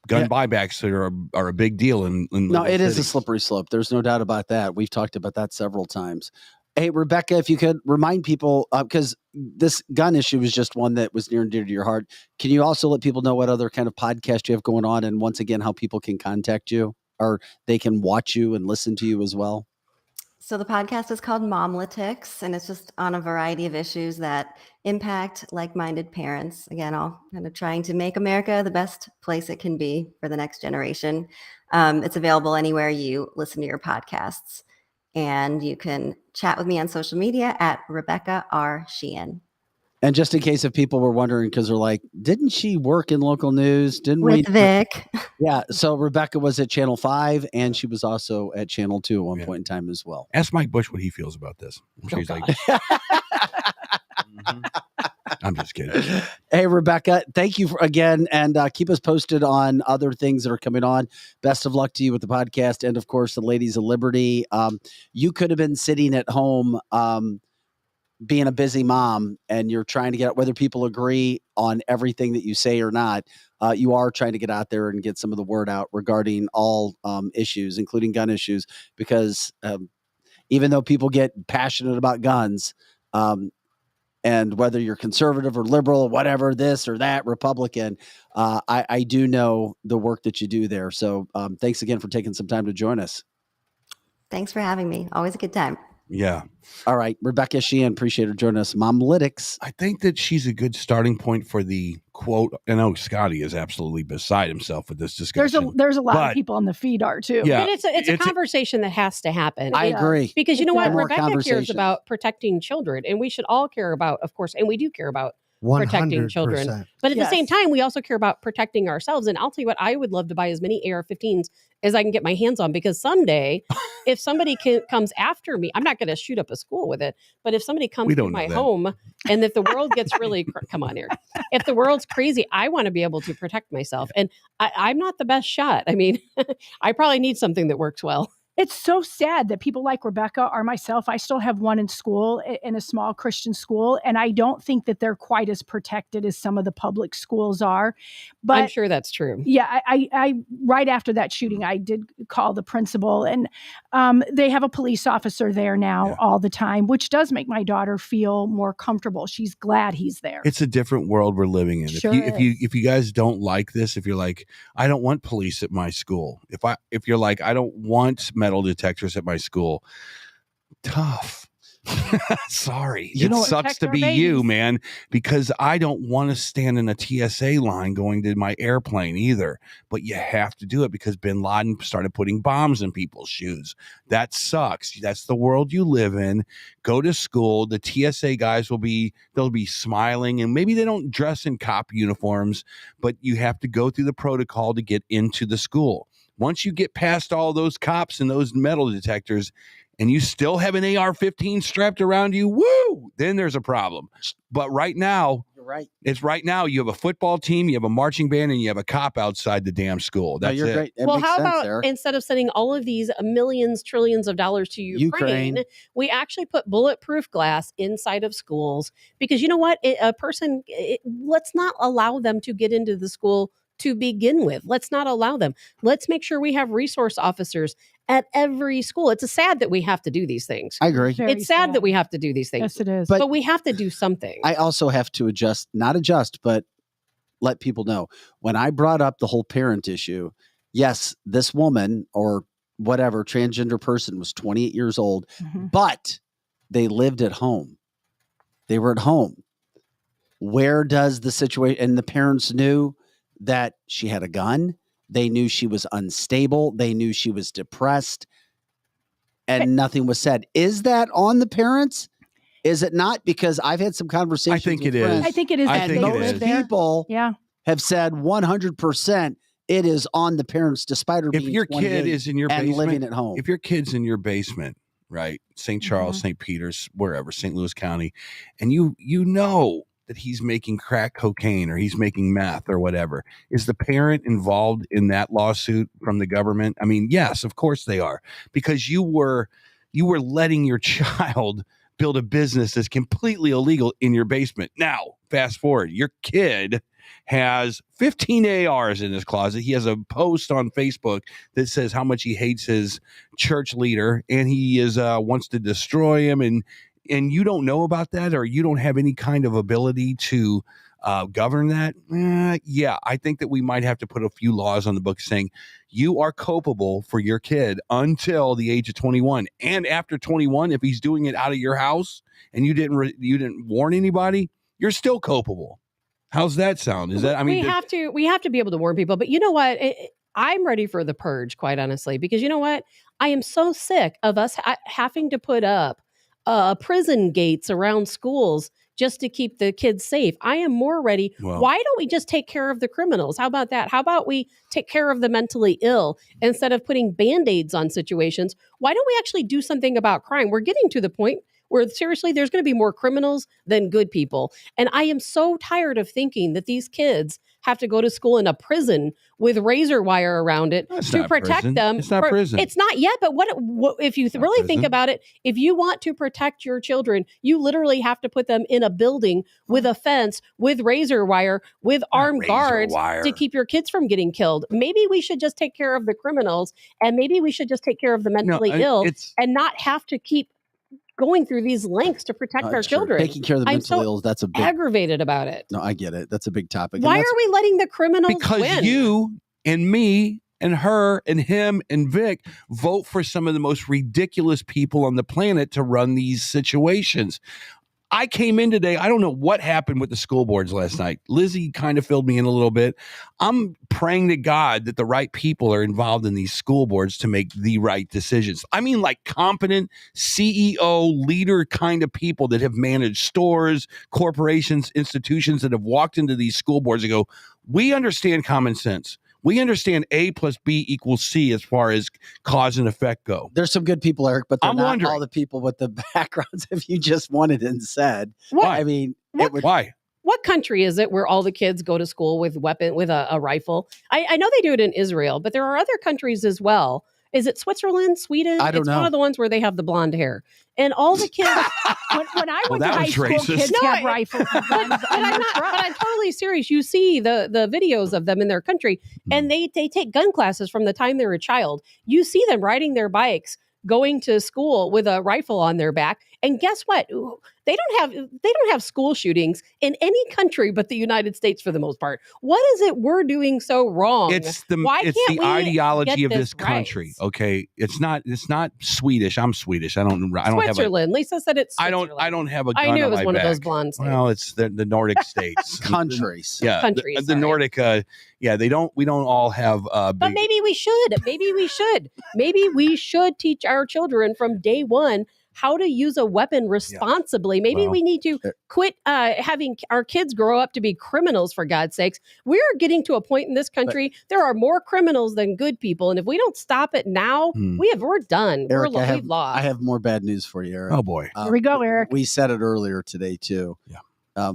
Gun buybacks are a big deal. No, it is a slippery slope. There's no doubt about that. We've talked about that several times. Hey, Rebecca, if you could remind people, because this gun issue was just one that was near and dear to your heart. Can you also let people know what other kind of podcast you have going on, and once again, how people can contact you, or they can watch you and listen to you as well? So the podcast is called Momlitcs, and it's just on a variety of issues that impact like-minded parents. Again, all kind of trying to make America the best place it can be for the next generation. It's available anywhere you listen to your podcasts. And you can chat with me on social media at Rebecca R. Sheehan. And just in case if people were wondering, because they're like, didn't she work in local news? With Vic. Yeah. So Rebecca was at Channel 5, and she was also at Channel 2 at one point in time as well. Ask Mike Bush what he feels about this. I'm sure he's like... I'm just kidding. Hey, Rebecca, thank you again. And keep us posted on other things that are coming on. Best of luck to you with the podcast. And of course, the Ladies of Liberty. You could have been sitting at home being a busy mom, and you're trying to get out, whether people agree on everything that you say or not. You are trying to get out there and get some of the word out regarding all issues, including gun issues, because even though people get passionate about guns, and whether you're conservative or liberal or whatever, this or that, Republican, I do know the work that you do there. So thanks again for taking some time to join us. Thanks for having me. Always a good time. Yeah. All right. Rebecca Sheehan, appreciate her joining us. Momlitcs. I think that she's a good starting point for the quote. I know Scotty is absolutely beside himself with this discussion. There's a lot of people on the feed are too. Yeah. But it's a conversation that has to happen. I agree. Because you know what? More Rebecca cares conversations. about protecting children, and we should all care about, of course, and we do care about protecting children. 100%. But at the same time, we also care about protecting ourselves. And I'll tell you what, I would love to buy as many AR-15s as I can get my hands on, because someday, if somebody comes after me, I'm not going to shoot up a school with it. But if somebody comes to my home, and if the world gets really, come on, Eric, if the world's crazy, I want to be able to protect myself. And I'm not the best shot. I mean, I probably need something that works well. It's so sad that people like Rebecca or myself, I still have one in school, in a small Christian school, and I don't think that they're quite as protected as some of the public schools are. But I'm sure that's true. Yeah, I right after that shooting, I did call the principal, and they have a police officer there now all the time, which does make my daughter feel more comfortable. She's glad he's there. It's a different world we're living in. Sure if you guys don't like this, if you're like, I don't want police at my school. If you're like, I don't want metal detectors at my school, tough. Sorry. You know it what? sucks Protect to our be babies. you, man, because I don't want to stand in a TSA line going to my airplane either. But you have to do it because bin Laden started putting bombs in people's shoes. That sucks. That's the world you live in. Go to school. The TSA guys they'll be smiling, and maybe they don't dress in cop uniforms, but you have to go through the protocol to get into the school. Once you get past all those cops and those metal detectors, and you still have an AR-15 strapped around you, woo, then there's a problem. But right now, You're right. it's right now you have a football team, you have a marching band, and you have a cop outside the damn school. That's you're it. great. It Well, makes how sense, about Eric. instead of sending all of these millions, trillions of dollars to Ukraine, we actually put bulletproof glass inside of schools? Because you know what? Let's not allow them to get into the school to begin with. Let's not allow them. Let's make sure we have resource officers at every school. It's sad that we have to do these things. I agree. Very It's sad that we have to do these things. Yes, it is. But we have to do something. I also have to but let people know. When I brought up the whole parent issue, yes, this woman or whatever transgender person was 28 years old, but they lived at home. They were at home. Where does the situation, and the parents knew that she had a gun. They knew she was unstable. They knew she was depressed, and nothing was said. Is that on the parents? Is it not? Because I've had some conversations. I think with it is. friends, I think it is. I that think they it live is. there. People Yeah. have said 100% it is on the parents, despite her If being your 28 kid is in your and basement, living at home. if your kid's in your basement, right, St. Charles, St. Peter's, wherever, St. Louis County, and you know that he's making crack cocaine or he's making meth or whatever, is the parent involved in that lawsuit from the government? I mean, yes, of course they are, because you were letting your child build a business that's completely illegal in your basement. Now, fast forward, your kid has 15 ARs in his closet. He has a post on Facebook that says how much he hates his church leader, and he wants to destroy him, and you don't know about that, or you don't have any kind of ability to govern that. Yeah, I think that we might have to put a few laws on the books saying you are culpable for your kid until the age of 21, and after 21, if he's doing it out of your house and you didn't warn anybody, you're still culpable. How's that sound? Is that, I mean, we have to be able to warn people. But you know what? I'm ready for the purge, quite honestly, because you know what? I am so sick of us having to put up prison gates around schools just to keep the kids safe. I am more ready. Well, why don't we just take care of the criminals? How about that? How about we take care of the mentally ill instead of putting Band-Aids on situations? Why don't we actually do something about crime? We're getting to the point where seriously, there's going to be more criminals than good people. And I am so tired of thinking that these kids have to go to school in a prison with razor wire around it to protect them. It's not prison. It's not yet, but what if you really think about it, if you want to protect your children, you literally have to put them in a building with a fence, with razor wire, with armed guards to keep your kids from getting killed. Maybe we should just take care of the criminals, and maybe we should just take care of the mentally ill and not have to keep going through these lengths to protect our children. Taking care of the mentally ill, that's a big aggravated about it. No, I get it. That's a big topic. Why are we letting the criminals because win? You and me and her and him and Vic vote for some of the most ridiculous people on the planet to run these situations. I came in today. I don't know what happened with the school boards last night. Lizzie kind of filled me in a little bit. I'm praying to God that the right people are involved in these school boards to make the right decisions. I mean, like competent CEO, leader kind of people that have managed stores, corporations, institutions that have walked into these school boards and go, we understand common sense. We understand A plus B equals C as far as cause and effect go. There's some good people, Eric, but they're I'm not wondering. all the people with the backgrounds. If you just wanted and said, Why? I mean, why? What country is it where all the kids go to school with a rifle? I know they do it in Israel, but there are other countries as well. Is it Switzerland, Sweden? I don't it's know. One of the ones where they have the blonde hair. And all the kids... when I went to high school, kids had rifles and guns but on their but truck. I'm totally serious. You see the videos of them in their country, and they take gun classes from the time they're a child. You see them riding their bikes, going to school with a rifle on their back. And guess what? They don't have school shootings in any country but the United States for the most part. What is it we're doing so wrong? It's the Why can't we ideology get of this country. right? Okay, it's not Swedish. I'm Swedish. I don't have Switzerland. Lisa said it's Switzerland. I don't have a gun I knew on it was my one back. of those blonde states. Well, it's the Nordic states. countries. Yeah, Countries, the Nordic. We don't all have. But maybe we should. Maybe we should teach our children from day one how to use a weapon responsibly. Maybe we need to quit having our kids grow up to be criminals, for God's sakes. We're getting to a point in this country, there are more criminals than good people. And if we don't stop it now, we're done. Eric, We've lost. I have more bad news for you, Eric. Oh, boy. Here we go, Eric. We said it earlier today, too. Yeah.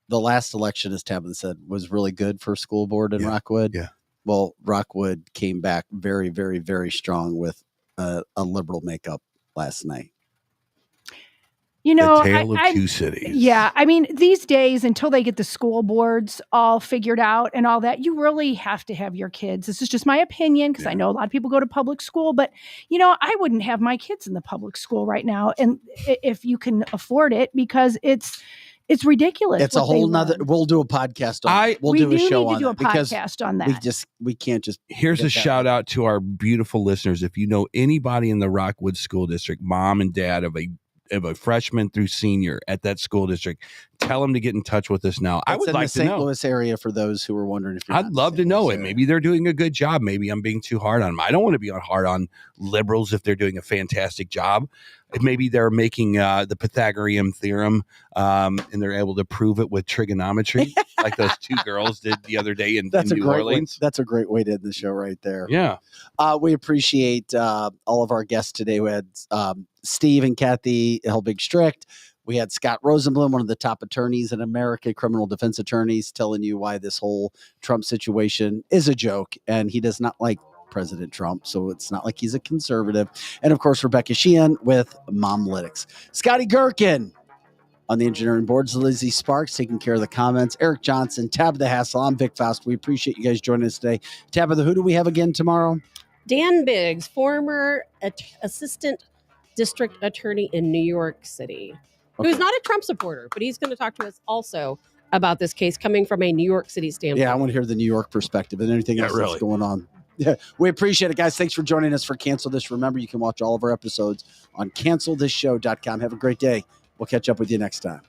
The last election, as Tabitha said, was really good for school board in Rockwood. Yeah. Well, Rockwood came back very, very, very strong with a liberal makeup last night. You know, the tale of two cities. Yeah. I mean, these days, until they get the school boards all figured out and all that, you really have to have your kids. This is just my opinion, because I know a lot of people go to public school, but, you know, I wouldn't have my kids in the public school right now. And if you can afford it, because it's ridiculous. It's a whole nother. We'll do a podcast on it. We'll do a show on it because we can't just. Here's a shout out to our beautiful listeners. If you know anybody in the Rockwood School District, mom and dad of a freshman through senior at that school district, tell them to get in touch with us now. I would like to know. St. Louis area, for those who were wondering if I'd love to know it. Maybe they're doing a good job. Maybe I'm being too hard on them. I don't want to be hard on liberals if they're doing a fantastic job. Maybe they're making the Pythagorean theorem and they're able to prove it with trigonometry, like those two girls did the other day in New Orleans. That's a great way to end the show right there. Yeah. We appreciate all of our guests today. We had Steve and Kathy Helbig-Strict. We had Scott Rosenblum, one of the top attorneys in America, criminal defense attorneys, telling you why this whole Trump situation is a joke, and he does not like President Trump, so it's not like he's a conservative. And of course, Rebecca Sheehan with Momlitcs. Scotty Gherkin on the engineering boards, Lizzie Sparks taking care of the comments, Eric Johnson, Tabitha Hassel, I'm Vic Faust. We appreciate you guys joining us today. Tabitha, who do we have again tomorrow? Dan Biggs, former assistant district attorney in New York City, who's not a Trump supporter, but he's going to talk to us also about this case coming from a New York City standpoint. Yeah, I want to hear the New York perspective and anything else that's going on. Yeah, we appreciate it, guys. Thanks for joining us for Cancel This. Remember, you can watch all of our episodes on cancelthisshow.com. Have a great day. We'll catch up with you next time.